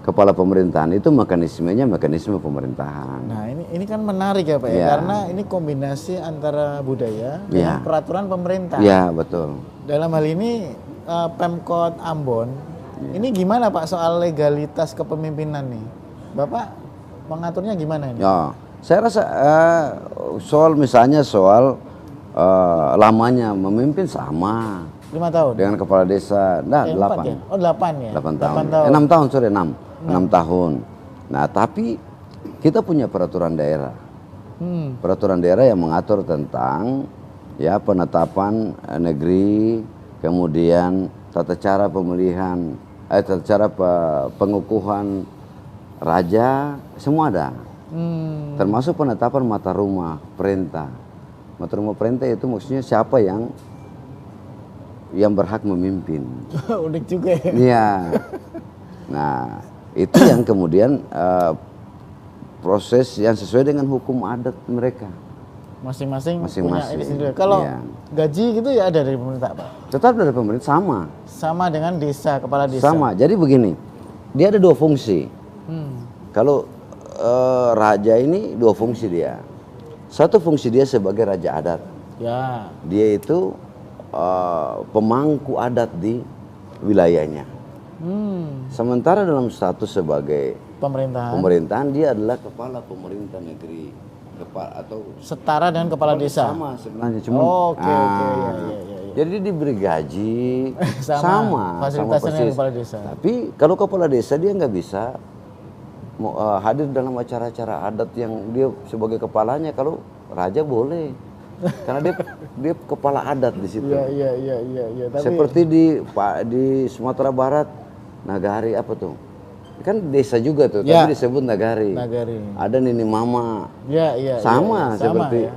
Kepala pemerintahan itu mekanismenya mekanisme pemerintahan. Nah ini kan menarik ya Pak ya, karena ini kombinasi antara budaya dengan peraturan pemerintah. Ya betul. Dalam hal ini Pemkot Ambon, ini gimana Pak soal legalitas kepemimpinan nih, Bapak? Mengaturnya gimana ini? Ya, saya rasa soal lamanya memimpin sama. 5 tahun? Dengan kepala desa, 8. Ya? Oh 8 ya? 8 tahun. 6 tahun, 6 tahun. Nah tapi kita punya peraturan daerah. Peraturan daerah yang mengatur tentang ya penetapan negeri, kemudian tata cara pemilihan, tata cara pengukuhan raja, semua ada. Termasuk penetapan mata rumah perintah. Mata rumah perintah itu maksudnya siapa yang berhak memimpin. Unik juga ya. Iya. Nah, itu yang kemudian proses yang sesuai dengan hukum adat mereka. Masing-masing punya ini sendiri. Kalau gaji gitu ya ada dari pemerintah Pak? Tetap dari pemerintah sama. Sama dengan desa, kepala desa? Sama, jadi begini, dia ada 2 fungsi. Kalau raja ini 2 fungsi dia. Satu fungsi dia sebagai raja adat. Ya. Dia itu pemangku adat di wilayahnya. Sementara dalam status sebagai pemerintahan dia adalah kepala pemerintah negeri. atau setara dengan kepala desa. Sama sebenarnya, cuma Oke, ya. jadi diberi gaji sama fasilitasnya persis. dengan kepala desa. Tapi kalau kepala desa dia nggak bisa hadir dalam acara-acara adat yang dia sebagai kepalanya. Kalau raja boleh, karena dia kepala adat di situ. Iya. Tapi seperti di Sumatera Barat, Nagari apa tuh? Kan desa juga tuh, tapi disebut Nagari. Ada Nini Mama. Iya. Sama seperti ya.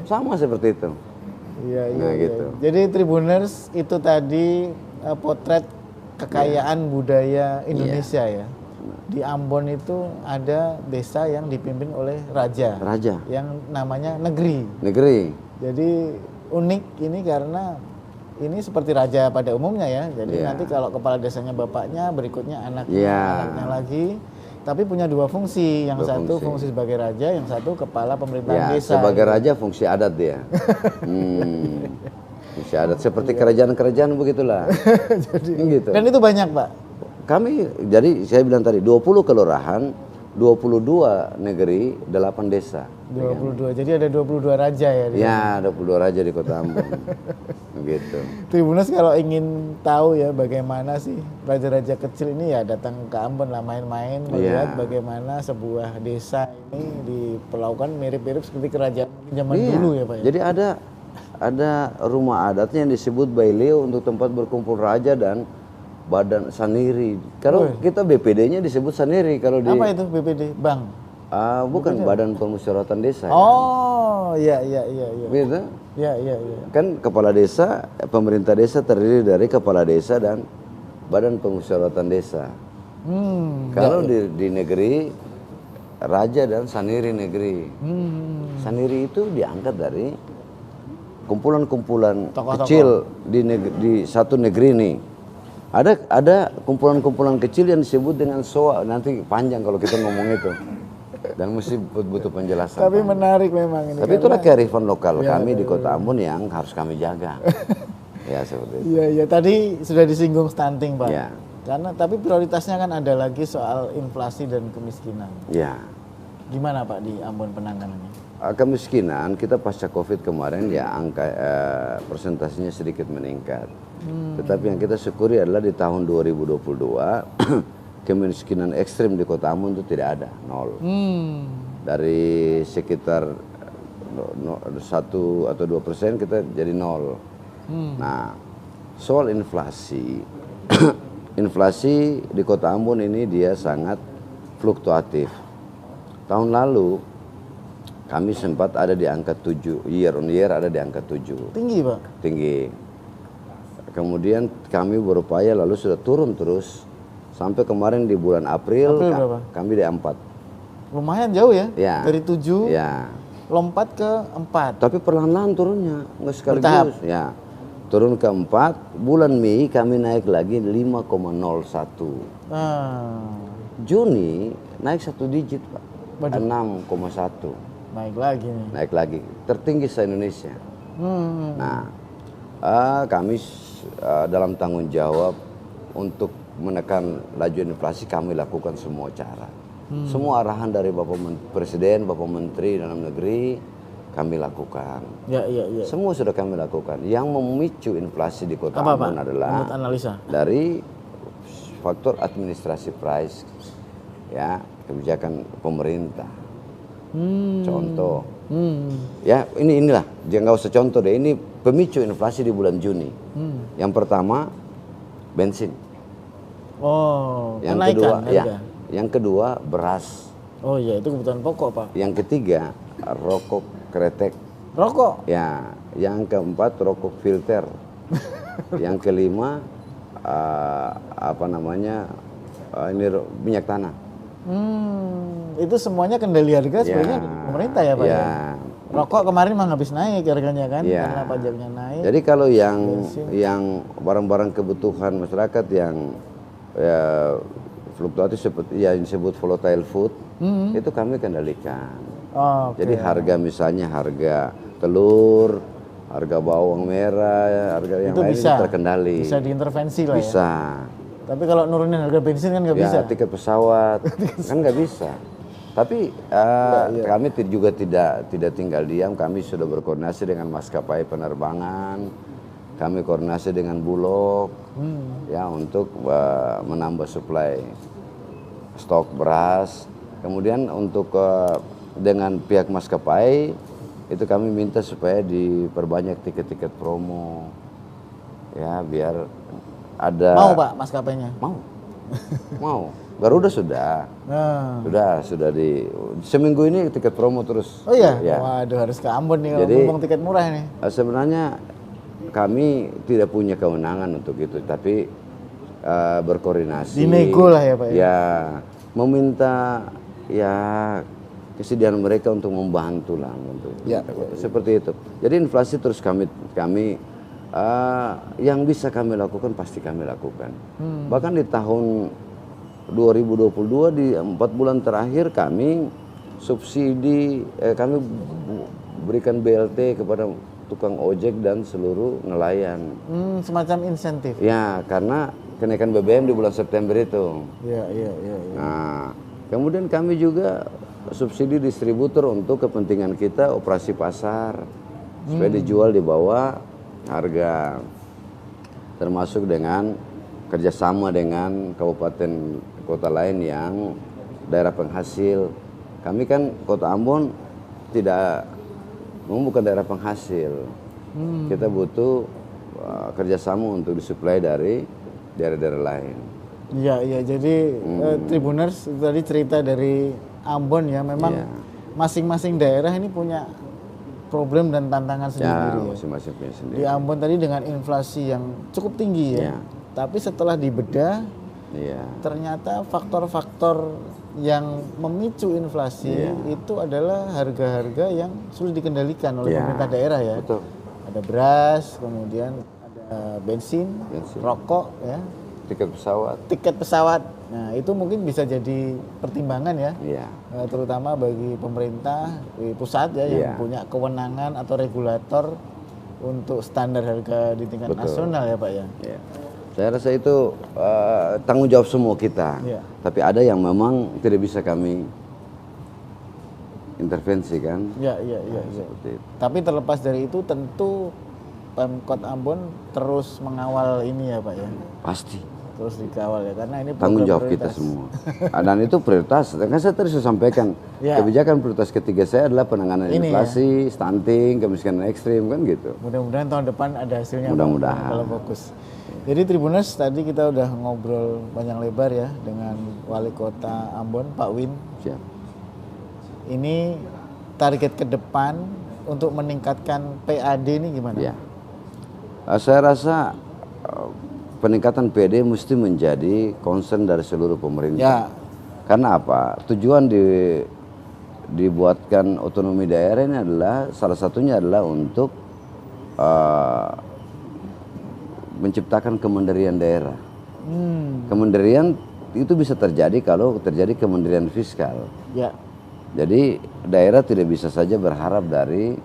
Sama seperti itu. Iya. Gitu. Jadi Tribuners itu tadi potret kekayaan budaya Indonesia ya. Di Ambon itu ada desa yang dipimpin oleh raja. Yang namanya Negeri. Jadi unik ini karena ini seperti raja pada umumnya ya. Jadi nanti kalau kepala desanya bapaknya, berikutnya anaknya lagi. Tapi punya dua fungsi. Yang satu fungsi sebagai raja, yang satu kepala pemerintahan desa. Sebagai raja fungsi adat dia. Fungsi adat seperti kerajaan-kerajaan begitulah. Jadi, gitu. Dan itu banyak, Pak. Jadi saya bilang tadi 20 kelurahan, 22 negeri, 8 desa. 22. Jadi ada 22 raja ya? Ya, 22 raja di Kota Ambon. Gitu. Tribuners kalau ingin tahu ya bagaimana sih raja-raja kecil ini ya datang ke Ambon lah main-main melihat bagaimana sebuah desa ini diperlakukan mirip-mirip seperti kerajaan zaman dulu ya Pak ya. Jadi ada rumah adatnya yang disebut Baileo untuk tempat berkumpul raja dan badan saniri. Kalau kita BPD-nya disebut saniri kalau di apa itu BPD? Bang? Bukan BPD. Badan Permusyawaratan Desa. Oh, iya. Gitu? Iya. Kan kepala desa, pemerintah desa terdiri dari kepala desa dan Badan Permusyawaratan Desa. Kalau di negeri raja dan saniri negeri. Saniri itu diangkat dari kumpulan-kumpulan kecil di satu negeri nih. Ada kumpulan-kumpulan kecil yang disebut dengan soa, nanti panjang kalau kita ngomong itu. Dan mesti butuh penjelasan. Tapi menarik memang ini. Tapi itulah kearifan lokal kami di Kota Ambon yang harus kami jaga. Ya seperti itu. Iya. Tadi sudah disinggung stunting, Pak. Ya. Tapi prioritasnya kan ada lagi soal inflasi dan kemiskinan. Ya. Gimana Pak di Ambon penanganannya? Kemiskinan kita pasca Covid kemarin ya angka persentasenya sedikit meningkat. Tetapi yang kita syukuri adalah di tahun 2022 kemiskinan ekstrim di Kota Ambon itu tidak ada, 0. Dari sekitar 1 atau 2% kita jadi 0. Nah, soal inflasi, inflasi di Kota Ambon ini dia sangat fluktuatif. Tahun lalu kami sempat ada di angka 7, year on year ada di angka 7. Tinggi Pak? Tinggi. Kemudian kami berupaya lalu sudah turun terus. Sampai kemarin di bulan April kami di 4. Lumayan jauh ya? Dari 7 lompat ke 4. Tapi perlahan-lahan turunnya, nggak sekaligus. Ya, turun ke 4, bulan Mei kami naik lagi 5,01. Juni naik 1 digit Pak, 6,1. Naik lagi nih. Naik lagi, tertinggi se-Indonesia. Nah, kami dalam tanggung jawab untuk menekan laju inflasi kami lakukan semua cara. Semua arahan dari Bapak Presiden, Bapak Menteri Dalam Negeri kami lakukan. Ya. Semua sudah kami lakukan. Yang memicu inflasi di Kota Ambon adalah dari faktor administrasi price, ya, kebijakan pemerintah. Contoh, ya inilah, jangan usah contoh deh. Ini pemicu inflasi di bulan Juni. Yang pertama bensin. Yang kedua beras. Oh iya, itu kebutuhan pokok Pak. Yang ketiga rokok kretek. Rokok? Ya. Yang keempat rokok filter. Yang kelima ini minyak tanah. Itu semuanya kendali harga sebenarnya pemerintah ya Pak ya? Rokok kemarin mah habis naik harganya kan, karena pajaknya naik. Jadi kalau yang barang-barang kebutuhan masyarakat yang fluktuatif seperti yang disebut volatile food, itu kami kendalikan. Jadi harga misalnya harga telur, harga bawang merah, harga yang lain itu terkendali. Bisa diintervensi lah bisa. Ya. Tapi kalau nurunin harga bensin kan nggak bisa. Tiket pesawat kan nggak bisa. Tapi kami juga tidak tinggal diam. Kami sudah berkoordinasi dengan maskapai penerbangan. Kami koordinasi dengan Bulog ya untuk menambah suplai stok beras. Kemudian untuk dengan pihak maskapai itu kami minta supaya diperbanyak tiket-tiket promo. Ya, biar ada. Mau Pak maskapainya? Mau. Garuda sudah. Sudah seminggu ini tiket promo terus. Oh iya? Ya. Waduh, harus ke Ambon nih kalau ngomong tiket murah nih. Sebenarnya kami tidak punya kewenangan untuk itu, tapi berkoordinasi. Dinego lah ya Pak ya? Ya, meminta ya kesediaan mereka untuk membantu lah untuk seperti itu. Jadi inflasi terus kami yang bisa kami lakukan pasti kami lakukan. Bahkan di tahun 2022 di 4 bulan terakhir kami subsidi kami berikan BLT kepada tukang ojek dan seluruh nelayan. Semacam insentif. Ya, karena kenaikan BBM di bulan September itu. Iya. Nah, kemudian kami juga subsidi distributor untuk kepentingan kita operasi pasar supaya dijual di bawah harga, termasuk dengan kerjasama dengan kabupaten kota lain yang daerah penghasil. Kami kan Kota Ambon bukan daerah penghasil. Kita butuh kerjasama untuk disuplai dari daerah-daerah lain. Iya. Jadi Tribuners tadi cerita dari Ambon ya, memang masing-masing daerah ini punya problem dan tantangan sendiri. Masing-masing punya sendiri. Di Ambon tadi dengan inflasi yang cukup tinggi ya. Tapi setelah dibedah, ternyata faktor-faktor yang memicu inflasi itu adalah harga-harga yang sulit dikendalikan oleh pemerintah daerah ya. Betul. Ada beras, kemudian ada bensin, rokok ya. Tiket pesawat. Nah, itu mungkin bisa jadi pertimbangan ya. Terutama bagi pemerintah di pusat ya yang punya kewenangan atau regulator untuk standar harga di tingkat nasional ya Pak ya. Saya rasa itu tanggung jawab semua kita. Tapi ada yang memang tidak bisa kami intervensi kan. Seperti itu. Tapi terlepas dari itu tentu Pemkot Ambon terus mengawal ini ya Pak ya. Pasti. Terus dikawal ya, karena ini tanggung jawab kita semua. Dan itu prioritas. Kan saya tadi sudah sampaikan kebijakan prioritas ketiga saya adalah penanganan inflasi, stunting, kemiskinan ekstrim kan gitu. Mudah-mudahan tahun depan ada hasilnya. Mudah-mudahan. Kalau fokus. Jadi Tribuners, tadi kita udah ngobrol panjang lebar ya dengan Wali Kota Ambon, Pak Win. Siap. Ini target ke depan untuk meningkatkan PAD ini gimana? Saya rasa peningkatan PAD mesti menjadi concern dari seluruh pemerintah. Karena apa? Tujuan dibuatkan otonomi daerah ini adalah salah satunya adalah untuk menciptakan kemandirian daerah. Kemandirian itu bisa terjadi kalau terjadi kemandirian fiskal. Jadi daerah tidak bisa saja berharap dari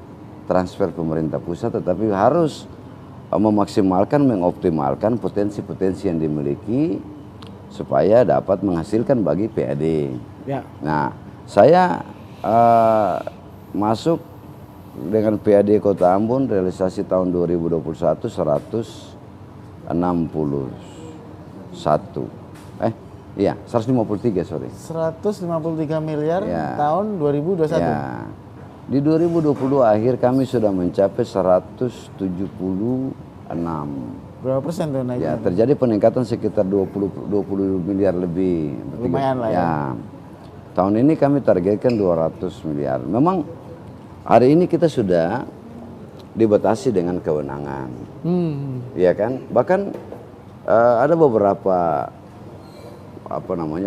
transfer pemerintah pusat, tetapi harus memaksimalkan, mengoptimalkan potensi-potensi yang dimiliki supaya dapat menghasilkan bagi PAD. Nah, saya masuk dengan PAD Kota Ambon realisasi tahun 2021 153 sorry. 153 miliar tahun 2021. Di 2022 akhir kami sudah mencapai 176. Berapa persen tuh naiknya? Terjadi peningkatan sekitar 20 miliar lebih. Lumayan lah ya. Tahun ini kami targetkan 200 miliar. Memang hari ini kita sudah dibatasi dengan kewenangan. Iya kan? Bahkan ada beberapa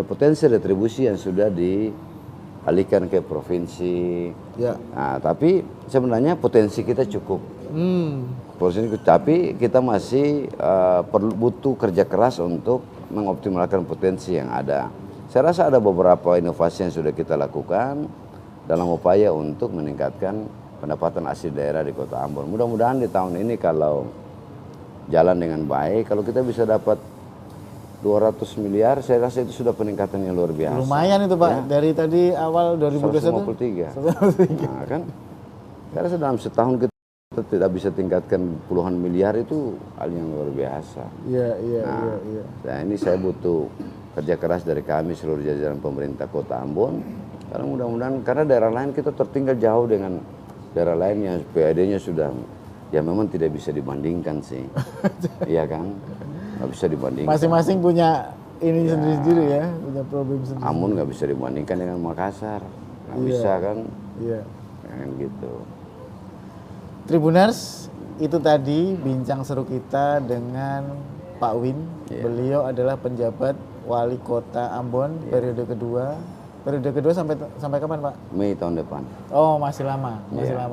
potensi retribusi yang sudah dialihkan ke provinsi. Nah, tapi sebenarnya potensi kita cukup. Tapi kita masih butuh kerja keras untuk mengoptimalkan potensi yang ada. Saya rasa ada beberapa inovasi yang sudah kita lakukan dalam upaya untuk meningkatkan pendapatan asli daerah di Kota Ambon. Mudah-mudahan di tahun ini kalau jalan dengan baik, kalau kita bisa dapat 200 miliar, saya rasa itu sudah peningkatan yang luar biasa. Lumayan itu Pak, Ya. dari tadi awal 2021. 153. Nah, kan, saya rasa dalam setahun kita tidak bisa tingkatkan puluhan miliar, itu hal yang luar biasa. Iya. Nah, ini saya butuh kerja keras dari kami seluruh jajaran pemerintah Kota Ambon. Karena mudah-mudahan, karena daerah lain kita tertinggal jauh dengan daerah lain yang PAD-nya sudah, ya memang tidak bisa dibandingkan sih. Iya kan? Nggak bisa dibandingkan. Masing-masing punya ini sendiri-sendiri ya, punya problem sendiri. Ambon nggak bisa dibandingkan dengan Makassar, nggak bisa kan? Iya. Kan gitu. Tribuners, itu tadi bincang seru kita dengan Pak Win. Beliau adalah penjabat wali kota Ambon periode kedua. Periode kedua sampai kapan Pak? Mei tahun depan. Oh masih lama.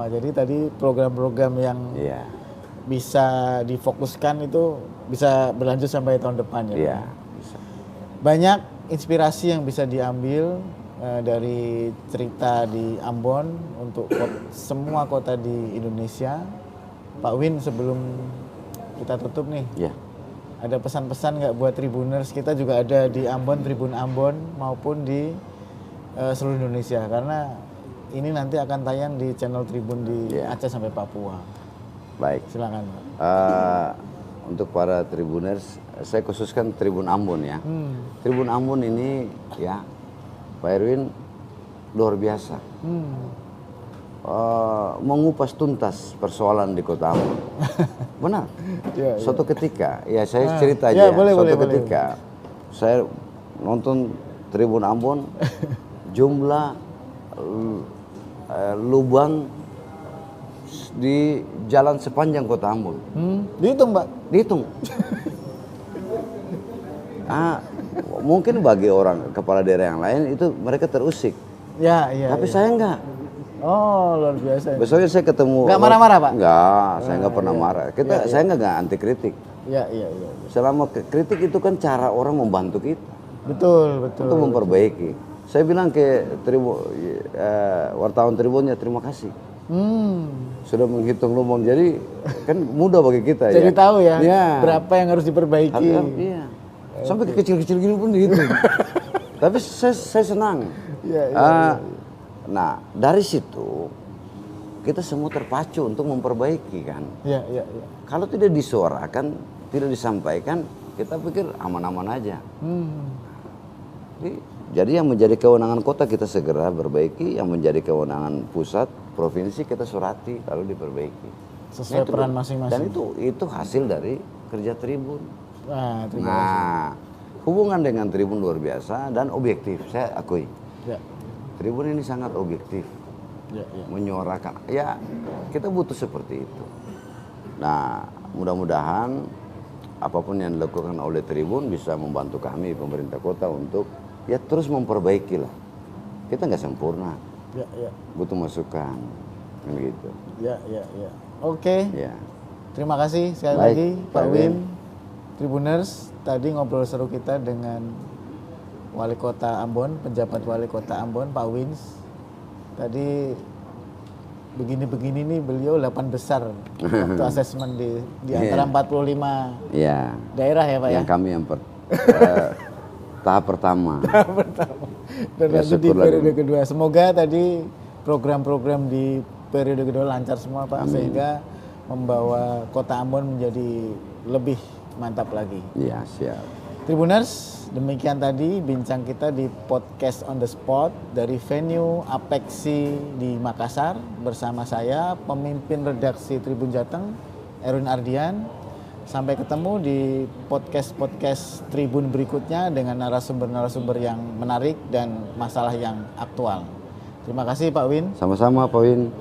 Jadi tadi program-program yang bisa difokuskan itu bisa berlanjut sampai tahun depan ya. Iya, bisa. Banyak inspirasi yang bisa diambil dari cerita di Ambon untuk semua kota di Indonesia. Pak Win, sebelum kita tutup nih, ada pesan-pesan nggak buat Tribuners? Kita juga ada di Ambon, Tribun Ambon maupun di seluruh Indonesia, karena ini nanti akan tayang di channel Tribun di Aceh sampai Papua. Baik. Silakan Pak. Untuk para Tribuners, saya khususkan Tribun Ambon ya. Tribun Ambon ini ya, Pak Erwin luar biasa. Mengupas tuntas persoalan di Kota Ambon. Benar. Suatu ketika, ya saya cerita aja. Suatu ketika saya nonton Tribun Ambon, jumlah lubang di jalan sepanjang Kota Ambon. Dihitung Pak? Dihitung. Mungkin bagi orang kepala daerah yang lain itu mereka terusik. Tapi saya enggak. Oh, luar biasa. Besoknya saya ketemu. Enggak marah-marah Pak? Enggak, saya enggak pernah marah. Saya enggak anti kritik. Iya. Selama kritik itu kan cara orang membantu kita. Betul. Untuk memperbaiki. Saya bilang ke wartawan Tribunnya, terima kasih. Sudah menghitung lubang, jadi kan mudah bagi kita. Jadi tahu ya, berapa yang harus diperbaiki. Iya. Sampai ke kecil-kecil gini pun dihitung. Tapi saya senang. Nah, dari situ kita semua terpacu untuk memperbaiki kan. Iya. Kalau tidak disuarakan, tidak disampaikan, kita pikir aman-aman aja. Jadi yang menjadi kewenangan kota kita segera perbaiki, yang menjadi kewenangan pusat, provinsi kita surati lalu diperbaiki. Sesuai peran masing-masing. Dan itu hasil dari kerja Tribun. Terima kasih. Hubungan dengan Tribun luar biasa dan objektif, saya akui. Tribun ini sangat objektif, menyuarakan. Ya, kita butuh seperti itu. Nah, mudah-mudahan apapun yang dilakukan oleh Tribun bisa membantu kami pemerintah kota untuk ya terus memperbaiki lah. Kita nggak sempurna. Butuh masukan, kan gitu. Oke. Terima kasih sekali lagi Pak Win. Tribuners, tadi ngobrol seru kita dengan Wali Kota Ambon, penjabat Wali Kota Ambon, Pak Wins. Tadi begini-begini nih beliau 8 besar waktu asesmen di antara 45 daerah ya Pak ya. Yang kami yang tahap pertama. Dan nanti di periode kedua. Semoga tadi program-program di periode kedua lancar semua Pak. Amin. Sehingga membawa Kota Ambon menjadi lebih mantap lagi. Iya, siap. Tribuners, demikian tadi bincang kita di podcast on the spot dari venue Apexi di Makassar bersama saya, pemimpin redaksi Tribun Jateng, Erwin Ardian. Sampai ketemu di podcast-podcast Tribun berikutnya dengan narasumber-narasumber yang menarik dan masalah yang aktual. Terima kasih Pak Win. Sama-sama Pak Win.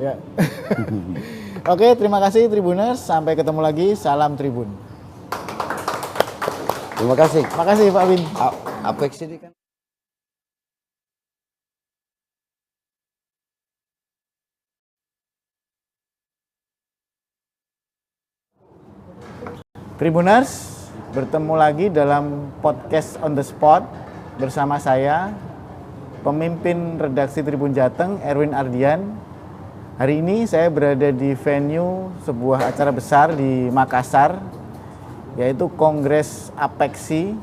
Oke, terima kasih Tribuners. Sampai ketemu lagi. Salam Tribun. Terima kasih. Terima kasih Pak Win. Apex ini kan. Tribuners, bertemu lagi dalam podcast on the spot bersama saya, pemimpin redaksi Tribun Jateng, Erwin Ardian. Hari ini saya berada di venue sebuah acara besar di Makassar, yaitu Kongres Apexi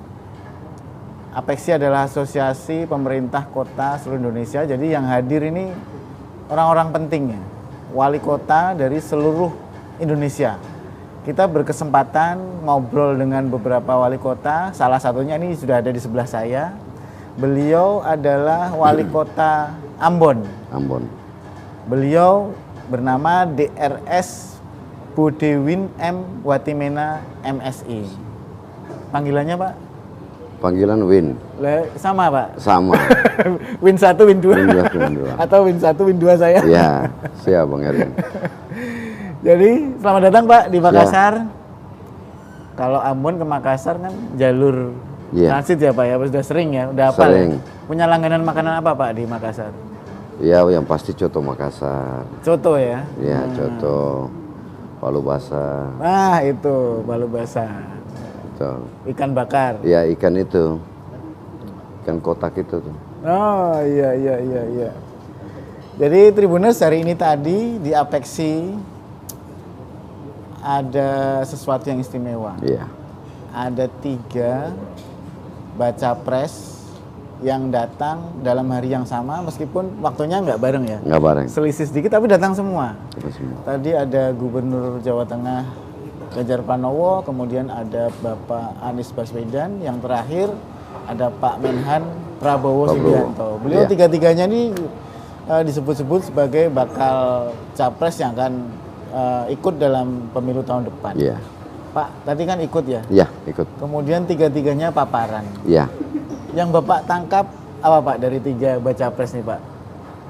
APEKSI adalah Asosiasi Pemerintah Kota seluruh Indonesia. Jadi yang hadir ini orang-orang pentingnya, wali kota dari seluruh Indonesia. Kita berkesempatan ngobrol dengan beberapa wali kota. Salah satunya ini sudah ada di sebelah saya. Beliau adalah wali kota Ambon. Ambon. Beliau bernama DRS Bodewin M. Watimena MSI. Panggilannya Pak? Panggilan Win. Sama Pak? Sama. Win 1, Win 2. Win 2, Win 2. Atau Win 1, Win 2 saya? Ya, siap Bang Erwin. Jadi selamat datang Pak di Makassar. Ya. Kalau Ambon ke Makassar kan jalur transit ya Pak ya, sudah sering ya, udah hafal. Sering. Ya? Punya langganan makanan apa Pak di Makassar? Ya, yang pasti coto Makassar. Coto ya? Ya, coto. Palu basah. Nah itu, palu basah. Ikan bakar. Ya, ikan itu. Ikan kotak itu tuh. Oh iya. Jadi Tribuners hari ini tadi di APEKSI ada sesuatu yang istimewa. Iya. Ada 3 baca pres yang datang dalam hari yang sama meskipun waktunya nggak bareng ya. Nggak bareng. Selisih sedikit tapi datang semua. Semua. Tadi ada Gubernur Jawa Tengah Ganjar Pranowo, kemudian ada Bapak Anies Baswedan, yang terakhir ada Pak Menhan Prabowo Subianto. Beliau tiga-tiganya ini disebut-sebut sebagai bakal capres yang akan ikut dalam pemilu tahun depan. Iya. Pak, tadi kan ikut ya? Iya, ikut. Kemudian tiga-tiganya paparan. Iya. Yang Bapak tangkap apa Pak dari 3 baca pres nih Pak?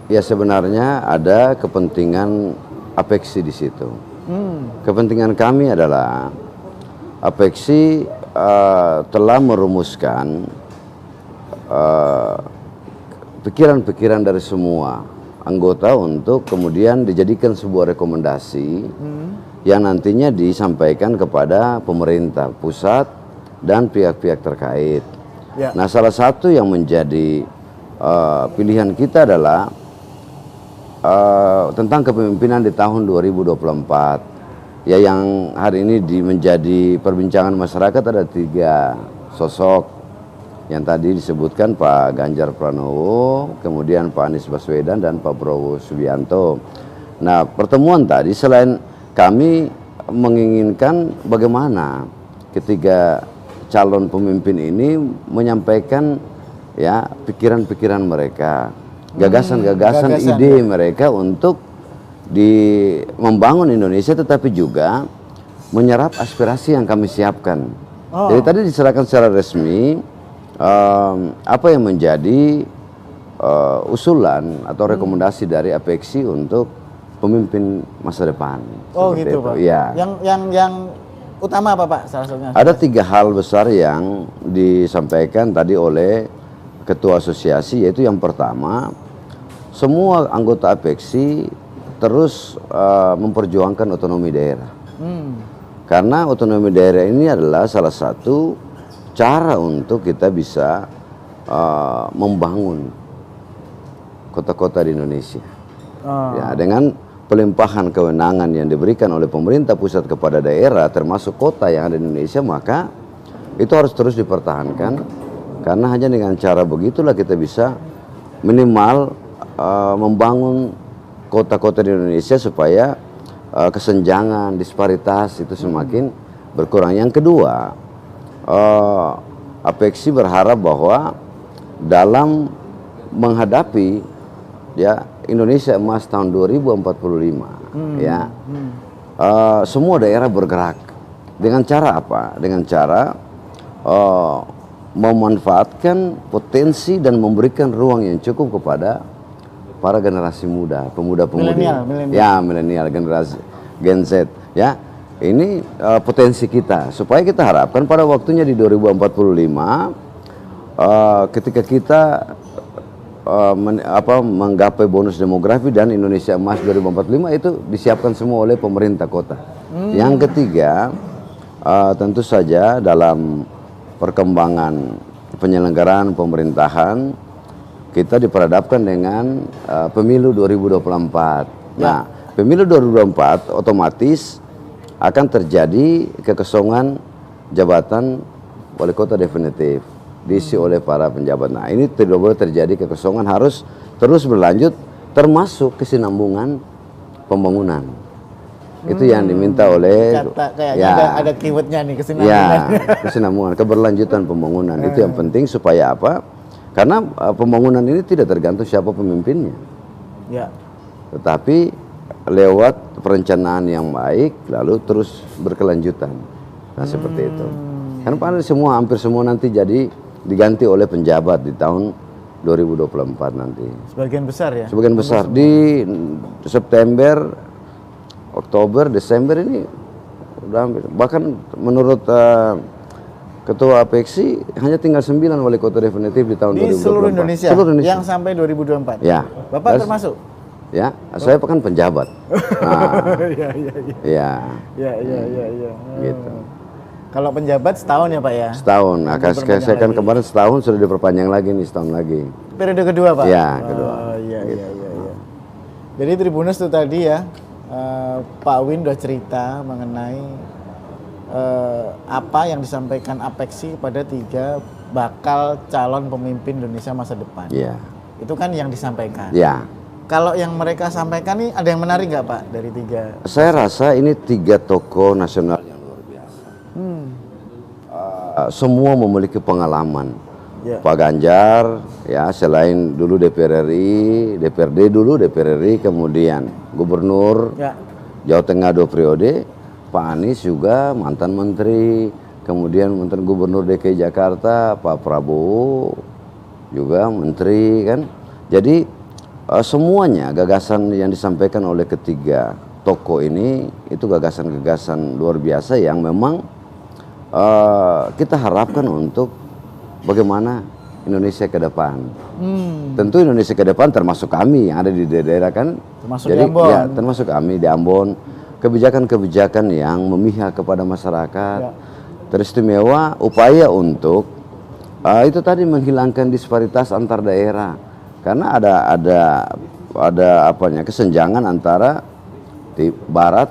Ya sebenarnya ada kepentingan APEKSI di situ. Kepentingan kami adalah APEKSI telah merumuskan pikiran-pikiran dari semua anggota untuk kemudian dijadikan sebuah rekomendasi yang nantinya disampaikan kepada pemerintah pusat dan pihak-pihak terkait. Ya. Nah, salah satu yang menjadi pilihan kita adalah tentang kepemimpinan di tahun 2024. Ya, yang hari ini menjadi perbincangan masyarakat ada 3 sosok yang tadi disebutkan Pak Ganjar Pranowo, kemudian Pak Anies Baswedan dan Pak Prabowo Subianto. Nah, pertemuan tadi selain kami menginginkan bagaimana ketiga calon pemimpin ini menyampaikan ya pikiran-pikiran mereka, gagasan-gagasan ide mereka untuk membangun Indonesia, tetapi juga menyerap aspirasi yang kami siapkan. Jadi tadi diserahkan secara resmi apa yang menjadi usulan atau rekomendasi dari APEKSI untuk pemimpin masa depan. Oh gitu Pak. Ya. Yang utama apa Pak? Salah satunya. Ada 3 hal besar yang disampaikan tadi oleh Ketua Asosiasi, yaitu yang pertama, semua anggota APEKSI terus memperjuangkan otonomi daerah. Karena otonomi daerah ini adalah salah satu cara untuk kita bisa membangun kota-kota di Indonesia. Ya, dengan pelimpahan kewenangan yang diberikan oleh pemerintah pusat kepada daerah, termasuk kota yang ada di Indonesia, maka itu harus terus dipertahankan. Karena hanya dengan cara begitulah kita bisa minimal membangun kota-kota di Indonesia supaya kesenjangan, disparitas itu semakin berkurang. Yang kedua, APEKSI berharap bahwa dalam menghadapi ya Indonesia Emas tahun 2045 semua daerah bergerak dengan cara apa? Dengan cara memanfaatkan potensi dan memberikan ruang yang cukup kepada para generasi muda, pemuda-pemudi, milenial, generasi Gen Z, ya. Ini potensi kita, supaya kita harapkan pada waktunya di 2045, ketika kita menggapai bonus demografi dan Indonesia Emas 2045 itu disiapkan semua oleh pemerintah kota. Yang ketiga, tentu saja dalam perkembangan penyelenggaraan pemerintahan kita diperhadapkan dengan pemilu 2024. Nah, pemilu 2024 otomatis akan terjadi kekosongan jabatan wali kota definitif. diisi oleh para penjabat. Nah, ini tidak boleh terjadi kekosongan, harus terus berlanjut, termasuk kesinambungan pembangunan. Itu yang diminta oleh kayaknya ada keywordnya nih, kesinambungan. Ya, kesinambungan, keberlanjutan pembangunan. Itu yang penting supaya apa? Karena pembangunan ini tidak tergantung siapa pemimpinnya. Ya. Tetapi lewat perencanaan yang baik lalu terus berkelanjutan. Nah, seperti itu. Karena hampir semua nanti jadi diganti oleh penjabat di tahun 2024 nanti. Sebagian besar ya? Sebagian besar. Di September, Oktober, Desember ini udah hampir. Bahkan menurut Ketua APEXI hanya tinggal 9 wali kota definitif di tahun 2024. Seluruh Indonesia? Seluruh Indonesia. Yang sampai 2024? Ya. Bapak termasuk? Ya, saya kan penjabat. Nah, iya. Iya. Gitu. Kalau penjabat setahun ya Pak ya? Setahun. Nah, saya kan kemarin setahun sudah diperpanjang lagi nih, setahun lagi. Periode kedua Pak? Iya, kedua. Iya. Jadi Tribuners itu tadi ya, Pak Win udah cerita mengenai apa yang disampaikan APEXI pada 3 bakal calon pemimpin Indonesia masa depan. Iya. Itu kan yang disampaikan. Iya. Kalau yang mereka sampaikan nih ada yang menarik nggak Pak dari 3? Saya rasa ini 3 tokoh nasional yang luar biasa. Semua memiliki pengalaman. Ya. Pak Ganjar, ya selain dulu DPR RI, DPRD dulu, DPR RI, kemudian Gubernur Jawa Tengah 2 periode. Pak Anies juga mantan menteri, kemudian mantan Gubernur DKI Jakarta, Pak Prabowo juga menteri kan. Jadi semuanya gagasan yang disampaikan oleh ketiga tokoh ini itu gagasan-gagasan luar biasa yang memang kita harapkan untuk bagaimana Indonesia ke depan. Tentu Indonesia ke depan termasuk kami yang ada di daerah kan. Termasuk di Ambon. Ya, termasuk kami di Ambon. Kebijakan-kebijakan yang memihak kepada masyarakat. Teristimewa upaya untuk itu tadi menghilangkan disparitas antar daerah. Karena ada apanya kesenjangan antara barat,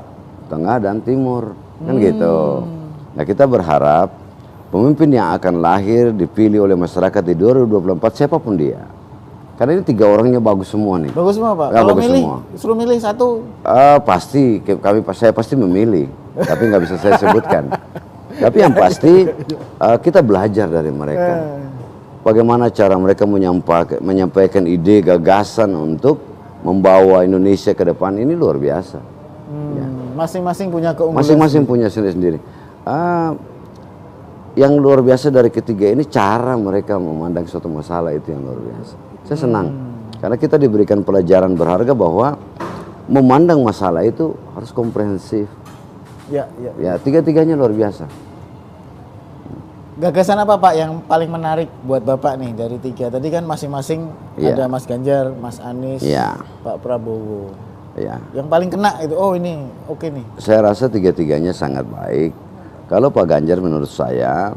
tengah dan timur kan gitu. Nah, kita berharap pemimpin yang akan lahir dipilih oleh masyarakat di 2024 siapapun dia. Karena ini 3 orangnya bagus semua nih. Bagus semua Pak. Ya, kalau bagus milih, semua. Suruh milih satu. Pasti saya pasti memilih, tapi nggak bisa saya sebutkan. Tapi yang pasti kita belajar dari mereka. Bagaimana cara mereka menyampaikan ide, gagasan untuk membawa Indonesia ke depan ini luar biasa. Masing-masing punya keunggulan. Masing-masing punya sendiri-sendiri. Yang luar biasa dari ketiga ini cara mereka memandang suatu masalah itu yang luar biasa. Saya senang karena kita diberikan pelajaran berharga bahwa memandang masalah itu harus komprehensif. Ya, tiga-tiganya luar biasa. Gagasan apa Pak yang paling menarik buat Bapak nih dari 3? Tadi kan masing-masing ada Mas Ganjar, Mas Anies, Pak Prabowo. Yang paling kena itu, ini oke nih. Saya rasa 3-tiganya sangat baik. Kalau Pak Ganjar menurut saya,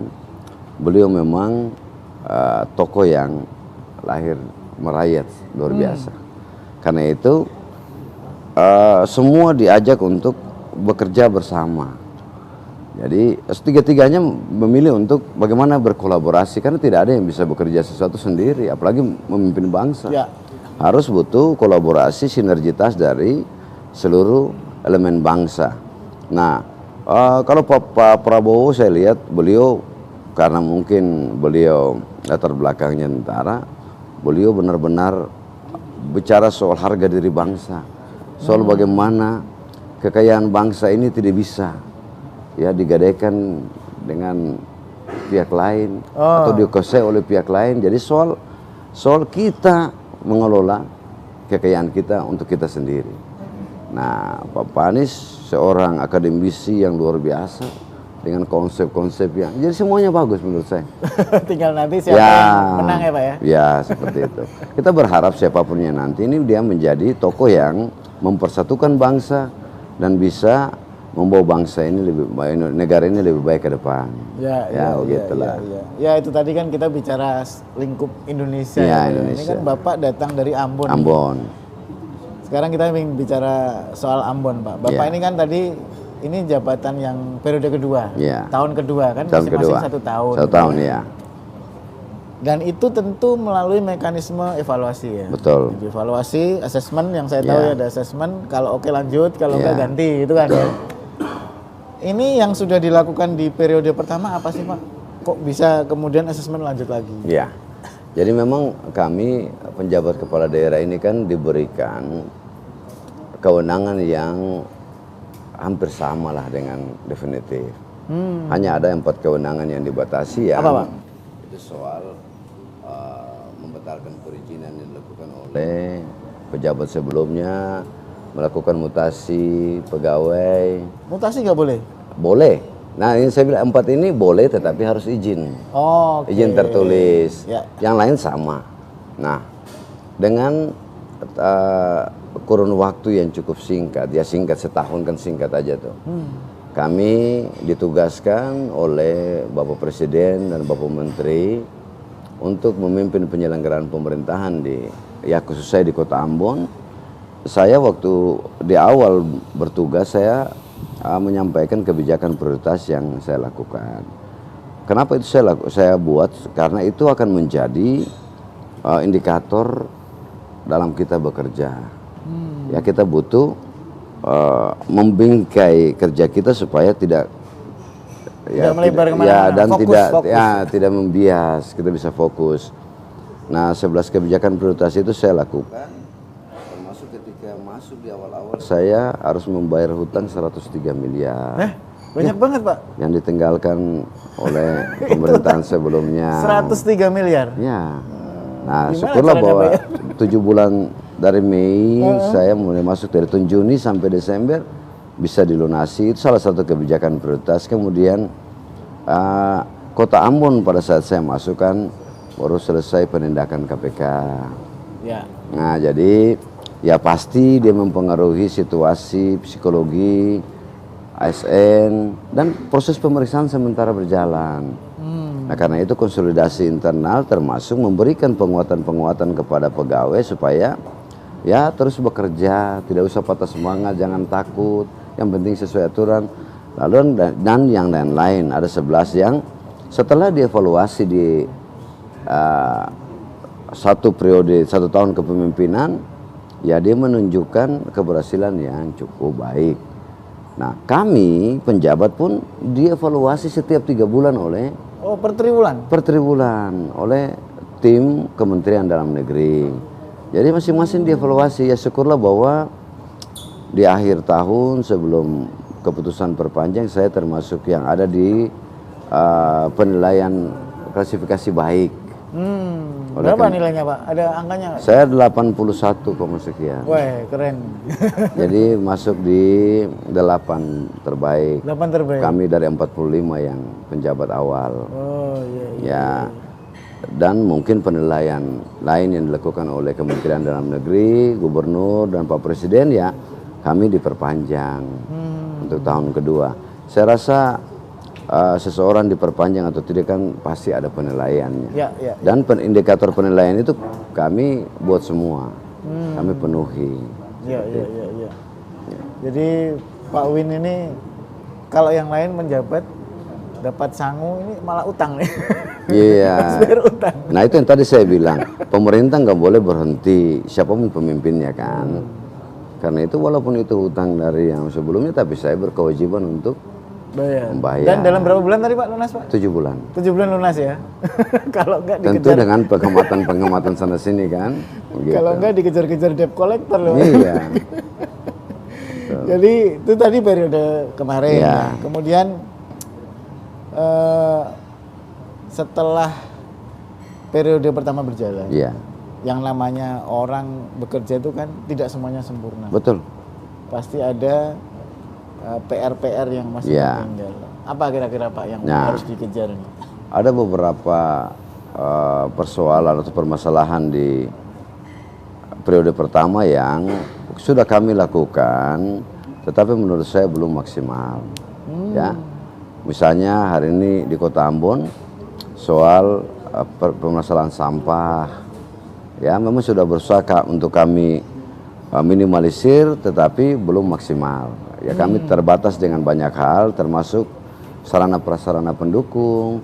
beliau memang tokoh yang lahir merayat luar biasa. Karena itu semua diajak untuk bekerja bersama. Jadi tiga-tiganya memilih untuk bagaimana berkolaborasi karena tidak ada yang bisa bekerja sesuatu sendiri, apalagi memimpin bangsa. Harus butuh kolaborasi sinergitas dari seluruh elemen bangsa. Nah, kalau Pak Prabowo saya lihat beliau karena mungkin beliau latar belakangnya tentara, beliau benar-benar bicara soal harga diri bangsa, soal bagaimana kekayaan bangsa ini tidak bisa digadaikan dengan pihak lain atau dikuasai oleh pihak lain. Jadi soal kita mengelola kekayaan kita untuk kita sendiri. Nah, Pak Anies seorang akademisi yang luar biasa dengan konsep-konsep yang jadi semuanya bagus menurut saya. Tinggal nanti siapa yang menang ya Pak ya? Ya seperti itu. Kita berharap siapapunnya nanti ini dia menjadi tokoh yang mempersatukan bangsa dan bisa membawa bangsa ini lebih baik, negara ini lebih baik ke depan. Begitulah. Ya itu tadi kan kita bicara lingkup Indonesia. Indonesia. Ini kan Bapak datang dari Ambon. Sekarang kita ingin bicara soal Ambon, Pak. Bapak ini kan tadi ini jabatan yang periode kedua, tahun kedua kan, masing-masing 1 tahun. 1 tahun ya. Dan itu tentu melalui mekanisme evaluasi ya. Betul. Jadi evaluasi, asesmen yang saya tahu ya ada asesmen, kalau oke lanjut, kalau enggak ganti itu kan ya. Ini yang sudah dilakukan di periode pertama apa sih Pak? Kok bisa kemudian asesmen lanjut lagi? Ya. Jadi memang kami penjabat kepala daerah ini kan diberikan kewenangan yang hampir sama lah dengan definitif. Hanya ada 4 kewenangan yang dibatasi ya. Apa Pak? Itu soal membatalkan perizinan yang dilakukan oleh pejabat sebelumnya, melakukan mutasi pegawai. Mutasi nggak boleh? Boleh. Nah ini saya bilang 4 ini boleh tetapi harus izin. Oh, Izin tertulis. Ya. Yang lain sama. Nah dengan kurun waktu yang cukup singkat, ya singkat setahun kan singkat aja tuh. Kami ditugaskan oleh Bapak Presiden dan Bapak Menteri untuk memimpin penyelenggaraan pemerintahan khusus saya di Kota Ambon. Saya waktu di awal bertugas saya menyampaikan kebijakan prioritas yang saya lakukan. Kenapa itu saya buat? Karena itu akan menjadi indikator dalam kita bekerja. Ya kita butuh membingkai kerja kita supaya tidak melebar kemana-mana. Ya dan fokus. tidak membias, kita bisa fokus. Nah 11 kebijakan prioritas itu saya lakukan, termasuk ketika masuk di awal-awal saya harus membayar hutang 103 miliar. Banyak banget Pak. Yang ditinggalkan oleh pemerintahan sebelumnya. 103 miliar. Ya. Nah, Gimana syukurlah caranya bahwa bayar? 7 bulan dari Mei saya mulai masuk dari Juni sampai Desember bisa dilunasi. Itu salah satu kebijakan prioritas. Kemudian Kota Ambon pada saat saya masuk kan baru selesai penindakan KPK. Ya. Nah, jadi ya pasti dia mempengaruhi situasi psikologi ASN dan proses pemeriksaan sementara berjalan. Nah karena itu konsolidasi internal termasuk memberikan penguatan-penguatan kepada pegawai supaya ya terus bekerja, tidak usah patah semangat, jangan takut, yang penting sesuai aturan. Lalu dan yang lain-lain ada 11 yang setelah dievaluasi di 1 periode 1 tahun kepemimpinan, ya dia menunjukkan keberhasilan yang cukup baik. Nah kami penjabat pun dievaluasi setiap 3 bulan oleh Per triwulan? Per triwulan oleh tim Kementerian Dalam Negeri. Jadi masing-masing dievaluasi. Ya syukurlah bahwa di akhir tahun sebelum keputusan perpanjang saya termasuk yang ada di penilaian klasifikasi baik. Berapa nilainya Pak? Ada angkanya nggak? Saya 81, sekian. Wah keren. Jadi masuk di 8 terbaik. 8 terbaik. Kami dari 45 yang penjabat awal. Oh iya. Ya, dan mungkin penilaian lain yang dilakukan oleh Kementerian Dalam Negeri, Gubernur dan Pak Presiden ya kami diperpanjang untuk tahun kedua. Saya rasa seseorang diperpanjang atau tidak kan pasti ada penilaiannya. Ya. Dan indikator penilaian itu kami buat semua, kami penuhi. Ya. Jadi Pak Win ini kalau yang lain menjabat dapat sangu, ini malah utang nih. Iya. Utang. Nah itu yang tadi saya bilang, pemerintah nggak boleh berhenti, siapapun pemimpinnya kan. Karena itu walaupun itu hutang dari yang sebelumnya, tapi saya berkewajiban untuk membayar. Dan dalam berapa bulan tadi Pak lunas Pak? 7 bulan. 7 bulan lunas ya? Kalau enggak dikejar. Tentu dengan pengamatan-pengamatan sana sini kan. Gitu. Kalau enggak dikejar-kejar debt collector loh. Iya. Jadi itu tadi periode kemarin. Iya. Kemudian setelah periode pertama berjalan, Iya. yang namanya orang bekerja itu kan tidak semuanya sempurna. Betul. Pasti ada PR-PR yang masih tertinggal. Apa kira-kira Pak yang harus dikejar ini? Ada beberapa persoalan atau permasalahan di periode pertama yang sudah kami lakukan, tetapi menurut saya belum maksimal. Ya, misalnya hari ini di Kota Ambon soal permasalahan sampah, ya memang sudah berusaha untuk kami minimalisir, tetapi belum maksimal. Ya kami terbatas dengan banyak hal, termasuk sarana prasarana pendukung,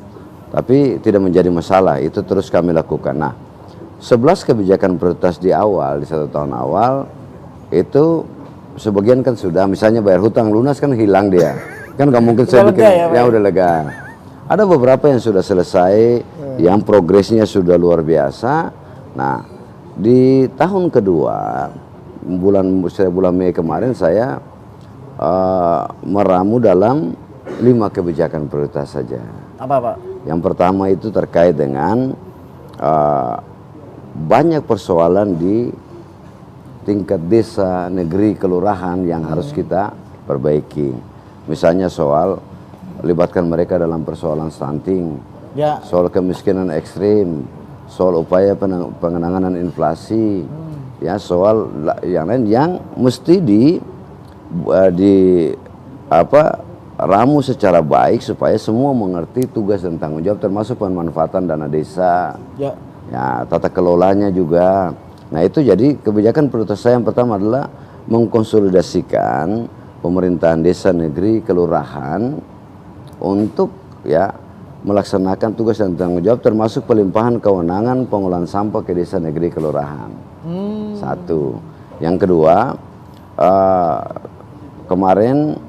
Tapi tidak menjadi masalah, itu terus kami lakukan. Nah, 11 kebijakan prioritas di awal, di 1 tahun awal, itu sebagian kan sudah, misalnya bayar hutang lunas kan hilang dia. Kan nggak mungkin saya bikin, ya udah lega. Ada beberapa yang sudah selesai, yang progresnya sudah luar biasa. Nah, di tahun kedua, bulan Mei kemarin saya meramu dalam 5 kebijakan prioritas saja. Apa Pak? Yang pertama itu terkait dengan banyak persoalan di tingkat desa, negeri, kelurahan yang harus kita perbaiki. Misalnya soal libatkan mereka dalam persoalan stunting, ya, soal kemiskinan ekstrim, soal upaya pengenangan inflasi, ya, soal yang lain yang mesti ramu secara baik supaya semua mengerti tugas dan tanggung jawab, termasuk pemanfaatan dana desa, ya, tata kelolanya juga. Nah, itu jadi kebijakan prioritas saya yang pertama adalah mengkonsolidasikan pemerintahan desa, negeri, kelurahan untuk ya melaksanakan tugas dan tanggung jawab, termasuk pelimpahan kewenangan pengolahan sampah ke desa, negeri, kelurahan. Satu. Yang kedua, kemarin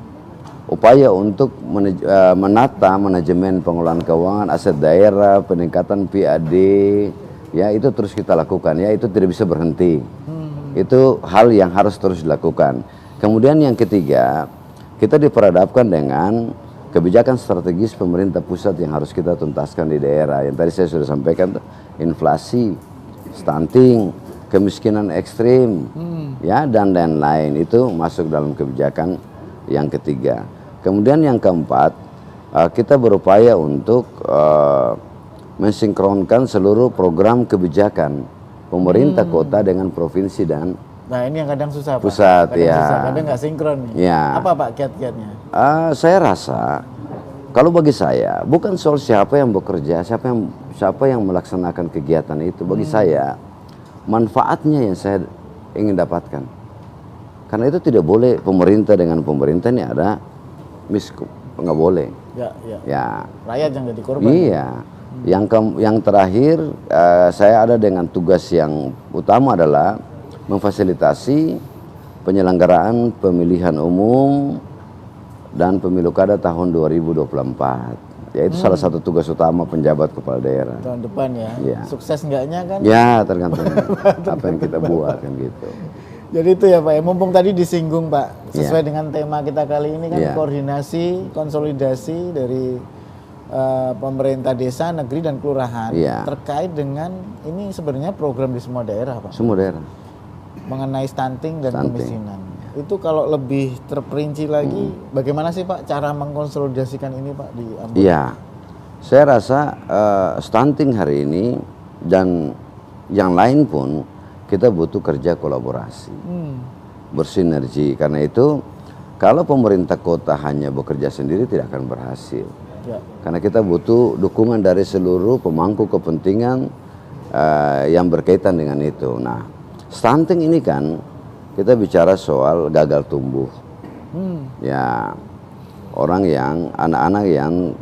upaya untuk menata manajemen pengelolaan keuangan aset daerah, peningkatan PAD, ya itu terus kita lakukan, ya itu tidak bisa berhenti. Itu hal yang harus terus dilakukan. Kemudian yang ketiga, kita diperhadapkan dengan kebijakan strategis pemerintah pusat yang harus kita tuntaskan di daerah. Yang tadi saya sudah sampaikan, inflasi, stunting, kemiskinan ekstrim, ya, dan lain-lain, itu masuk dalam kebijakan yang ketiga. Kemudian yang keempat, kita berupaya untuk mensinkronkan seluruh program kebijakan pemerintah kota dengan provinsi dan ini yang kadang susah Pak. Pusat, kadang ya. Susah, kadang nggak sinkron. Ya. Apa Pak kiat-kiatnya? Saya rasa, kalau bagi saya, bukan soal siapa yang bekerja, siapa yang melaksanakan kegiatan itu. Bagi saya, manfaatnya yang saya ingin dapatkan. Karena itu tidak boleh pemerintah dengan pemerintah ini ada nggak boleh. Ya. Rakyat yang jadi korban. Iya. Yang terakhir, saya ada dengan tugas yang utama adalah memfasilitasi penyelenggaraan pemilihan umum dan pemilu kada tahun 2024. Yaitu salah satu tugas utama penjabat kepala daerah. Tahun depan ya. Ya. Sukses enggaknya kan? Ya, tergantung apa yang kita buat kan gitu. Jadi itu ya Pak, mumpung tadi disinggung Pak, sesuai dengan tema kita kali ini kan koordinasi, konsolidasi dari pemerintah desa, negeri, dan kelurahan terkait dengan ini sebenarnya program di semua daerah Pak. Semua daerah. Mengenai stunting dan kemiskinan. Itu kalau lebih terperinci lagi, bagaimana sih Pak cara mengkonsolidasikan ini Pak di Ambon? Iya, saya rasa stunting hari ini dan yang lain pun kita butuh kerja kolaborasi, bersinergi. Karena itu kalau pemerintah kota hanya bekerja sendiri tidak akan berhasil. Karena kita butuh dukungan dari seluruh pemangku kepentingan yang berkaitan dengan itu. Nah, stunting ini kan kita bicara soal gagal tumbuh. Ya, anak-anak yang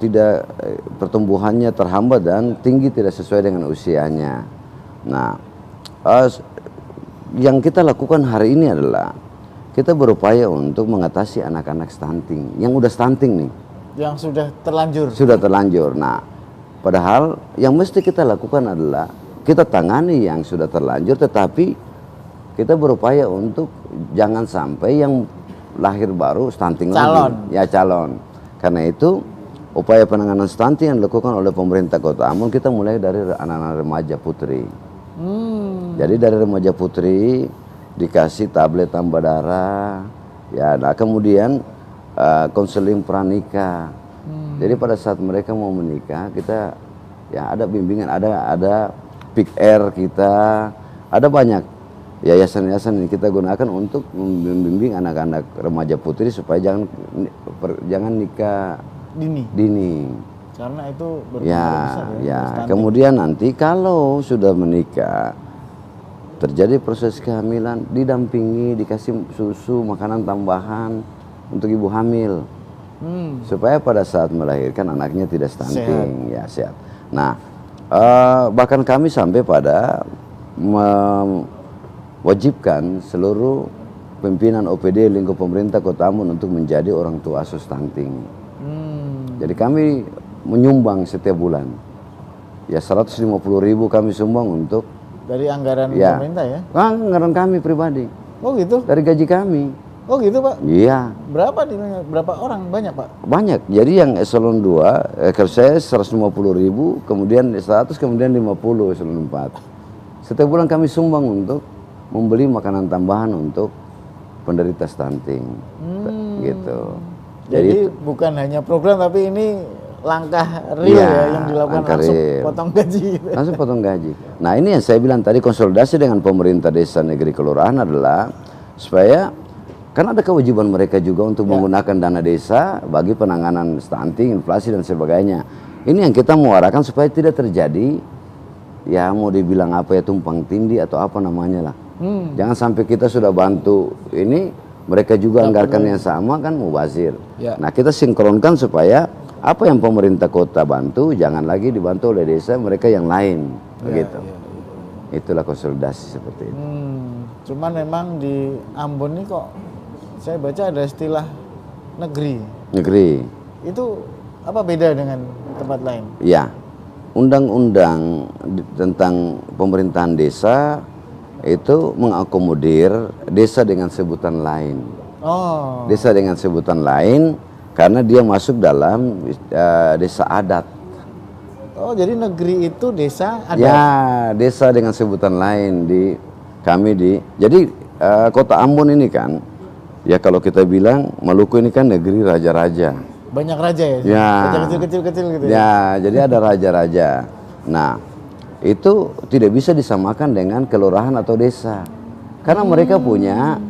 tidak pertumbuhannya terhambat dan tinggi tidak sesuai dengan usianya. Nah, yang kita lakukan hari ini adalah kita berupaya untuk mengatasi anak-anak stunting yang udah stunting nih. Yang sudah terlanjur. Sudah terlanjur. Nah, padahal yang mesti kita lakukan adalah kita tangani yang sudah terlanjur, tetapi kita berupaya untuk jangan sampai yang lahir baru stunting lagi. Ya, calon. Karena itu upaya penanganan stunting yang dilakukan oleh pemerintah Kota Ambon, kita mulai dari anak-anak remaja putri. Jadi dari remaja putri dikasih tablet tambah darah, ya. Nah, kemudian konseling pranikah. Jadi pada saat mereka mau menikah, kita ya ada bimbingan, ada Pick Air kita, ada banyak yayasan-yayasan yang kita gunakan untuk membimbing anak-anak remaja putri supaya jangan nikah dini. Karena itu berpengaruh besar ya. Kemudian nanti kalau sudah menikah, terjadi proses kehamilan, didampingi, dikasih susu, makanan tambahan untuk ibu hamil. supaya pada saat melahirkan anaknya tidak stunting, ya sehat. Nah, bahkan kami sampai pada mewajibkan seluruh pimpinan OPD lingkup pemerintah Kota Ambon untuk menjadi orang tua asuh stunting. Jadi kami menyumbang setiap bulan. Ya 150.000 kami sumbang untuk dari anggaran pemerintah ya? Anggaran kami pribadi. Oh gitu? Dari gaji kami. Oh gitu Pak? Iya. Berapa orang? Banyak Pak? Banyak. Jadi yang eselon 2, kalau saya 150.000, kemudian 100, kemudian 50 eselon 4. Setiap bulan kami sumbang untuk membeli makanan tambahan untuk penderita stunting. Gitu. Jadi bukan hanya program tapi ini langkah real yang dilakukan langsung potong gaji. Langsung potong gaji. Nah ini yang saya bilang tadi, konsolidasi dengan pemerintah desa, negeri, kelurahan adalah supaya kan ada kewajiban mereka juga untuk menggunakan dana desa bagi penanganan stunting, inflasi dan sebagainya. Ini yang kita mau arahkan supaya tidak terjadi ya mau dibilang apa ya tumpang tindih atau apa namanya lah. Jangan sampai kita sudah bantu ini mereka juga anggarkan yang sama kan mubazir. Nah kita sinkronkan supaya apa yang pemerintah kota bantu jangan lagi dibantu oleh desa mereka yang lain, begitu. Itulah konsolidasi seperti itu. Cuman memang di Ambon ini kok saya baca ada istilah negeri. Negeri. Itu apa beda dengan tempat lain? Ya, undang-undang tentang pemerintahan desa itu mengakomodir desa dengan sebutan lain. Desa dengan sebutan lain karena dia masuk dalam desa adat. Oh, jadi negeri itu desa adat? Ya, desa dengan sebutan lain jadi kota Ambon ini kan, ya kalau kita bilang Maluku ini kan negeri raja-raja. Banyak raja ya? Ya. Kecil-kecil gitu ya? Ya, jadi ada raja-raja. Nah, itu tidak bisa disamakan dengan kelurahan atau desa. Karena mereka punya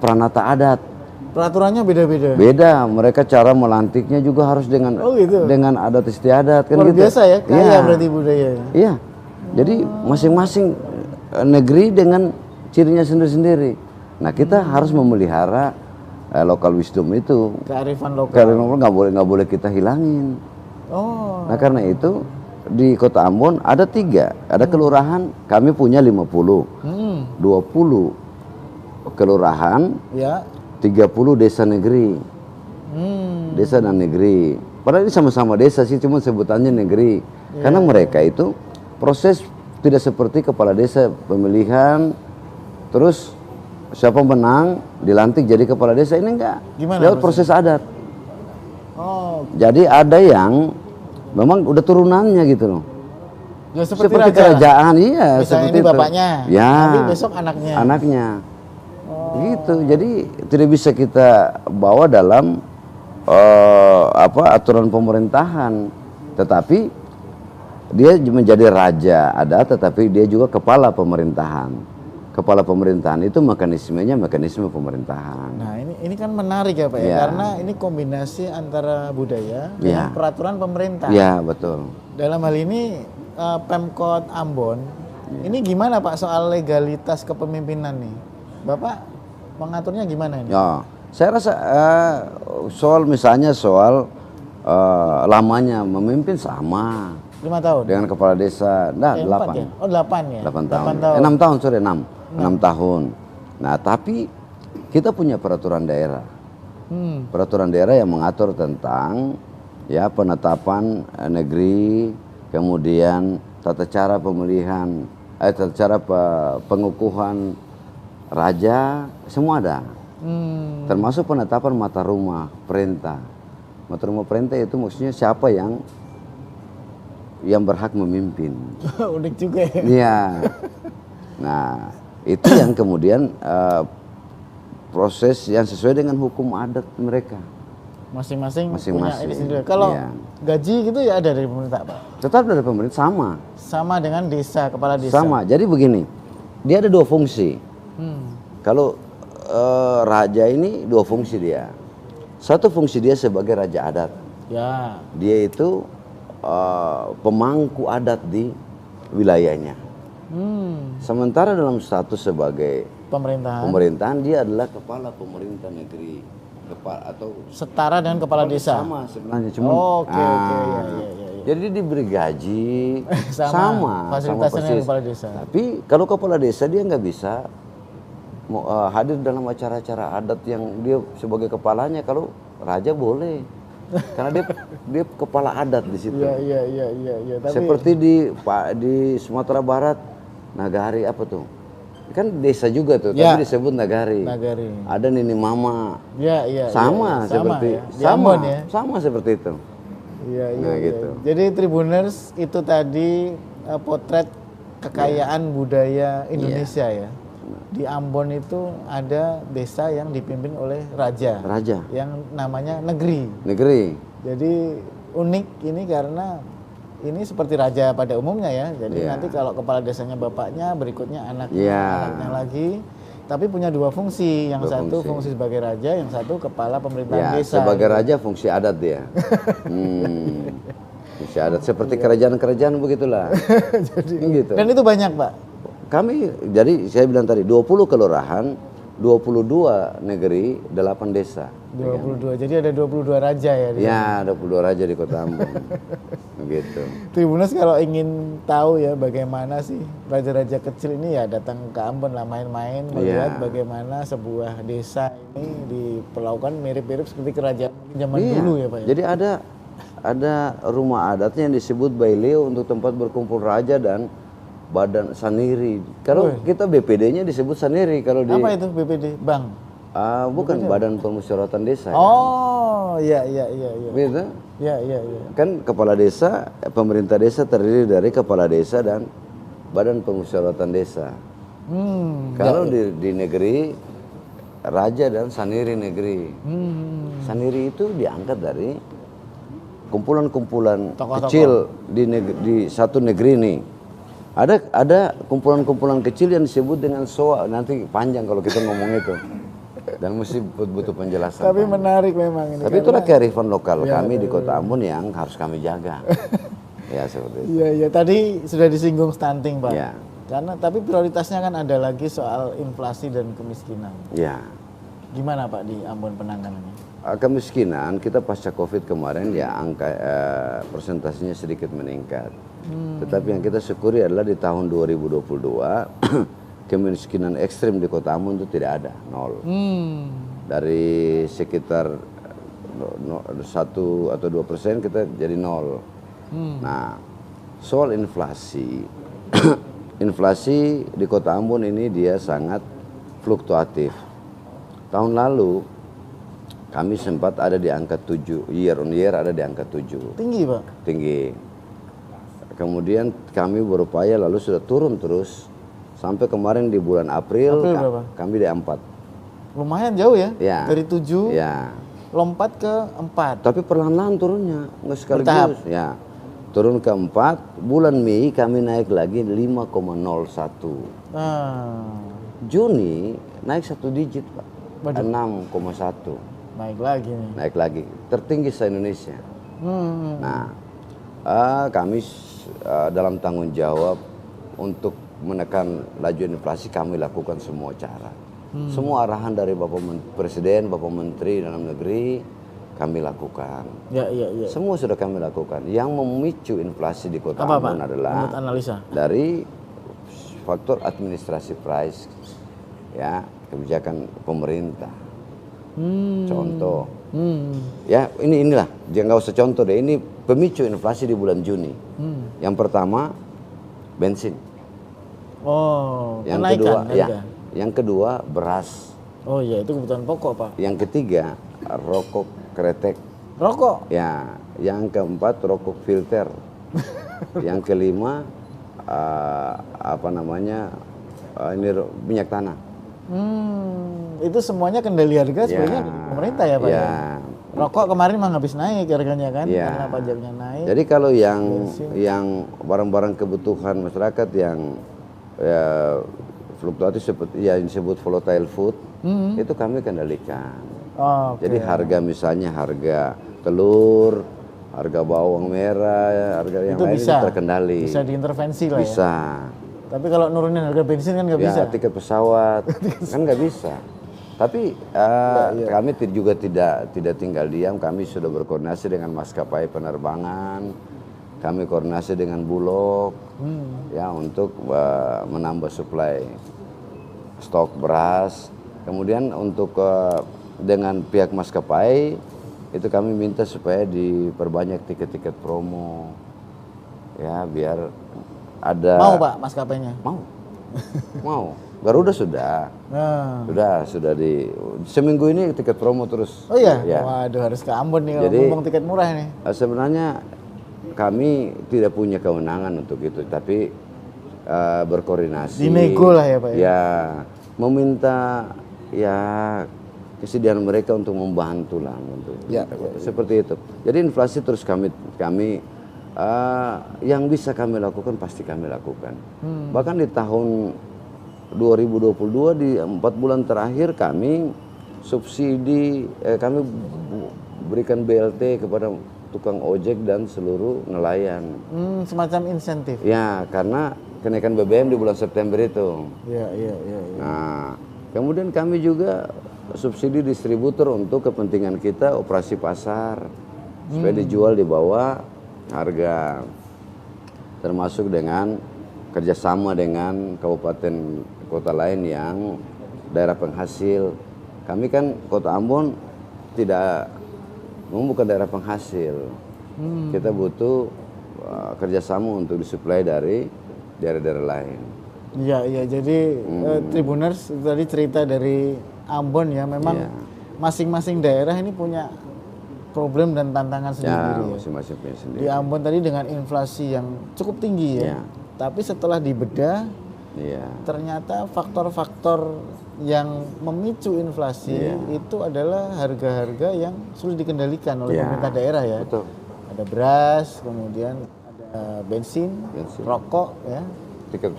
peranata adat. Peraturannya beda-beda. Beda, mereka cara melantiknya juga harus dengan dengan adat istiadat kan luar gitu. Biasa ya, kaya berarti budaya. Iya. Jadi masing-masing negeri dengan cirinya sendiri-sendiri. Nah, kita harus memelihara lokal wisdom itu. Kearifan lokal. Kearifan lokal nggak boleh kita hilangin. Nah, karena itu di Kota Ambon ada 3, ada kelurahan kami punya 50, 20 kelurahan, 30 desa negeri, desa dan negeri. Padahal ini sama-sama desa sih, cuma sebutannya negeri. Karena mereka itu proses tidak seperti kepala desa pemilihan, terus siapa menang dilantik jadi kepala desa, ini enggak. Lewat proses adat. Jadi ada yang memang udah turunannya gitu loh. Ya, seperti kerajaan, iya. Misalnya ini bapaknya, nanti besok anaknya. Anaknya. Gitu. Jadi tidak bisa kita bawa dalam aturan pemerintahan. Tetapi dia menjadi raja adat, tetapi dia juga kepala pemerintahan. Kepala pemerintahan itu mekanisme pemerintahan. Nah ini kan menarik ya Pak ya, karena ini kombinasi antara budaya dengan peraturan pemerintah. Iya betul. Dalam hal ini Pemkot Ambon, ini gimana Pak soal legalitas kepemimpinan nih? Bapak mengaturnya gimana ini? Ya, saya rasa misalnya soal lamanya memimpin sama. 5 tahun? Dengan kepala desa, 8. Ya? Oh 8 ya? 8 tahun. 6 tahun, sorry 6 tahun. Nah tapi kita punya peraturan daerah. Peraturan daerah yang mengatur tentang ya penetapan negeri, kemudian tata cara pemilihan, tata cara pengukuhan raja, semua ada. Termasuk penetapan mata rumah perintah. Mata rumah perintah itu maksudnya siapa yang berhak memimpin. Unik juga ya. Iya. Nah, itu yang kemudian proses yang sesuai dengan hukum adat mereka. Masing-masing punya ini sendiri. Kalau gaji gitu ya ada dari pemerintah Pak? Tetap dari pemerintah sama. Sama dengan desa, kepala desa? Sama. Jadi begini, dia ada 2 fungsi. Kalau raja ini 2 fungsi dia. Satu fungsi dia sebagai raja adat. Ya. Dia itu pemangku adat di wilayahnya. Sementara dalam status sebagai pemerintahan dia adalah kepala pemerintah negeri. atau setara dengan kepala desa. Sama sebenarnya, cuma Oke, ya. Jadi diberi gaji sama fasilitasnya dengan kepala desa. Tapi kalau kepala desa dia nggak bisa hadir dalam acara-acara adat yang dia sebagai kepalanya. Kalau raja boleh, karena dia kepala adat di situ. Iya. Tapi... Seperti di Sumatera Barat, Nagari apa tuh? Kan desa juga tuh, tapi disebut Nagari. Ada Nini Mama. Iya. Sama seperti ya. Sama seperti itu. Iya. Gitu. Jadi Tribuners itu tadi potret kekayaan budaya Indonesia ya. Di Ambon itu ada desa yang dipimpin oleh raja. Yang namanya Negeri. Jadi unik ini karena ini seperti raja pada umumnya ya. Jadi nanti kalau kepala desanya bapaknya, berikutnya anaknya lagi. Tapi punya dua fungsi. Yang satu fungsi sebagai raja, yang satu kepala pemerintahan desa. Sebagai raja fungsi adat dia. Fungsi adat seperti kerajaan-kerajaan begitulah. Gitu. Dan itu banyak, Pak. Jadi saya bilang tadi 20 kelurahan, 22 negeri, 8 desa. 22. Jadi ada 22 raja ya? Ya, 22 raja di Kota Ambon. Gitu. Tribuners kalau ingin tahu ya bagaimana sih raja-raja kecil ini ya datang ke Ambon lah main-main melihat bagaimana sebuah desa ini diperlakukan mirip-mirip seperti kerajaan zaman dulu ya Pak ya? Jadi ada rumah adatnya yang disebut Baileo untuk tempat berkumpul raja dan Badan Saniri. Kalau kita BPD-nya disebut Saniri kalau di... Apa itu BPD? Bang? Bukan BPD. Badan Permusyawaratan Desa. Oh, iya. Gitu? Iya. Kan kepala desa, pemerintah desa terdiri dari kepala desa dan Badan Permusyawaratan Desa. Kalau di negeri, raja dan Saniri negeri. Saniri itu diangkat dari kumpulan-kumpulan kecil di satu negeri nih. Ada kumpulan-kumpulan kecil yang disebut dengan soa, nanti panjang kalau kita ngomong itu. Dan mesti butuh penjelasan. Tapi menarik memang ini. Tapi itulah kearifan lokal kami di Kota Ambon yang harus kami jaga. Ya seperti itu. Iya, tadi sudah disinggung stunting, Pak. Ya. Tapi prioritasnya kan ada lagi soal inflasi dan kemiskinan. Ya. Gimana Pak di Ambon penanganannya? Kemiskinan kita pasca Covid kemarin ya angka persentasenya sedikit meningkat. Tetapi yang kita syukuri adalah di tahun 2022 kemiskinan ekstrim di Kota Ambon itu tidak ada, 0. Dari sekitar 1 atau 2% kita jadi 0. Nah, soal inflasi, inflasi di Kota Ambon ini dia sangat fluktuatif. Tahun lalu kami sempat ada di angka 7, year on year ada di angka 7. Tinggi Pak? Tinggi. Kemudian kami berupaya lalu sudah turun terus. Sampai kemarin di bulan April kami di 4. Lumayan jauh ya? Dari 7 lompat ke 4. Tapi perlahan-lahan turunnya, nggak sekaligus. Ya. Turun ke 4, bulan Mei kami naik lagi 5,01. Juni naik 1 digit Pak, 6,1. Naik lagi nih. Naik lagi, tertinggi se-Indonesia. Nah, kami dalam tanggung jawab untuk menekan laju inflasi kami lakukan semua cara. Semua arahan dari Bapak Presiden, Bapak Menteri Dalam Negeri kami lakukan. Ya. Semua sudah kami lakukan. Yang memicu inflasi di Kota Ambon adalah analisa dari faktor administrasi price, ya kebijakan pemerintah. Contoh, ya inilah, jangan nggak usah contoh deh. Ini pemicu inflasi di bulan Juni. Yang pertama bensin. Yang kedua beras. Oh iya, itu kebutuhan pokok Pak. Yang ketiga rokok kretek. Rokok? Ya. Yang keempat rokok filter. Yang kelima ini minyak tanah. Itu semuanya kendali harga sebenarnya pemerintah ya Pak ya? Rokok kemarin mah habis naik harganya kan karena pajaknya naik. Jadi kalau yang barang-barang kebutuhan masyarakat yang fluktuatif seperti yang disebut volatile food itu kami kendalikan. Jadi harga misalnya harga telur, harga bawang merah, harga yang lain itu terkendali. Bisa diintervensi lah ya. Bisa. Tapi kalau nurunin harga bensin kan nggak bisa. Tiket pesawat kan nggak bisa. Tapi kami juga tidak tinggal diam. Kami sudah berkoordinasi dengan maskapai penerbangan. Kami koordinasi dengan Bulog ya untuk menambah suplai stok beras. Kemudian untuk dengan pihak maskapai itu kami minta supaya diperbanyak tiket-tiket promo. Ya, biar ada. Mau Pak maskapainya? Mau. Mau. Garuda sudah. Sudah di seminggu ini tiket promo terus. Oh iya? Ya. Waduh, harus ke Ambon nih kalau Jadi, ngomong tiket murah nih. Sebenarnya kami tidak punya kewenangan untuk itu, tapi berkoordinasi. Dinego lah ya Pak ya? Ya, meminta ya kesediaan mereka untuk membantu lah untuk seperti itu. Jadi inflasi terus kami yang bisa kami lakukan pasti kami lakukan. Bahkan di tahun 2022 di 4 bulan terakhir kami subsidi kami berikan BLT kepada tukang ojek dan seluruh nelayan. Semacam insentif. Ya, karena kenaikan BBM di bulan September itu. Iya. Nah, kemudian kami juga subsidi distributor untuk kepentingan kita operasi pasar supaya dijual di bawah harga, termasuk dengan kerjasama dengan kabupaten kota lain yang daerah penghasil. Kami kan Kota Ambon bukan daerah penghasil. Kita butuh kerjasama untuk disuplai dari daerah-daerah lain. Iya. Jadi Tribuners tadi cerita dari Ambon ya, memang masing-masing daerah ini punya problem dan tantangan sendiri. Masing-masing punya sendiri. Di Ambon tadi dengan inflasi yang cukup tinggi ya. Tapi setelah dibedah, ternyata faktor-faktor yang memicu inflasi itu adalah harga-harga yang sulit dikendalikan oleh pemerintah daerah ya. Betul. Ada beras, kemudian ada bensin, rokok ya. Tiket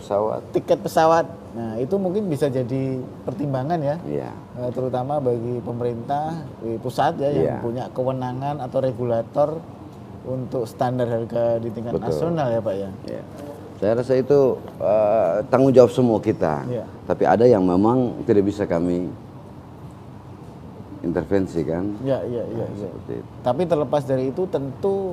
pesawat. Nah, itu mungkin bisa jadi pertimbangan ya. Terutama bagi pemerintah di pusat ya yang punya kewenangan atau regulator untuk standar harga di tingkat nasional ya Pak ya. Saya rasa itu tanggung jawab semua kita. Tapi ada yang memang tidak bisa kami intervensi kan. Seperti itu. Tapi terlepas dari itu tentu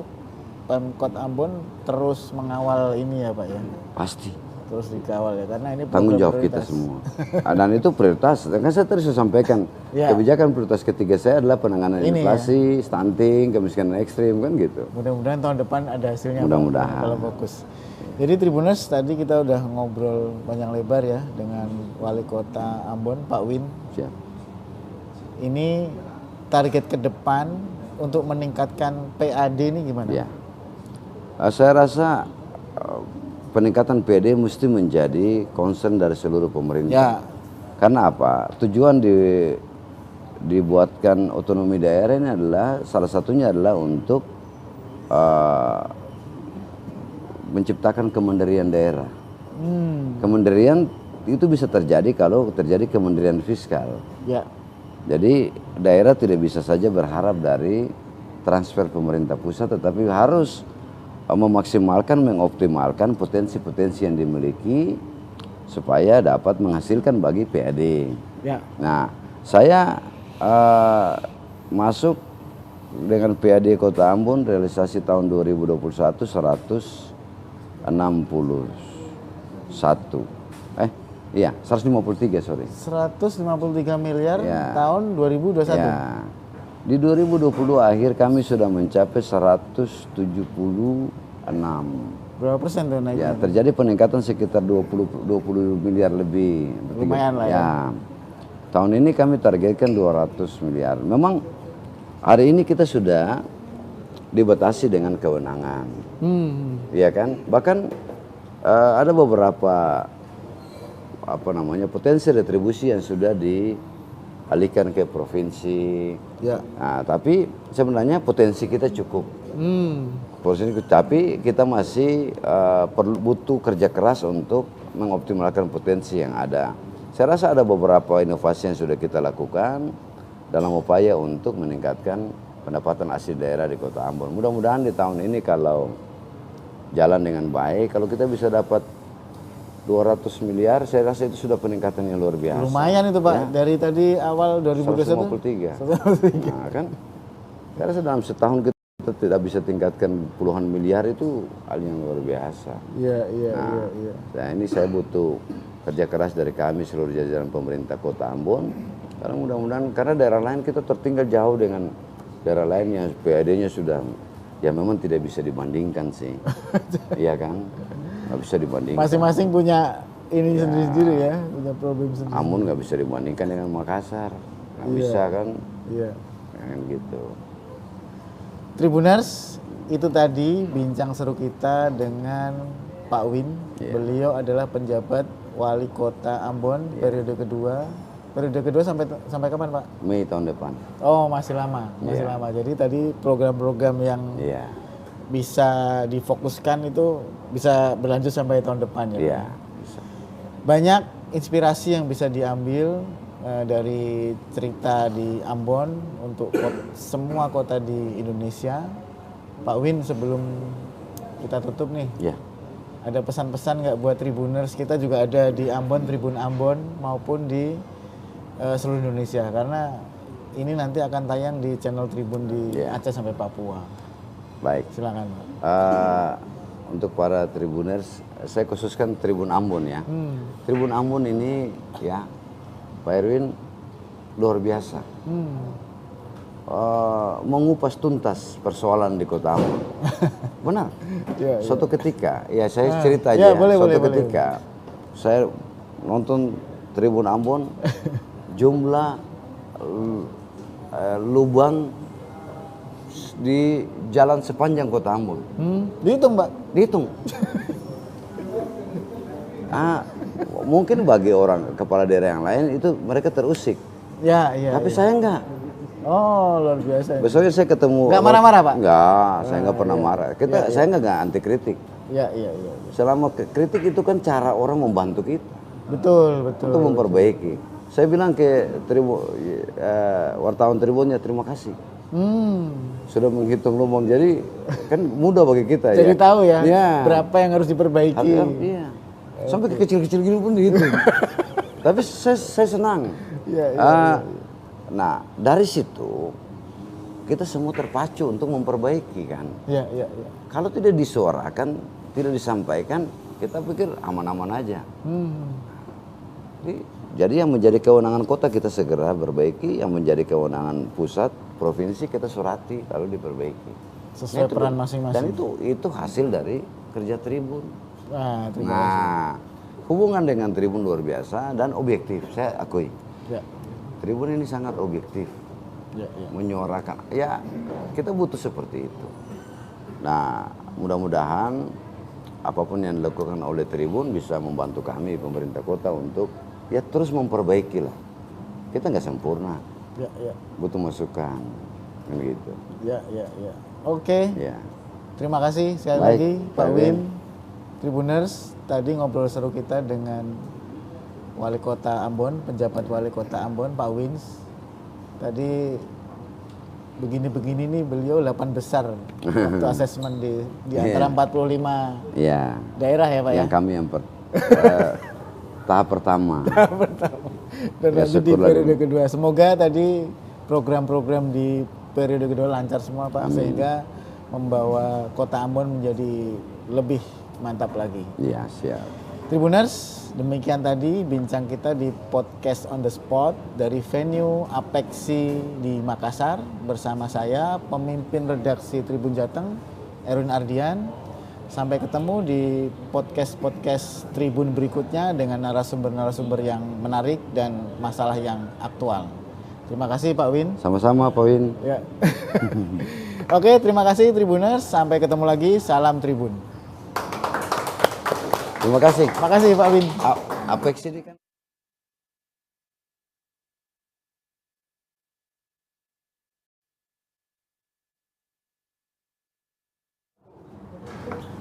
Pemkot Ambon terus mengawal ini ya Pak ya. Pasti. Terus dikawal ya, karena ini tanggung jawab kita semua. Dan itu prioritas. Kan saya tadi sudah sampaikan kebijakan prioritas ketiga saya adalah penanganan inflasi, stunting, kemiskinan ekstrim kan gitu. Mudah-mudahan tahun depan ada hasilnya. Mudah-mudahan. Kalau fokus. Jadi Tribuners, tadi kita udah ngobrol panjang lebar ya dengan Wali Kota Ambon, Pak Win. Siap. Ini target ke depan untuk meningkatkan PAD ini gimana? Ya. Saya rasa peningkatan PAD mesti menjadi concern dari seluruh pemerintah. Karena apa? Tujuan dibuatkan otonomi daerah ini adalah salah satunya adalah untuk menciptakan kemandirian daerah. Kemandirian itu bisa terjadi kalau terjadi kemandirian fiskal. Jadi daerah tidak bisa saja berharap dari transfer pemerintah pusat, tetapi harus memaksimalkan, mengoptimalkan potensi-potensi yang dimiliki supaya dapat menghasilkan bagi PAD. Nah, saya masuk dengan PAD Kota Ambon realisasi tahun 2021 163 sorry. 153 miliar tahun 2021. Di 2020 akhir kami sudah mencapai 176. Berapa persen tuh naiknya? Terjadi peningkatan sekitar 20 miliar lebih. Lumayan lah ya. Tahun ini kami targetkan 200 miliar. Memang hari ini kita sudah dibatasi dengan kewenangan. Iya kan? Bahkan ada beberapa potensi retribusi yang sudah dialihkan ke provinsi. Nah, tapi sebenarnya potensi kita cukup. Tapi kita masih butuh kerja keras untuk mengoptimalkan potensi yang ada. Saya rasa ada beberapa inovasi yang sudah kita lakukan dalam upaya untuk meningkatkan pendapatan asli daerah di Kota Ambon. Mudah-mudahan di tahun ini kalau jalan dengan baik, kalau kita bisa dapat 200 miliar, saya rasa itu sudah peningkatan yang luar biasa. Lumayan itu Pak, ya. Dari tadi awal 153. 2021. Nah, kan? Saya rasa dalam setahun kita tidak bisa tingkatkan puluhan miliar, itu hal yang luar biasa. Iya. Nah, ini saya butuh kerja keras dari kami seluruh jajaran pemerintah Kota Ambon. Karena mudah-mudahan, karena daerah lain kita tertinggal jauh dengan daerah lain yang PAD-nya sudah, ya memang tidak bisa dibandingkan sih. Iya kan? Nggak bisa dibandingkan. Masing-masing punya ini sendiri-sendiri ya, punya problem sendiri. Ambon nggak bisa dibandingkan dengan Makassar, nggak bisa kan? Iya. Kan gitu. Tribuners, itu tadi bincang seru kita dengan Pak Win. Beliau adalah penjabat Wali Kota Ambon periode kedua. Periode kedua sampai kapan Pak? Mei tahun depan. Oh masih lama, lama. Jadi tadi program-program yang bisa difokuskan itu bisa berlanjut sampai tahun depan ya. Iya. Bisa. Banyak inspirasi yang bisa diambil dari cerita di Ambon untuk semua kota di Indonesia. Pak Win, sebelum kita tutup nih, ada pesan-pesan nggak buat Tribuners? Kita juga ada di Ambon, Tribun Ambon maupun di seluruh Indonesia, karena ini nanti akan tayang di channel Tribun di Aceh sampai Papua. Baik. Silakan. Untuk para Tribuners, saya khususkan Tribun Ambon ya. Tribun Ambon ini ya, Pak Erwin luar biasa. Mengupas tuntas persoalan di Kota Ambon. Benar. Suatu ketika, ya saya cerita aja. Suatu ketika saya nonton Tribun Ambon, jumlah lubang di jalan sepanjang Kota Ambon. Dihitung Pak? Dihitung. Mungkin bagi orang kepala daerah yang lain itu mereka terusik. Tapi saya enggak. Oh, luar biasa. Besoknya saya ketemu. Enggak marah-marah Pak? Enggak, saya enggak pernah marah. Saya enggak anti kritik. Iya. Selama kritik itu kan cara orang membantu kita. Betul. Untuk memperbaiki. Saya bilang ke wartawan Tribunnya, terima kasih. Sudah menghitung lubang, jadi kan mudah bagi kita. Jadi tahu ya, berapa yang harus diperbaiki. Iya. Sampai ke kecil-kecil gini pun dihitung. Tapi saya senang. Nah, dari situ kita semua terpacu untuk memperbaiki kan. Iya. Kalau tidak disuarakan, tidak disampaikan, kita pikir aman-aman aja. Jadi yang menjadi kewenangan kota kita segera perbaiki, yang menjadi kewenangan pusat, provinsi kita surati lalu diperbaiki. Sesuai peran masing-masing. Dan itu hasil dari kerja Tribun. Nah, hubungan dengan Tribun luar biasa dan objektif, saya akui. Tribun ini sangat objektif, menyuarakan. Ya, kita butuh seperti itu. Nah, mudah-mudahan apapun yang dilakukan oleh Tribun bisa membantu kami pemerintah kota untuk ya terus memperbaiki lah. Kita nggak sempurna. Butuh masukan, kan gitu. Oke. Terima kasih sekali lagi Pak Win. Tribuners, tadi ngobrol seru kita dengan Wali Kota Ambon, penjabat Wali Kota Ambon, Pak Wins. Tadi begini-begini nih beliau 8 besar waktu asesmen di antara 45 daerah ya Pak ya. Yang kami yang tahap pertama. Dan nanti di periode kedua. Semoga tadi program-program di periode kedua lancar semua Pak. Amin. Sehingga membawa Kota Ambon menjadi lebih mantap lagi. Iya, siap. Tribuners, demikian tadi bincang kita di podcast on the spot dari venue Apexi di Makassar bersama saya, pemimpin redaksi Tribun Jateng, Erwin Ardian. Sampai ketemu di podcast-podcast Tribun berikutnya dengan narasumber-narasumber yang menarik dan masalah yang aktual. Terima kasih Pak Win. Sama-sama Pak Win. Oke, terima kasih Tribuners. Sampai ketemu lagi. Salam Tribun. Terima kasih. Terima kasih Pak Win. Apex ini kan.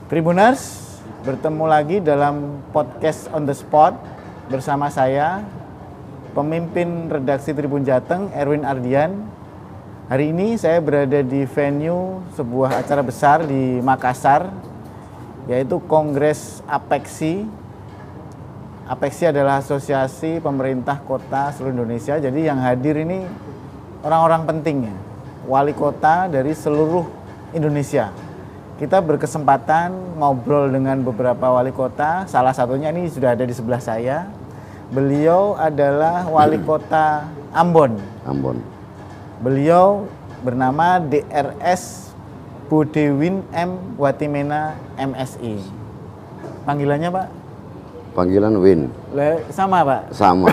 Tribuners, bertemu lagi dalam podcast on the spot bersama saya, pemimpin redaksi Tribun Jateng, Erwin Ardian. Hari ini saya berada di venue sebuah acara besar di Makassar, yaitu Kongres Apexi APEXI adalah asosiasi pemerintah kota seluruh Indonesia. Jadi yang hadir ini orang-orang pentingnya, wali kota dari seluruh Indonesia. Kita berkesempatan ngobrol dengan beberapa wali kota. Salah satunya ini sudah ada di sebelah saya. Beliau adalah wali kota Ambon. Beliau bernama DRS Budewin M. Watimena MSI. Panggilannya Pak? Panggilan Win. Sama Pak? Sama.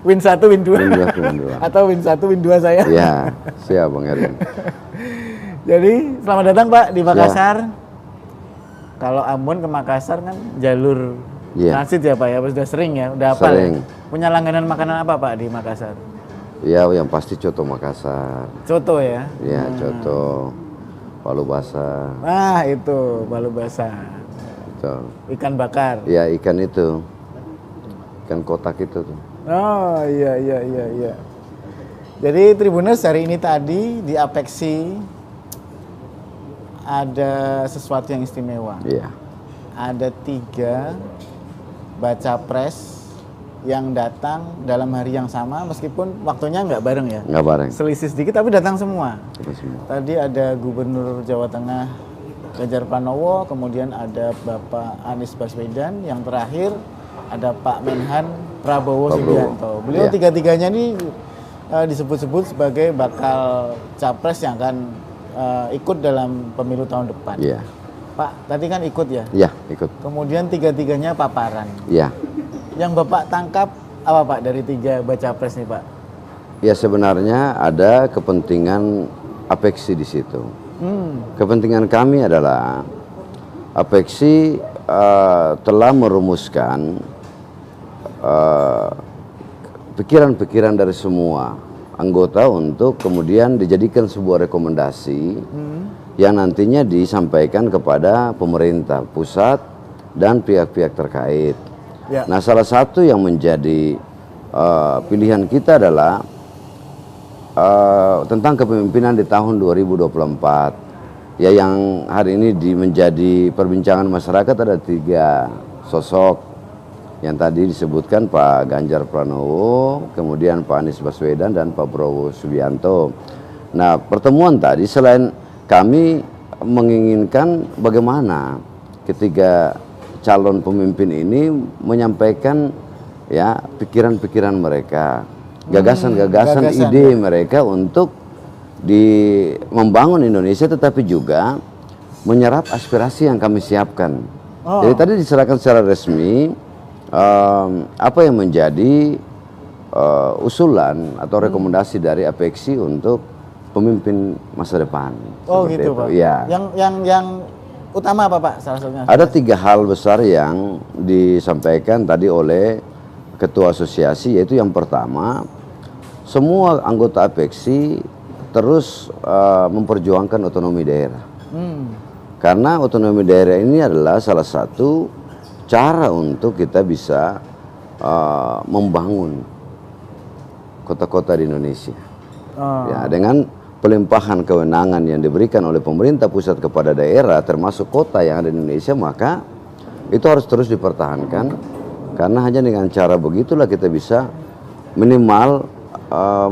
Win 1, Win 2. Win 2. Atau Win 1, Win 2 saya? Ya, siap Bang Erwin. Jadi selamat datang Pak di Makassar. Ya. Kalau Ambon ke Makassar kan jalur transit ya Pak ya, sudah sering ya, udah apa? Sering. Punya langganan makanan apa Pak di Makassar? Ya, yang pasti coto Makassar. Coto ya? Ya, coto. Palu basah. Nah, itu palu basah. Betul. Ikan bakar. Ya, ikan itu. Ikan kotak itu tuh. Oh, iya. Jadi Tribuners hari ini tadi di APEXI ada sesuatu yang istimewa. Iya. Ada 3 baca pres yang datang dalam hari yang sama meskipun waktunya nggak bareng ya. Nggak bareng. Selisih sedikit tapi datang semua. Semua. Tadi ada Gubernur Jawa Tengah Ganjar Pranowo, kemudian ada Bapak Anies Baswedan, yang terakhir ada Pak Menhan Prabowo Subianto. Beliau tiga-tiganya ini disebut-sebut sebagai bakal capres yang akan ikut dalam pemilu tahun depan. Iya. Pak, tadi kan ikut ya? Iya, ikut. Kemudian tiga-tiganya paparan. Iya. Yang Bapak tangkap apa Pak dari 3 baca pres nih Pak? Ya, sebenarnya ada kepentingan APEXI di situ. Kepentingan kami adalah APEXI telah merumuskan pikiran-pikiran dari semua anggota untuk kemudian dijadikan sebuah rekomendasi yang nantinya disampaikan kepada pemerintah pusat dan pihak-pihak terkait. Ya. Nah, salah satu yang menjadi pilihan kita adalah tentang kepemimpinan di tahun 2024. Ya, yang hari ini menjadi perbincangan masyarakat ada 3 sosok yang tadi disebutkan Pak Ganjar Pranowo, kemudian Pak Anies Baswedan dan Pak Prabowo Subianto. Nah, pertemuan tadi selain kami menginginkan bagaimana ketiga calon pemimpin ini menyampaikan ya pikiran-pikiran mereka, gagasan-gagasan ide mereka untuk membangun Indonesia, tetapi juga menyerap aspirasi yang kami siapkan. Jadi tadi diserahkan secara resmi apa yang menjadi usulan atau rekomendasi dari APEXI untuk pemimpin masa depan. Oh gitu Pak. Ya. Yang utama apa Pak? Salah satunya. Ada 3 hal besar yang disampaikan tadi oleh Ketua Asosiasi, yaitu yang pertama, semua anggota APEXI terus memperjuangkan otonomi daerah. Karena otonomi daerah ini adalah salah satu cara untuk kita bisa membangun kota-kota di Indonesia. Ya, dengan pelimpahan kewenangan yang diberikan oleh pemerintah pusat kepada daerah, termasuk kota yang ada di Indonesia, maka itu harus terus dipertahankan. Karena hanya dengan cara begitulah kita bisa minimal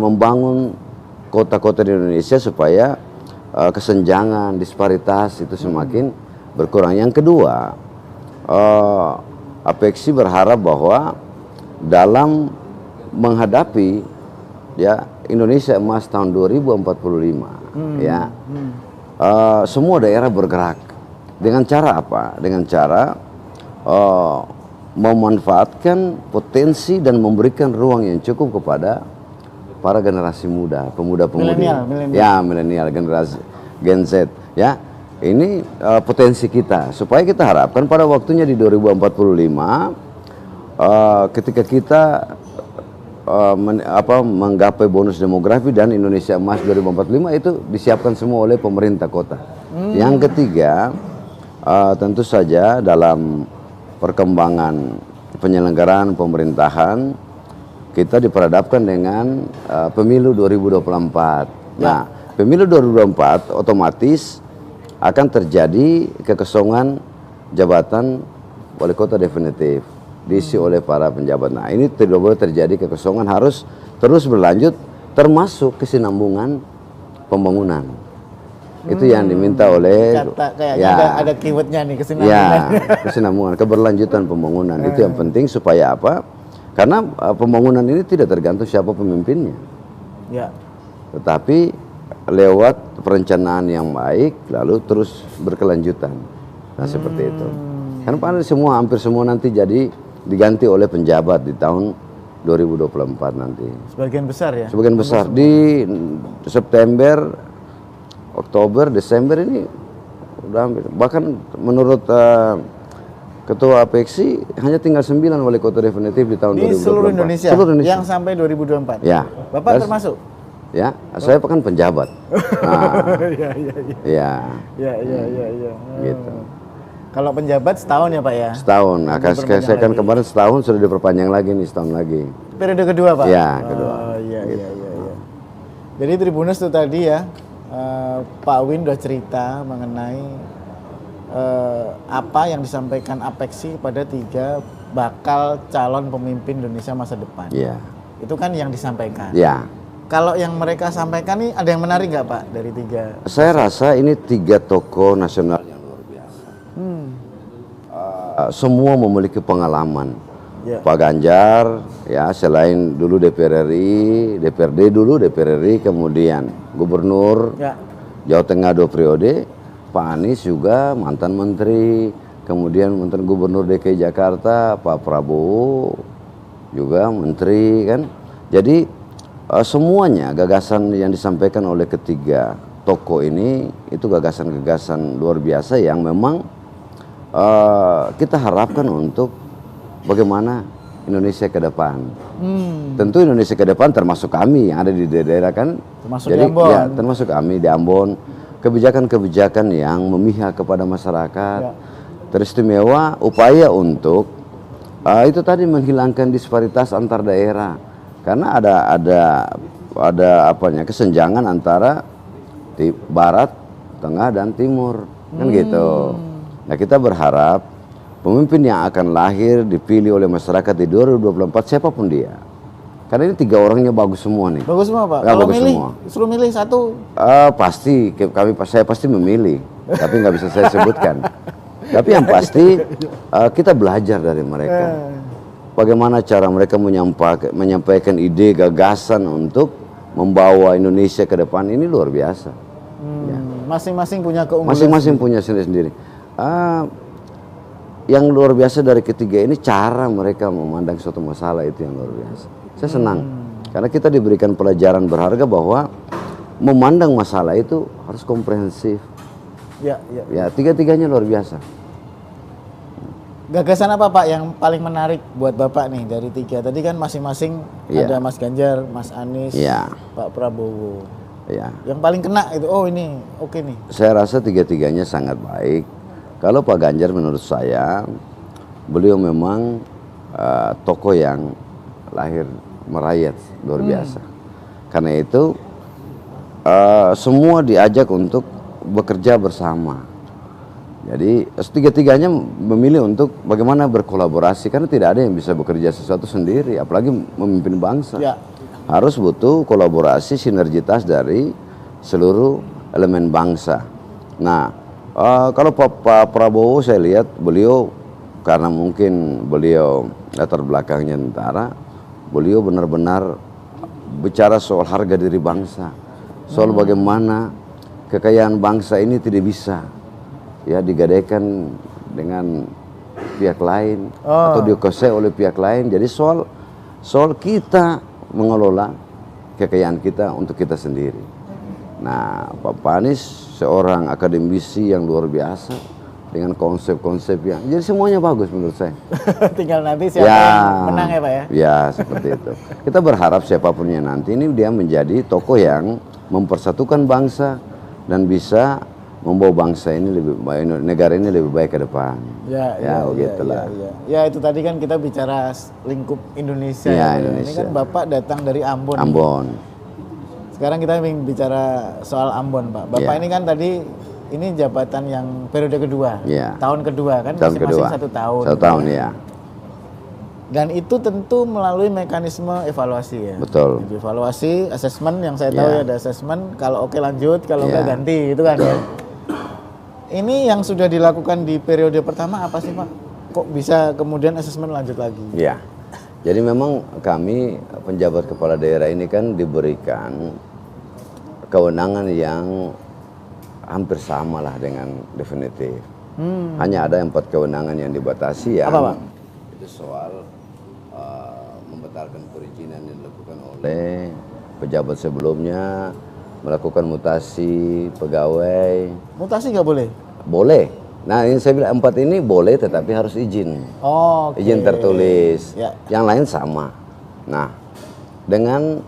membangun kota-kota di Indonesia supaya kesenjangan, disparitas itu semakin berkurang. Yang kedua, APEXI berharap bahwa dalam menghadapi ya Indonesia Emas tahun 2045, semua daerah bergerak dengan cara apa? Dengan cara memanfaatkan potensi dan memberikan ruang yang cukup kepada para generasi muda, pemuda-pemudi, milenial, generasi Gen Z, ya. Ini potensi kita, supaya kita harapkan pada waktunya di 2045, ketika kita menggapai bonus demografi dan Indonesia Emas 2045 itu disiapkan semua oleh pemerintah kota. Yang ketiga, tentu saja dalam perkembangan penyelenggaraan pemerintahan, kita diperhadapkan dengan pemilu 2024. Nah, pemilu 2024 otomatis akan terjadi kekosongan jabatan wali kota definitif. diisi oleh para penjabat. Nah, ini tidak boleh terjadi kekosongan, harus terus berlanjut, termasuk kesinambungan pembangunan. Itu yang diminta oleh kayaknya ada keywordnya nih, kesinambungan. Kesinambungan, keberlanjutan pembangunan. Itu yang penting supaya apa? Karena pembangunan ini tidak tergantung siapa pemimpinnya. Ya. Tetapi lewat perencanaan yang baik lalu terus berkelanjutan. Nah, seperti itu. Karena hampir semua nanti jadi diganti oleh penjabat di tahun 2024 nanti. Sebagian besar ya? Sebagian besar. Di September, Oktober, Desember ini udah hampir. Bahkan menurut Ketua APEXI hanya tinggal 9 wali kota definitif di tahun 2024. Di seluruh Indonesia? Seluruh Indonesia. Yang sampai 2024? Ya. Bapak termasuk? Ya, saya kan penjabat. Nah, iya. Gitu. Kalau penjabat setahun ya Pak ya? Setahun. Nah, saya kan kemarin setahun sudah diperpanjang lagi nih, setahun lagi. Periode kedua Pak? Ya, kedua. Iya. Jadi Tribuners itu tadi ya, Pak Win udah cerita mengenai apa yang disampaikan APEXI pada 3 bakal calon pemimpin Indonesia masa depan. Iya. Itu kan yang disampaikan. Iya. Kalau yang mereka sampaikan nih ada yang menarik nggak Pak dari 3? Saya rasa ini 3 tokoh nasional yang luar biasa. Semua memiliki pengalaman. Ya. Pak Ganjar, ya selain dulu DPR RI, DPRD dulu, DPR RI, kemudian Gubernur Jawa Tengah 2 periode. Pak Anies juga mantan menteri, kemudian mantan Gubernur DKI Jakarta, Pak Prabowo juga menteri kan. Jadi semuanya gagasan yang disampaikan oleh ketiga tokoh ini itu gagasan-gagasan luar biasa yang memang kita harapkan untuk bagaimana Indonesia ke depan. Tentu Indonesia ke depan termasuk kami yang ada di daerah kan. Termasuk jadi, di Ambon. Ya, termasuk kami di Ambon. Kebijakan-kebijakan yang memihak kepada masyarakat. Teristimewa upaya untuk itu tadi menghilangkan disparitas antar daerah. Karena ada kesenjangan antara di barat, tengah dan timur kan gitu. Nah, kita berharap pemimpin yang akan lahir dipilih oleh masyarakat di 2024 siapapun dia. Karena ini 3 orangnya bagus semua nih. Bagus semua Pak. Kalau bagus milih, semua. Suruh milih satu. Pasti saya pasti memilih, tapi nggak bisa saya sebutkan. Tapi yang pasti kita belajar dari mereka. Bagaimana cara mereka menyampaikan ide, gagasan untuk membawa Indonesia ke depan ini luar biasa. Masing-masing punya keunggulan. Masing-masing punya sendiri-sendiri. Yang luar biasa dari ketiga ini cara mereka memandang suatu masalah itu yang luar biasa. Saya senang karena kita diberikan pelajaran berharga bahwa memandang masalah itu harus komprehensif. Ya, tiga-tiganya luar biasa. Gagasan apa Pak yang paling menarik buat Bapak nih dari 3? Tadi kan masing-masing ada Mas Ganjar, Mas Anies, Pak Prabowo. Yang paling kena itu, ini oke nih. Saya rasa 3-tiganya sangat baik. Kalau Pak Ganjar menurut saya, beliau memang tokoh yang lahir merayat luar biasa. Karena itu semua diajak untuk bekerja bersama. Jadi 3-tiganya memilih untuk bagaimana berkolaborasi karena tidak ada yang bisa bekerja sesuatu sendiri, apalagi memimpin bangsa. Harus butuh kolaborasi sinergitas dari seluruh elemen bangsa. Nah, kalau Pak Prabowo saya lihat beliau karena mungkin beliau latar belakangnya tentara, beliau benar-benar bicara soal harga diri bangsa, soal bagaimana kekayaan bangsa ini tidak bisa digadaikan dengan pihak lain atau dikuasai oleh pihak lain. Jadi soal kita mengelola kekayaan kita untuk kita sendiri. Nah, Pak Anies seorang akademisi yang luar biasa dengan konsep-konsep yang jadi semuanya bagus menurut saya. Tinggal nanti siapa yang menang ya Pak ya? Ya seperti itu. Kita berharap siapapunnya nanti ini dia menjadi tokoh yang mempersatukan bangsa dan bisa membawa bangsa ini lebih baik, negara ini lebih baik ke depan. Begitulah. Ya itu tadi kan kita bicara lingkup Indonesia. Indonesia. Ini kan Bapak datang dari Ambon. Sekarang kita ingin bicara soal Ambon Pak. Bapak ini kan tadi ini jabatan yang periode kedua, tahun kedua kan, masing-masing 1 tahun. 1 tahun ya. Dan itu tentu melalui mekanisme evaluasi ya. Betul. Jadi evaluasi, asesmen yang saya tahu ya ada asesmen. Kalau oke lanjut, kalau enggak ganti, itu kan. Ya. Ini yang sudah dilakukan di periode pertama apa sih Pak? Kok bisa kemudian asesmen lanjut lagi? Ya. Jadi memang kami penjabat kepala daerah ini kan diberikan kewenangan yang hampir sama lah dengan definitif. Hanya ada 4 kewenangan yang dibatasi ya. Apa Pak? Itu soal membatalkan perizinan yang dilakukan oleh pejabat sebelumnya, melakukan mutasi pegawai. Mutasi nggak boleh? Boleh. Nah ini saya bilang 4 ini boleh tetapi harus izin. Oh, izin tertulis. Ya. Yang lain sama. Nah dengan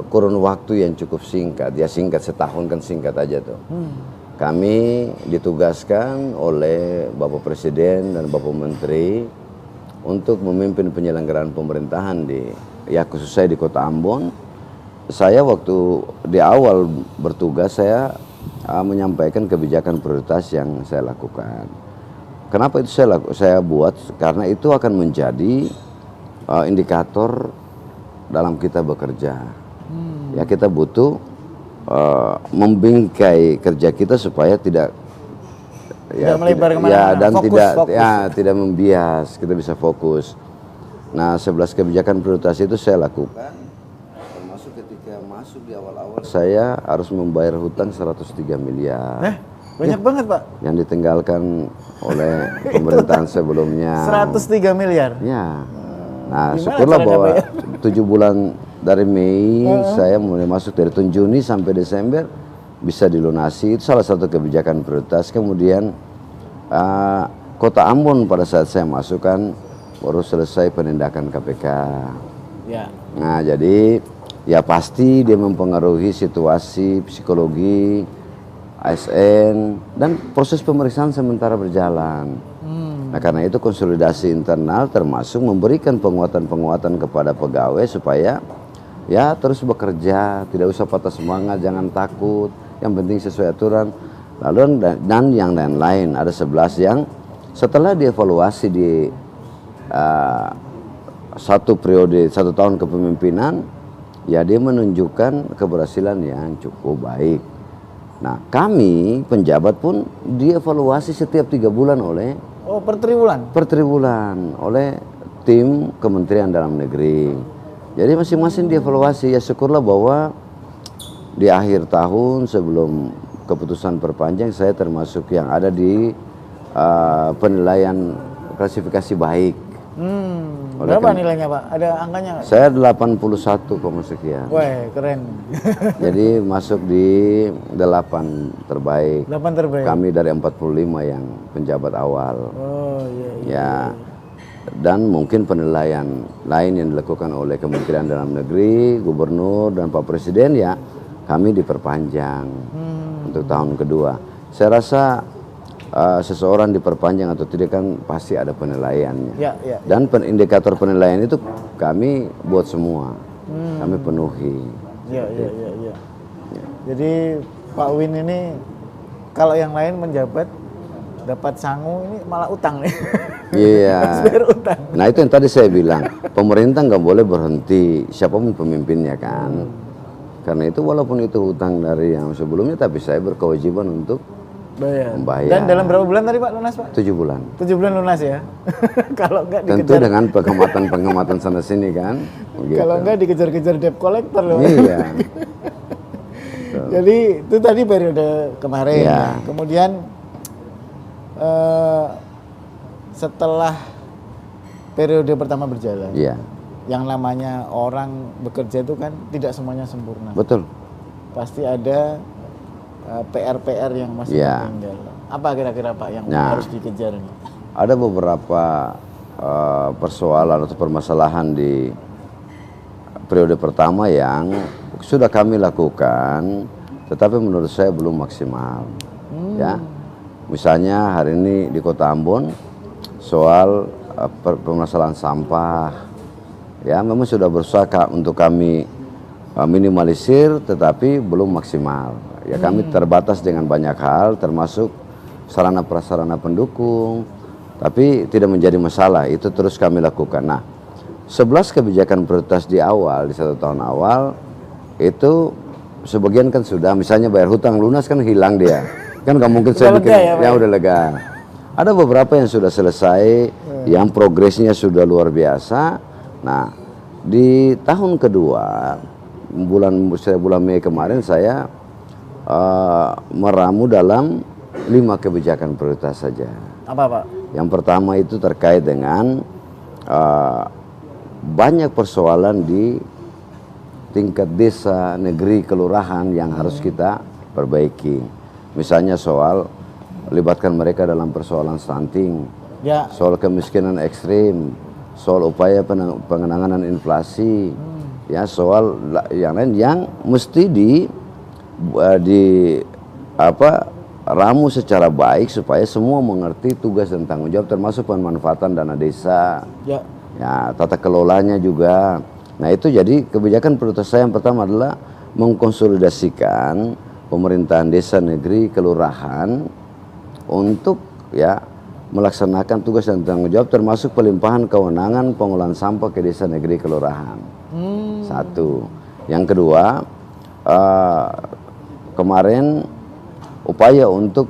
kurun waktu yang cukup singkat, ya singkat setahun kan singkat aja tuh. Kami ditugaskan oleh Bapak Presiden dan Bapak Menteri untuk memimpin penyelenggaraan pemerintahan khusus saya di Kota Ambon. Saya waktu di awal bertugas saya menyampaikan kebijakan prioritas yang saya lakukan. Kenapa itu saya buat? Karena itu akan menjadi indikator dalam kita bekerja. Ya kita butuh membingkai kerja kita supaya tidak melebar kemana-mana. dan fokus. tidak membias, kita bisa fokus. Nah 11 kebijakan prioritas itu saya lakukan, termasuk ketika masuk di awal-awal saya harus membayar hutang 103 miliar. Banyak banget Pak. Yang ditinggalkan oleh pemerintahan sebelumnya. 103 miliar. Ya. Nah Gimana syukurlah caranya, bahwa Pak, 7 bulan dari Mei saya mulai masuk dari tahun Juni sampai Desember bisa dilunasi. Itu salah satu kebijakan prioritas. Kemudian Kota Ambon pada saat saya masuk kan baru selesai penindakan KPK. Ya. Nah jadi ya pasti dia mempengaruhi situasi psikologi ASN dan proses pemeriksaan sementara berjalan. Nah karena itu konsolidasi internal termasuk memberikan penguatan-penguatan kepada pegawai supaya ya terus bekerja, tidak usah patah semangat, jangan takut, yang penting sesuai aturan. Lalu dan yang lain-lain ada 11 yang setelah dievaluasi di 1 periode 1 tahun kepemimpinan, ya dia menunjukkan keberhasilan yang cukup baik. Nah kami penjabat pun dievaluasi setiap 3 bulan oleh per triwulan? Per triwulan oleh tim Kementerian Dalam Negeri. Jadi masing-masing dievaluasi. Ya syukurlah bahwa di akhir tahun sebelum keputusan perpanjang saya termasuk yang ada di penilaian klasifikasi baik. Berapa nilainya Pak? Ada angkanya nggak? Saya 81, sekian. Wah keren. Jadi masuk di 8 terbaik. 8 terbaik. Kami dari 45 yang penjabat awal. Oh iya. Ya. Dan mungkin penilaian lain yang dilakukan oleh Kementerian Dalam Negeri, Gubernur dan Pak Presiden ya kami diperpanjang untuk tahun kedua. Saya rasa seseorang diperpanjang atau tidak kan pasti ada penilaiannya. Ya. Dan indikator penilaian itu kami buat semua, kami penuhi. Ya. Jadi Pak Win ini kalau yang lain menjabat dapat sangu, ini malah utang nih. Iya. Utang. Nah itu yang tadi saya bilang, pemerintah nggak boleh berhenti, siapapun pemimpinnya kan. Karena itu walaupun itu hutang dari yang sebelumnya, tapi saya berkewajiban untuk membayar. Dan dalam berapa bulan tadi Pak lunas Pak? 7 bulan. 7 bulan lunas ya? Kalau enggak dikejar. Tentu dengan penghematan sana sini kan. Begitu. Kalau enggak dikejar-kejar debt collector loh. Iya. Jadi itu tadi periode kemarin. Ya. Kemudian setelah periode pertama berjalan, Iya. yang namanya orang bekerja itu kan tidak semuanya sempurna. Betul. Pasti ada PR-PR yang masih tertinggal. Apa kira-kira Pak yang harus dikejar ini? Ada beberapa persoalan atau permasalahan di periode pertama yang sudah kami lakukan, tetapi menurut saya belum maksimal. Ya, misalnya hari ini di Kota Ambon soal permasalahan sampah, ya memang sudah berusaha untuk kami minimalisir, tetapi belum maksimal. Ya kami terbatas dengan banyak hal, termasuk sarana prasarana pendukung, Tapi tidak menjadi masalah, itu terus kami lakukan. Nah, 11 kebijakan prioritas di awal, di 1 tahun awal, itu sebagian kan sudah, misalnya bayar hutang lunas kan hilang dia. Kan nggak mungkin saya bikin, ya udah lega. Ada beberapa yang sudah selesai, yang progresnya sudah luar biasa. Nah, di tahun kedua, bulan Mei kemarin saya meramu dalam 5 kebijakan prioritas saja. Apa Pak? Yang pertama itu terkait dengan banyak persoalan di tingkat desa, negeri, kelurahan yang harus kita perbaiki. Misalnya soal libatkan mereka dalam persoalan stunting, soal kemiskinan ekstrim, soal upaya pengenangan inflasi, ya soal yang lain yang mesti ramu secara baik supaya semua mengerti tugas dan tanggung jawab, termasuk pemanfaatan dana desa, ya tata kelolanya juga. Nah itu jadi kebijakan prioritas saya yang pertama adalah mengkonsolidasikan pemerintahan desa, negeri, kelurahan untuk ya melaksanakan tugas dan tanggung jawab, termasuk pelimpahan kewenangan pengelolaan sampah ke desa, negeri, kelurahan. Satu. Yang kedua, kemarin upaya untuk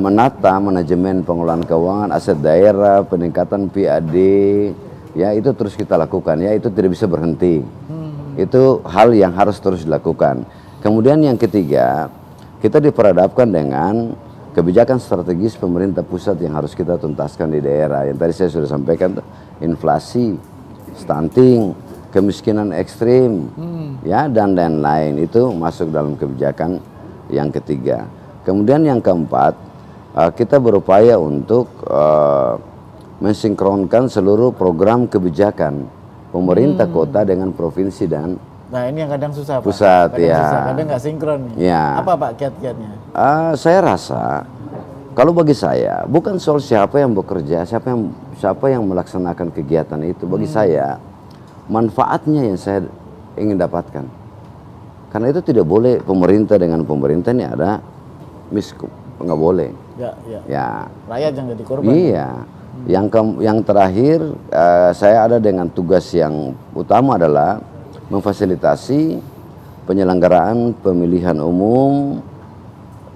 menata manajemen pengelolaan keuangan aset daerah, peningkatan PAD, ya itu terus kita lakukan, ya itu tidak bisa berhenti. Itu hal yang harus terus dilakukan. Kemudian yang ketiga, kita diperhadapkan dengan kebijakan strategis pemerintah pusat yang harus kita tuntaskan di daerah. Yang tadi saya sudah sampaikan, inflasi, stunting, kemiskinan ekstrim, ya dan lain-lain, itu masuk dalam kebijakan yang ketiga. Kemudian yang keempat, kita berupaya untuk mensinkronkan seluruh program kebijakan pemerintah kota dengan provinsi dan ini yang kadang susah Pak. Pusat, kadang ya. Susah, kadang nggak sinkron. Ya. Apa Pak kiat-kiatnya? Saya rasa, kalau bagi saya, bukan soal siapa yang bekerja, siapa yang melaksanakan kegiatan itu. Bagi saya, manfaatnya yang saya ingin dapatkan. Karena itu tidak boleh pemerintah dengan pemerintah ini ada nggak boleh. Ya. Rakyat yang jadi korban. Iya. Yang terakhir, saya ada dengan tugas yang utama adalah memfasilitasi penyelenggaraan pemilihan umum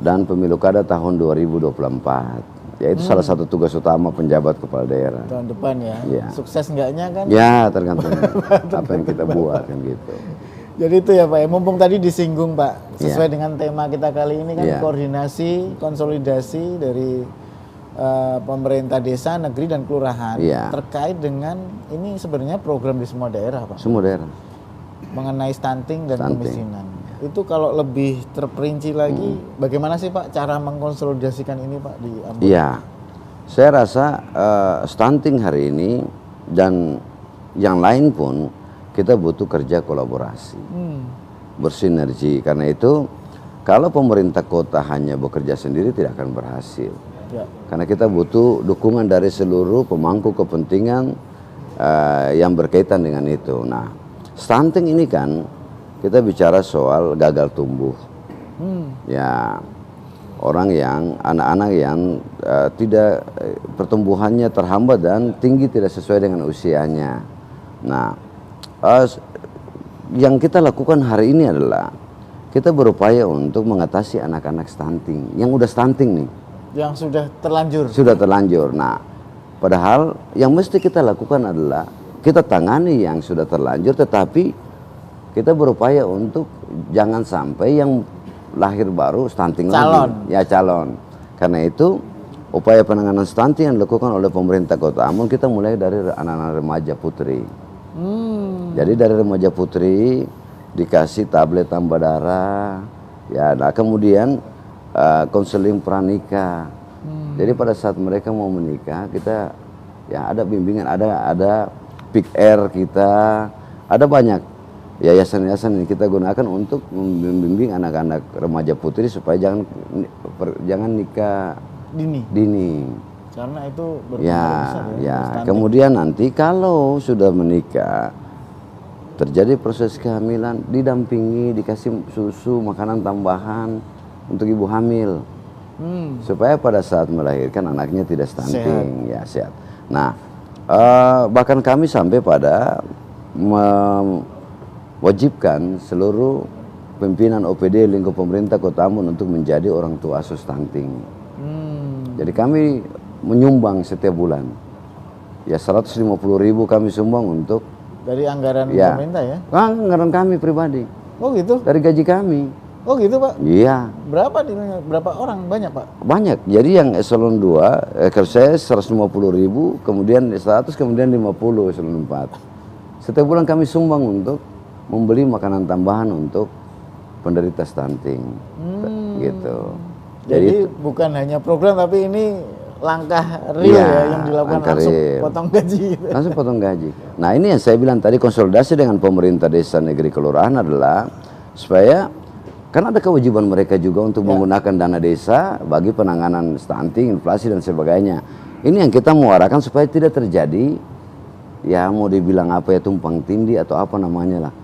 dan pemilu kada tahun 2024. Yaitu salah satu tugas utama penjabat kepala daerah. Tahun depan ya. Sukses enggaknya kan? Ya, tergantung apa yang kita buat kan gitu. Jadi itu ya Pak, mumpung tadi disinggung Pak, sesuai dengan tema kita kali ini kan koordinasi, konsolidasi dari pemerintah desa, negeri dan kelurahan terkait dengan ini sebenarnya program di semua daerah Pak. Semua daerah. Mengenai stunting dan kemiskinan. Itu kalau lebih terperinci lagi, bagaimana sih Pak cara mengkonsolidasikan ini Pak di Ambon? Iya, saya rasa stunting hari ini dan yang lain pun kita butuh kerja kolaborasi, bersinergi. Karena itu kalau pemerintah kota hanya bekerja sendiri tidak akan berhasil. Karena kita butuh dukungan dari seluruh pemangku kepentingan yang berkaitan dengan itu. Nah, stunting ini kan kita bicara soal gagal tumbuh. Ya, anak-anak yang tidak pertumbuhannya terhambat dan tinggi tidak sesuai dengan usianya. Nah, yang kita lakukan hari ini adalah kita berupaya untuk mengatasi anak-anak stunting yang udah stunting nih. Yang sudah terlanjur. Sudah terlanjur. Nah, padahal yang mesti kita lakukan adalah kita tangani yang sudah terlanjur, tetapi kita berupaya untuk jangan sampai yang lahir baru stunting lagi. Ya, calon. Karena itu upaya penanganan stunting yang dilakukan oleh pemerintah Kota Ambon, kita mulai dari anak-anak remaja putri. Jadi dari remaja putri dikasih tablet tambah darah, ya. Nah, kemudian konseling pranikah. Jadi pada saat mereka mau menikah, kita ya ada bimbingan, ada Pick Air kita, ada banyak yayasan-yayasan yang kita gunakan untuk membimbing anak-anak remaja putri supaya jangan nikah dini. Karena itu berpengaruh besar ya. Kemudian nanti kalau sudah menikah, terjadi proses kehamilan, didampingi, dikasih susu, makanan tambahan untuk ibu hamil. supaya pada saat melahirkan anaknya tidak stunting, ya sehat. Nah, bahkan kami sampai pada mewajibkan seluruh pimpinan OPD lingkup pemerintah Kota Ambon untuk menjadi orang tua asuh stunting. Jadi kami menyumbang setiap bulan. Ya 150.000 kami sumbang untuk dari anggaran pemerintah ya? Anggaran kami pribadi. Oh gitu? Dari gaji kami. Oh gitu Pak? Iya. Berapa orang? Banyak Pak? Banyak. Jadi yang eselon 2, kalau saya 150.000, kemudian 100, kemudian 50 eselon 4. Setiap bulan kami sumbang untuk membeli makanan tambahan untuk penderita stunting. Gitu. Jadi bukan hanya program, tapi ini langkah real ya yang dilakukan langsung potong gaji. Gitu. Langsung potong gaji. Nah ini yang saya bilang tadi, konsolidasi dengan pemerintah desa, negeri, kelurahan adalah supaya kan ada kewajiban mereka juga untuk menggunakan dana desa bagi penanganan stunting, inflasi dan sebagainya. Ini yang kita muarakan supaya tidak terjadi ya mau dibilang apa ya, tumpang tindih atau apa namanya lah.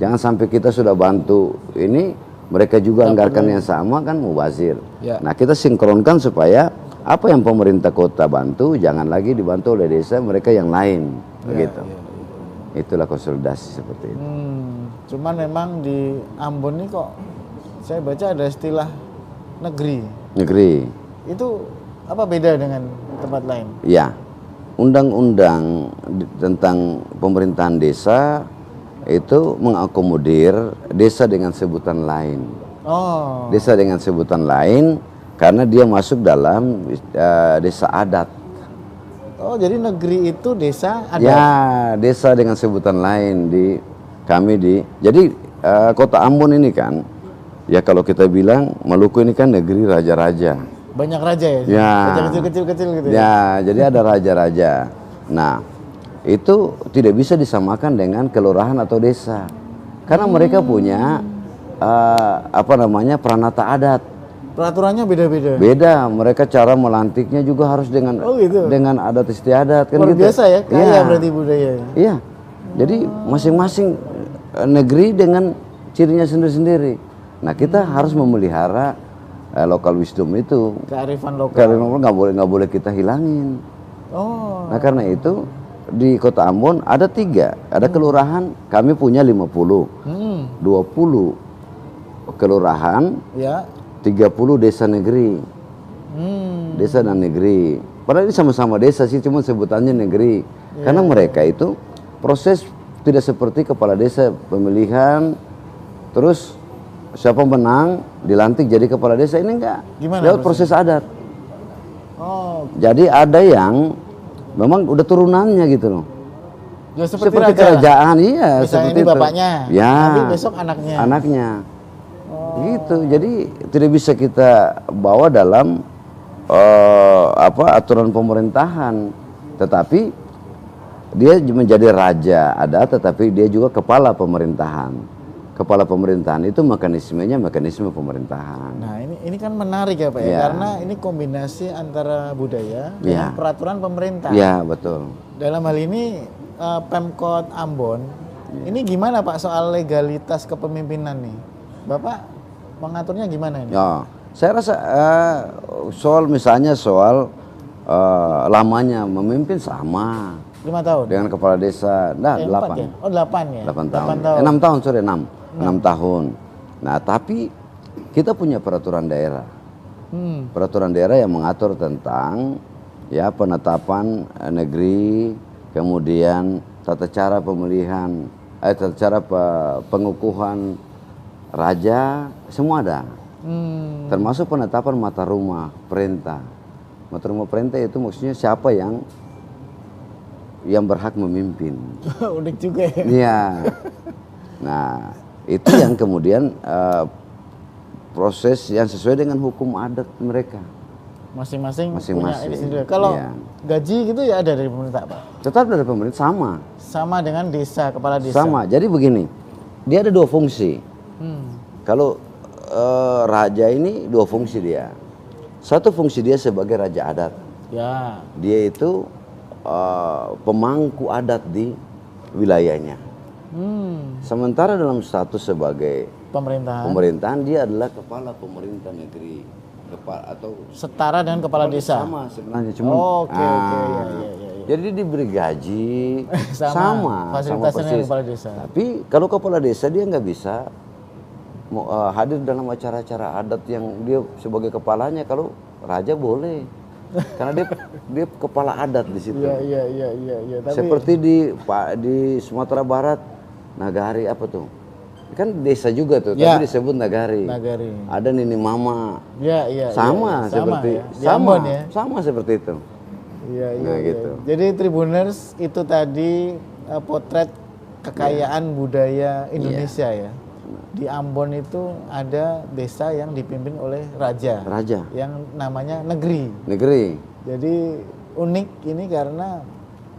Jangan sampai kita sudah bantu ini mereka juga anggarkan yang sama, kan mubazir. Nah kita sinkronkan supaya apa yang pemerintah kota bantu jangan lagi dibantu oleh desa mereka yang lain, begitu. Itulah konsolidasi seperti itu. Cuman memang di Ambon ini kok saya baca ada istilah negeri. Negeri. Itu apa beda dengan tempat lain? Ya, undang-undang tentang pemerintahan desa itu mengakomodir desa dengan sebutan lain. Desa dengan sebutan lain karena dia masuk dalam desa adat. Oh, jadi negeri itu desa adat? Ya, desa dengan sebutan lain jadi kota Ambon ini kan, ya kalau kita bilang Maluku ini kan negeri raja-raja. Banyak raja ya? Ya. Raja kecil-kecil gitu ya? Ya, jadi ada raja-raja. Nah, itu tidak bisa disamakan dengan kelurahan atau desa. Karena mereka punya peranata adat. Peraturannya beda-beda? Beda, mereka cara melantiknya juga harus dengan dengan adat istiadat kan. Luar gitu. Biasa ya, kaya berarti budaya. Iya, jadi masing-masing negeri dengan cirinya sendiri-sendiri. Nah kita harus memelihara lokal wisdom itu. Kearifan lokal. Kearifan lokal nggak boleh kita hilangin. Nah karena itu di Kota Ambon ada 3, ada kelurahan kami punya 50, 20 kelurahan, 30 desa negeri, desa dan negeri. Padahal ini sama-sama desa sih, cuma sebutannya negeri. Karena mereka itu proses tidak seperti kepala desa pemilihan, terus siapa menang dilantik jadi kepala desa, ini enggak. Lewat proses adat. Jadi ada yang memang udah turunannya gitu loh. Ya, seperti kerajaan, iya. Misalnya seperti ini bapaknya, ya, nanti besok anaknya. Gitu. Jadi tidak bisa kita bawa dalam aturan pemerintahan, tetapi dia menjadi raja ada, tetapi dia juga kepala pemerintahan. Kepala pemerintahan itu mekanismenya mekanisme pemerintahan. Nah ini kan menarik ya Pak ya, karena ini kombinasi antara budaya dengan peraturan pemerintah. Iya betul. Dalam hal ini Pemkot Ambon, ini gimana Pak soal legalitas kepemimpinan nih? Bapak mengaturnya gimana ini? Ya, saya rasa misalnya soal lamanya memimpin sama. 5 tahun? Dengan kepala desa, 8. Ya? Oh 8 ya? 8 tahun. 6 tahun, 6 tahun. Nah tapi kita punya peraturan daerah. Peraturan daerah yang mengatur tentang ya penetapan negeri, kemudian tata cara pemilihan, tata cara pengukuhan raja, semua ada. Termasuk penetapan mata rumah perintah. Mata rumah perintah itu maksudnya siapa yang berhak memimpin. Unik juga ya. Iya. Nah, itu yang kemudian proses yang sesuai dengan hukum adat mereka. Masing-masing punya ini sendiri. Kalau gaji gitu ya ada dari pemerintah Pak? Tetap dari pemerintah sama. Sama dengan desa, kepala desa? Sama. Jadi begini, dia ada 2 fungsi. Kalau raja ini 2 fungsi dia. Satu fungsi dia sebagai raja adat. Ya. Dia itu pemangku adat di wilayahnya. Sementara dalam status sebagai pemerintahan dia adalah kepala pemerintah negeri. atau setara dengan kepala desa. Sama sebenarnya, cuma Oke, ya. Jadi diberi gaji sama fasilitasnya dengan kepala desa. Tapi kalau kepala desa dia nggak bisa hadir dalam acara-acara adat yang dia sebagai kepalanya. Kalau raja boleh, karena dia kepala adat di situ. Iya. Tapi seperti di Sumatera Barat, Nagari apa tuh? Kan desa juga tuh, tapi disebut Nagari. Ada Nini Mama. Sama seperti ya. Sama seperti itu. Iya. Gitu. Jadi Tribuners itu tadi potret kekayaan budaya Indonesia ya. Di Ambon itu ada desa yang dipimpin oleh raja. Yang namanya Negeri. Jadi unik ini karena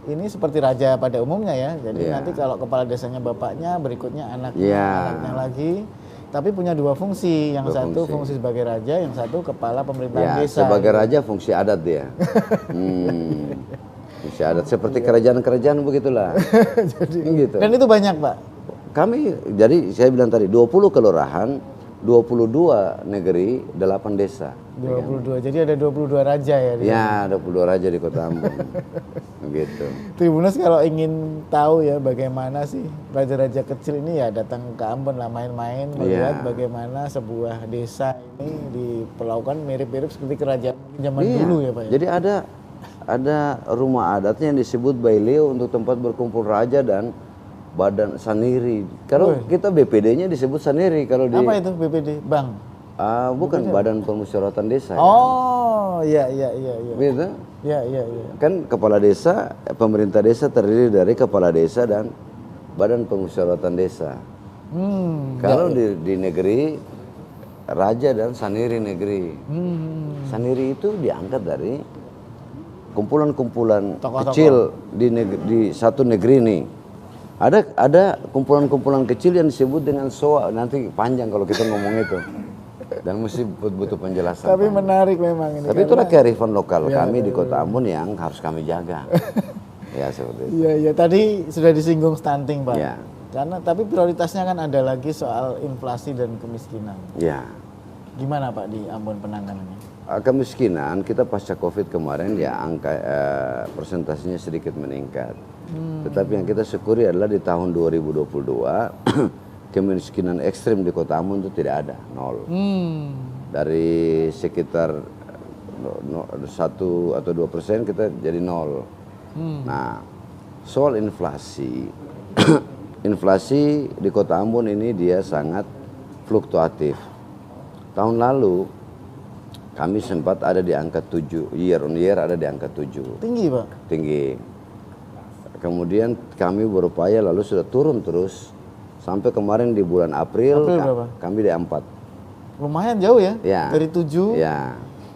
ini seperti raja pada umumnya ya. Jadi nanti kalau kepala desanya bapaknya, berikutnya anaknya lagi. Tapi punya dua fungsi. Yang satu fungsi sebagai raja, yang satu kepala pemerintahan desa. Sebagai raja fungsi adat dia. Fungsi adat seperti kerajaan-kerajaan begitulah. Jadi, gitu. Dan itu banyak, Pak. Jadi saya bilang tadi 20 kelurahan, 22 negeri, 8 desa. 22. Jadi ada 22 raja ya? Ya, 22 raja di Kota Ambon. Gitu. Tribuners kalau ingin tahu ya bagaimana sih raja-raja kecil ini ya datang ke Ambon lah main-main melihat bagaimana sebuah desa ini diperlakukan mirip-mirip seperti kerajaan zaman dulu ya, Pak. Jadi ada rumah adatnya yang disebut Baileo untuk tempat berkumpul raja dan Badan Saniri. Kalau kita BPD-nya disebut Saniri. Kalau di apa itu BPD? Bang? Bukan BPD. Badan Permusyawaratan Desa. Oh, iya. Gitu? Iya. Kan kepala desa, pemerintah desa terdiri dari kepala desa dan Badan Permusyawaratan Desa. Kalau di negeri, raja dan Saniri negeri. Saniri itu diangkat dari kumpulan-kumpulan kecil di satu negeri nih. Ada kumpulan-kumpulan kecil yang disebut dengan soa, nanti panjang kalau kita ngomong itu. Dan mesti butuh penjelasan. Tapi menarik memang ini. Tapi itulah kearifan lokal kami di Kota Ambon yang harus kami jaga. Ya seperti itu. Iya, tadi sudah disinggung stunting, Pak. Ya. Tapi prioritasnya kan ada lagi soal inflasi dan kemiskinan. Ya. Gimana, Pak, di Ambon penanganannya? Kemiskinan kita pasca Covid kemarin ya angka persentasenya sedikit meningkat. Tetapi yang kita syukuri adalah di tahun 2022 kemiskinan ekstrim di Kota Ambon itu tidak ada, 0. Dari sekitar 1 atau 2% kita jadi 0. Nah, soal inflasi, inflasi di Kota Ambon ini dia sangat fluktuatif. Tahun lalu kami sempat ada di angka 7, year on year ada di angka 7. Tinggi, Pak? Tinggi. Kemudian kami berupaya lalu sudah turun terus. Sampai kemarin di bulan April kami di 4. Lumayan jauh ya? Dari 7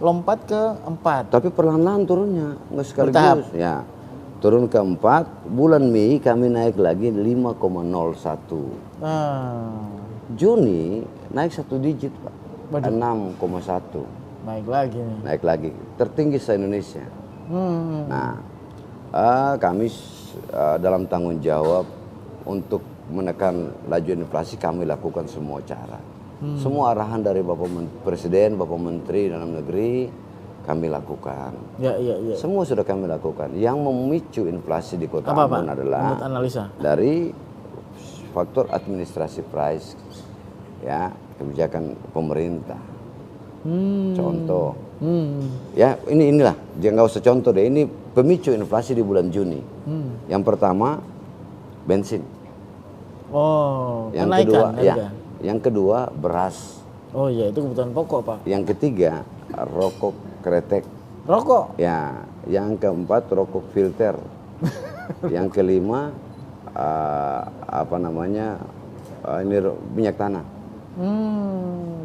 lompat ke 4. Tapi perlahan-lahan turunnya, nggak sekaligus. Ya. Turun ke 4, bulan Mei kami naik lagi 5,01. Juni naik 1 digit, Pak. 6,1. Naik lagi. Tertinggi se-Indonesia. Nah, kami dalam tanggung jawab untuk menekan laju inflasi kami lakukan semua cara. Semua arahan dari Bapak Presiden, Bapak Menteri Dalam Negeri kami lakukan. Semua sudah kami lakukan. Yang memicu inflasi di Kota Ambon adalah dari faktor administrasi price, ya, kebijakan pemerintah. Contoh, ya inilah, jangan nggak usah contoh deh. Ini pemicu inflasi di bulan Juni. Yang pertama bensin. Yang kedua beras. Oh iya, itu kebutuhan pokok, Pak. Yang ketiga rokok kretek. Rokok? Ya. Yang keempat rokok filter. Yang kelima ini minyak tanah.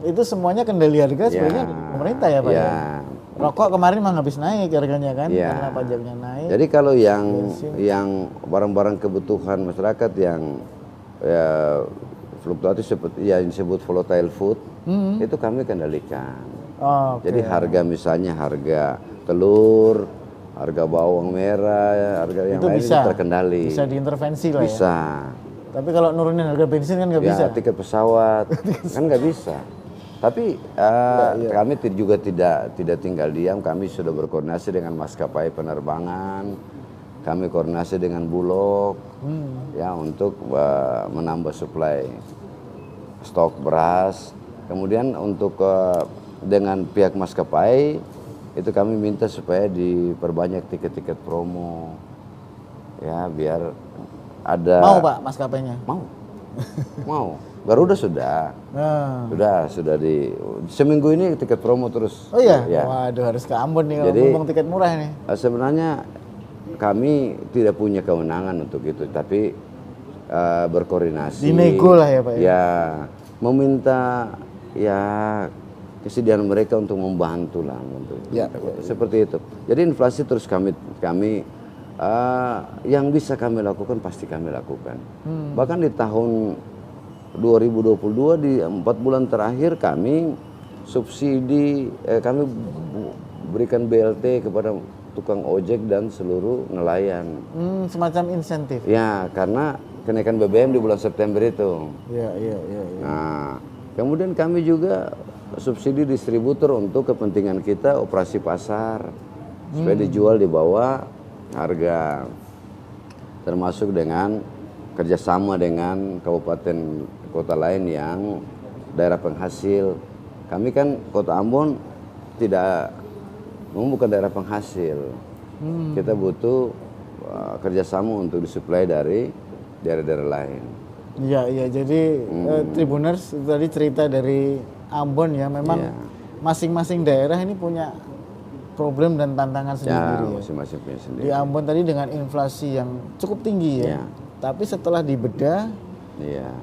Itu semuanya kendali harga sebenarnya pemerintah ya, Pak? Ya. Rokok kemarin memang habis naik harganya kan, karena pajaknya naik. Jadi kalau yang barang-barang kebutuhan masyarakat yang fluktuatif seperti yang disebut volatile food, itu kami kendalikan. Jadi harga misalnya harga telur, harga bawang merah, harga yang lain itu terkendali. Bisa diintervensi lah ya? Bisa. Tapi kalau nurunin harga bensin kan nggak bisa? Tiket pesawat kan nggak bisa. Tapi kami juga tidak tinggal diam. Kami sudah berkoordinasi dengan maskapai penerbangan, kami koordinasi dengan Bulog, ya untuk menambah suplai stok beras. Kemudian untuk dengan pihak maskapai itu kami minta supaya diperbanyak tiket-tiket promo, ya biar ada. Mau Pak maskapainya? Mau. Garuda sudah. Sudah seminggu ini tiket promo terus. Oh iya? Ya. Waduh, harus ke Ambon nih kalau ngomong tiket murah nih. Sebenarnya kami tidak punya kewenangan untuk itu, tapi berkoordinasi. Dinego lah ya Pak ya? Ya, meminta ya kesediaan mereka untuk membantu lah. Seperti itu. Jadi inflasi terus kami yang bisa kami lakukan pasti kami lakukan. Bahkan di tahun 2022 di 4 bulan terakhir kami subsidi, kami berikan BLT kepada tukang ojek dan seluruh nelayan. Semacam insentif. Ya, karena kenaikan BBM di bulan September itu. Iya. Nah, kemudian kami juga subsidi distributor untuk kepentingan kita operasi pasar supaya dijual di bawah harga, termasuk dengan kerjasama dengan kabupaten kota lain yang daerah penghasil. Kami kan Kota Ambon bukan daerah penghasil. Kita butuh kerjasama untuk disuplai dari daerah-daerah lain. Iya. Jadi Tribuners tadi cerita dari Ambon ya, memang masing-masing daerah ini punya problem dan tantangan sendiri. Ya. Masing-masing punya sendiri. Di Ambon tadi dengan inflasi yang cukup tinggi ya. Tapi setelah dibedah,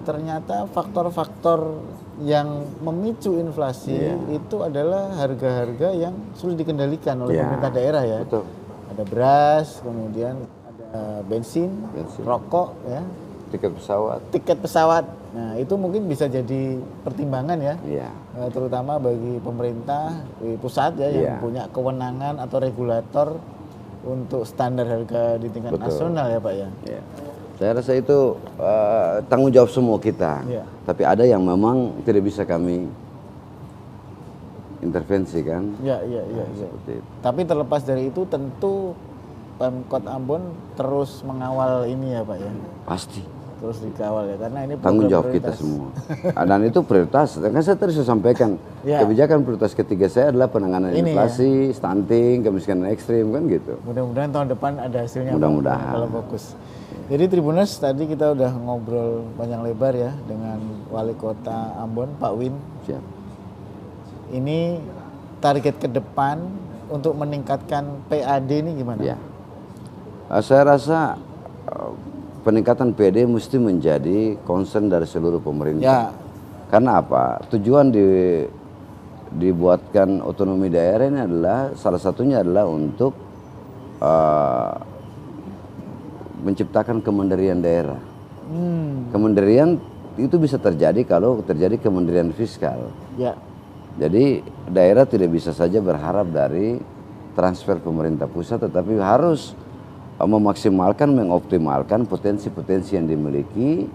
ternyata faktor-faktor yang memicu inflasi itu adalah harga-harga yang sulit dikendalikan oleh pemerintah daerah ya. Betul. Ada beras, kemudian ada bensin, rokok, ya, tiket pesawat. Nah itu mungkin bisa jadi pertimbangan ya, terutama bagi pemerintah di pusat ya yang punya kewenangan atau regulator untuk standar harga di tingkat nasional ya Pak ya. Saya rasa itu tanggung jawab semua kita. Tapi ada yang memang tidak bisa kami intervensi kan. Seperti itu. Tapi terlepas dari itu tentu Pemkot Ambon terus mengawal ini ya Pak ya. Pasti. Terus dikawal ya karena ini tanggung jawab kita semua. Dan itu prioritas. Kan saya tadi sudah sampaikan kebijakan prioritas ketiga saya adalah penanganan inflasi, stunting, kemiskinan ekstrim kan gitu. Mudah-mudahan tahun depan ada hasilnya. Mudah-mudahan. Kalau fokus. Jadi Tribuners tadi kita udah ngobrol panjang lebar ya dengan Wali Kota Ambon Pak Win. Siap. Ini target ke depan untuk meningkatkan PAD ini gimana? Ya. Saya rasa peningkatan PAD mesti menjadi concern dari seluruh pemerintah. Karena apa? Tujuan dibuatkan otonomi daerah ini adalah salah satunya adalah untuk menciptakan kemandirian daerah. Kemandirian itu bisa terjadi kalau terjadi kemandirian fiskal. Jadi daerah tidak bisa saja berharap dari transfer pemerintah pusat, tetapi harus memaksimalkan, mengoptimalkan potensi-potensi yang dimiliki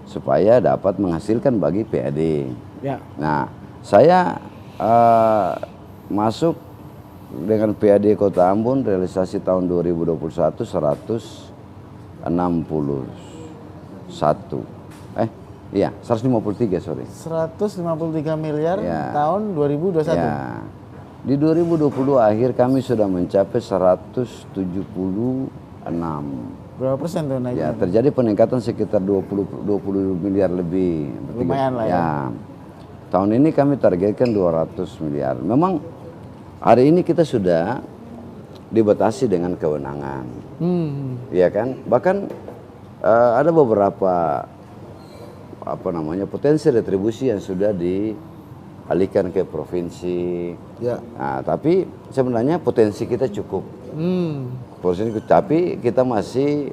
supaya dapat menghasilkan bagi PAD. Nah, saya masuk dengan PAD Kota Ambon realisasi tahun 2021 153 sorry. 153 miliar tahun 2021. Di 2022 akhir kami sudah mencapai 176. Berapa persen tuh naiknya? Terjadi peningkatan sekitar 20 miliar lebih. Lumayan lah ya. Tahun ini kami targetkan 200 miliar. Memang hari ini kita sudah dibatasi dengan kewenangan. Iya kan? Bahkan ada beberapa potensi retribusi yang sudah dialihkan ke provinsi. Nah, tapi sebenarnya potensi kita cukup. Tapi kita masih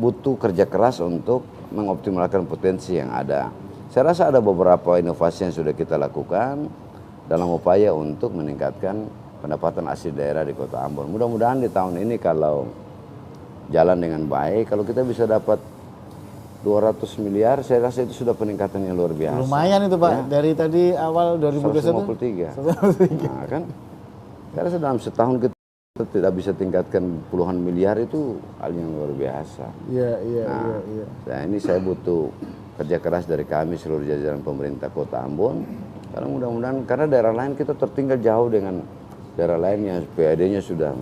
butuh kerja keras untuk mengoptimalkan potensi yang ada. Saya rasa ada beberapa inovasi yang sudah kita lakukan dalam upaya untuk meningkatkan pendapatan asli daerah di Kota Ambon. Mudah-mudahan di tahun ini kalau jalan dengan baik, kalau kita bisa dapat 200 miliar, saya rasa itu sudah peningkatan yang luar biasa. Lumayan itu Pak, Ya. dari tadi awal 2021. 153. Nah, kan? Saya rasa dalam setahun kita tidak bisa tingkatkan puluhan miliar, itu hal yang luar biasa. Iya. Nah, ini saya butuh kerja keras dari kami seluruh jajaran pemerintah Kota Ambon. Karena mudah-mudahan, karena daerah lain kita tertinggal jauh dengan daerah lain yang PAD-nya sudah,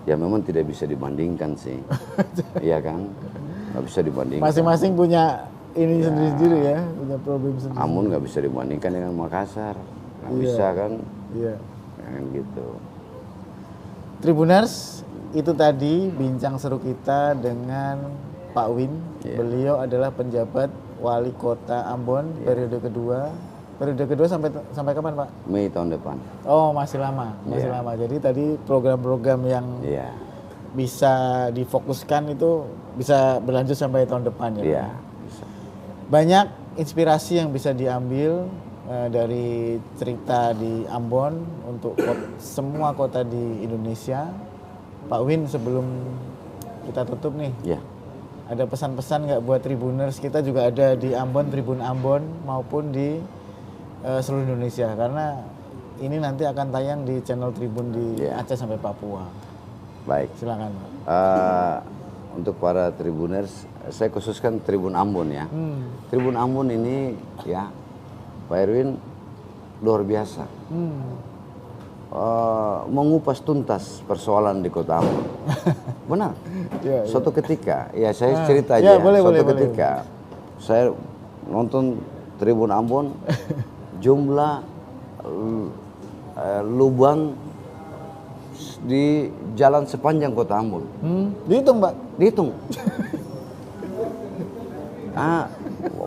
ya memang tidak bisa dibandingkan sih. Iya kan? Nggak bisa dibandingkan. Masing-masing punya ini sendiri-sendiri ya, punya problem sendiri. Ambon nggak bisa dibandingkan dengan Makassar. Nggak bisa kan? Iya. Kan gitu. Tribuners, itu tadi bincang seru kita dengan Pak Win. Beliau adalah penjabat Wali Kota Ambon periode kedua. Periode kedua sampai kapan Pak? Mei tahun depan. Oh masih lama, masih lama. Jadi tadi program-program yang bisa difokuskan itu bisa berlanjut sampai tahun depan ya. Iya. Bisa. Banyak inspirasi yang bisa diambil dari cerita di Ambon untuk semua kota di Indonesia. Pak Win, sebelum kita tutup nih, ada pesan-pesan nggak buat Tribuners? Kita juga ada di Ambon, Tribun Ambon maupun di seluruh Indonesia, karena ini nanti akan tayang di channel Tribun di Aceh sampai Papua. Baik. Silakan Pak. Untuk para Tribuners, saya khususkan Tribun Ambon ya. Tribun Ambon ini ya, Pak Erwin luar biasa. Mengupas tuntas persoalan di Kota Ambon. Benar. Suatu ketika, ya saya cerita aja. Suatu ketika saya nonton Tribun Ambon, jumlah lubang di jalan sepanjang Kota Ambon. Dihitung Pak? Dihitung.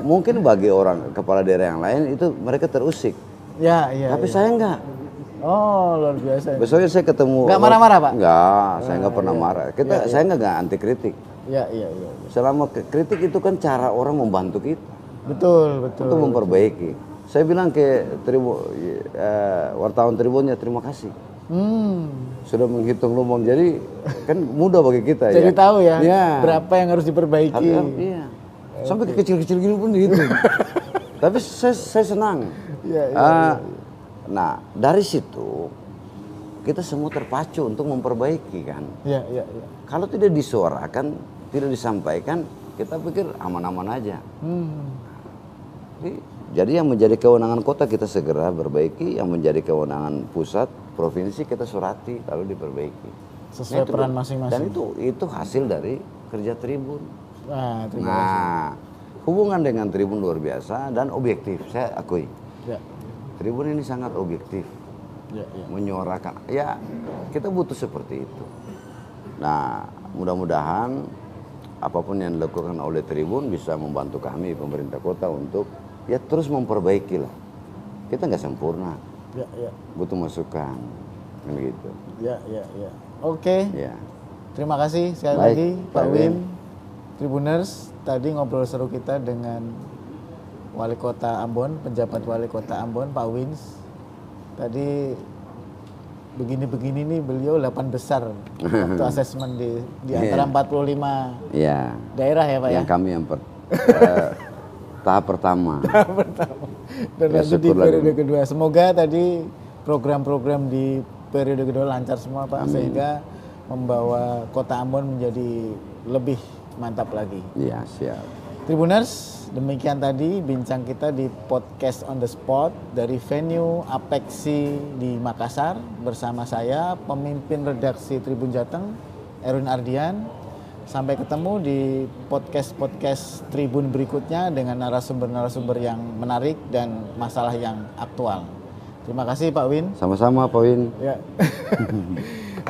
Mungkin bagi orang kepala daerah yang lain itu mereka terusik. Tapi saya enggak. Oh, luar biasa. Besoknya saya ketemu. Enggak marah-marah Pak? Enggak, saya enggak pernah marah. Saya enggak anti kritik. Iya. Selama kritik itu kan cara orang membantu kita. Betul. Untuk memperbaiki. Saya bilang ke wartawan Tribunnya, terima kasih. Sudah menghitung lubang, jadi kan mudah bagi kita. Jadi tahu ya, berapa yang harus diperbaiki. Iya. Sampai ke kecil-kecil gitu pun dihitung. Tapi saya senang. Nah, dari situ kita semua terpacu untuk memperbaiki kan. Iya. Kalau tidak disuarakan, tidak disampaikan, kita pikir aman-aman aja. Jadi yang menjadi kewenangan kota kita segera perbaiki, yang menjadi kewenangan pusat, provinsi kita surati lalu diperbaiki. Sesuai peran masing-masing. Dan itu hasil dari kerja Tribun. Nah, hubungan dengan Tribun luar biasa dan objektif, saya akui. Tribun ini sangat objektif, menyuarakan. Ya, kita butuh seperti itu. Nah, mudah-mudahan apapun yang dilakukan oleh Tribun bisa membantu kami pemerintah kota untuk ya terus memperbaiki lah. Kita nggak sempurna, butuh masukan, kan gitu. Oke. Terima kasih sekali lagi Pak Win. Tribuners, tadi ngobrol seru kita dengan Wali Kota Ambon, penjabat Wali Kota Ambon, Pak Wins. Tadi begini-begini nih beliau 8 besar waktu asesmen di antara 45 daerah ya Pak yang ya? kami yang tahap pertama. Dan nanti di periode kedua. Semoga tadi program-program di periode kedua lancar semua Pak. Amin. Sehingga membawa Kota Ambon menjadi lebih mantap lagi. Iya, siap. Tribuners, demikian tadi bincang kita di podcast on the spot dari venue Apexi di Makassar bersama saya, pemimpin redaksi Tribun Jateng, Erwin Ardian. Sampai ketemu di podcast-podcast Tribun berikutnya dengan narasumber-narasumber yang menarik dan masalah yang aktual. Terima kasih Pak Win. Sama-sama Pak Win. Ya.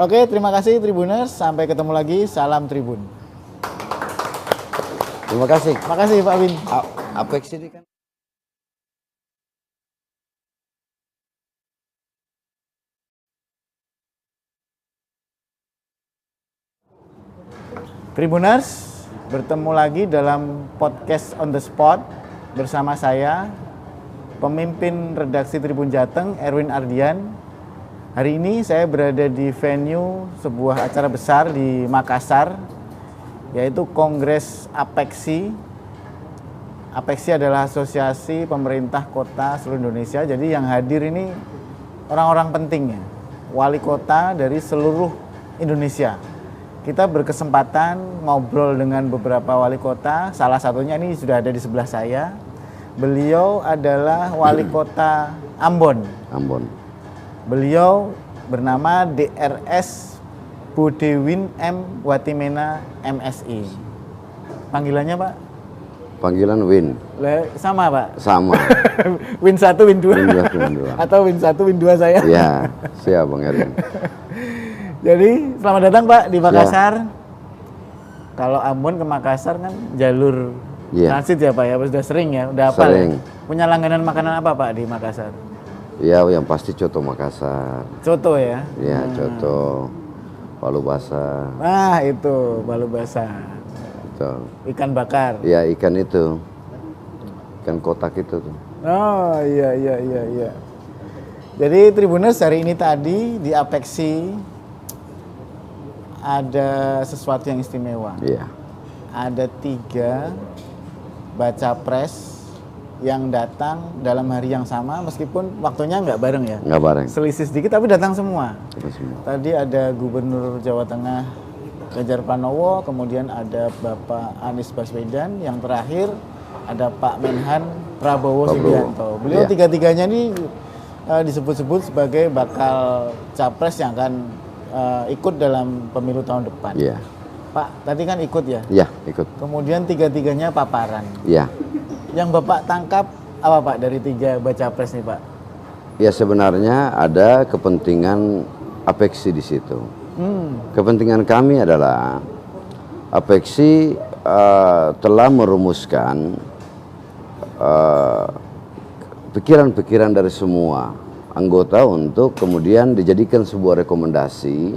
Oke, terima kasih Tribuners. Sampai ketemu lagi. Salam Tribun. Terima kasih. Terima kasih Pak Win. Apex ini kan. Tribuners, bertemu lagi dalam podcast on the spot bersama saya, pemimpin redaksi Tribun Jateng, Erwin Ardian. Hari ini saya berada di venue sebuah acara besar di Makassar, yaitu Kongres Apexi APEXI adalah asosiasi pemerintah kota seluruh Indonesia. Jadi yang hadir ini orang-orang penting ya, wali kota dari seluruh Indonesia. Kita berkesempatan ngobrol dengan beberapa wali kota. Salah satunya ini sudah ada di sebelah saya. Beliau adalah wali kota Ambon. Ambon. Beliau bernama DRS Budewin M. Watimena MSI. Panggilannya Pak? Panggilan Win. Sama Pak? Sama. Win 1, Win 2. Win 2, Win 2. Atau Win 1, Win 2 saya? Ya, siap Bang Erwin. Jadi selamat datang Pak di Makassar. Ya. Kalau Ambon ke Makassar kan jalur transit ya Pak ya, sudah sering ya, udah hafal. Sering. Punya langganan makanan apa Pak di Makassar? Ya, yang pasti coto Makassar. Coto ya? Ya, coto. Palu basah. Nah itu, palu basah. Betul. Ikan bakar. Ya, ikan itu. Ikan kotak itu tuh. Oh iya. Jadi Tribuners hari ini tadi di APEXI ada sesuatu yang istimewa. Iya. Ada 3 baca pres yang datang dalam hari yang sama meskipun waktunya nggak bareng ya. Nggak bareng. Selisih sedikit tapi datang semua. Semua. Tadi ada Gubernur Jawa Tengah Ganjar Pranowo, kemudian ada Bapak Anies Baswedan, yang terakhir ada Pak Menhan Prabowo Subianto. Beliau tiga-tiganya ini disebut-sebut sebagai bakal capres yang akan ikut dalam pemilu tahun depan. Iya. Pak, tadi kan ikut ya? Iya, ikut. Kemudian tiga-tiganya paparan. Iya. Yang Bapak tangkap apa Pak dari 3 baca pres nih Pak? Ya sebenarnya ada kepentingan APEXI di situ. Kepentingan kami adalah APEXI telah merumuskan pikiran-pikiran dari semua anggota untuk kemudian dijadikan sebuah rekomendasi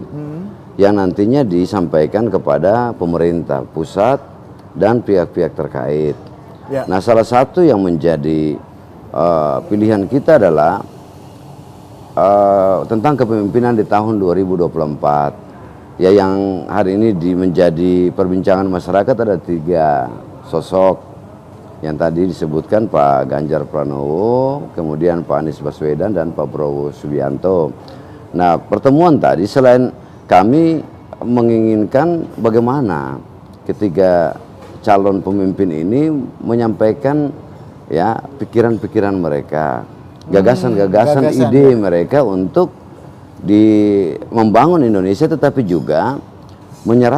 yang nantinya disampaikan kepada pemerintah pusat dan pihak-pihak terkait. Ya. Nah, salah satu yang menjadi pilihan kita adalah tentang kepemimpinan di tahun 2024. Ya, yang hari ini menjadi perbincangan masyarakat ada 3 sosok yang tadi disebutkan Pak Ganjar Pranowo, kemudian Pak Anies Baswedan dan Pak Prabowo Subianto. Nah, pertemuan tadi selain kami menginginkan bagaimana ketiga calon pemimpin ini menyampaikan ya pikiran-pikiran mereka, gagasan-gagasan, ide mereka untuk membangun Indonesia, tetapi juga menyerap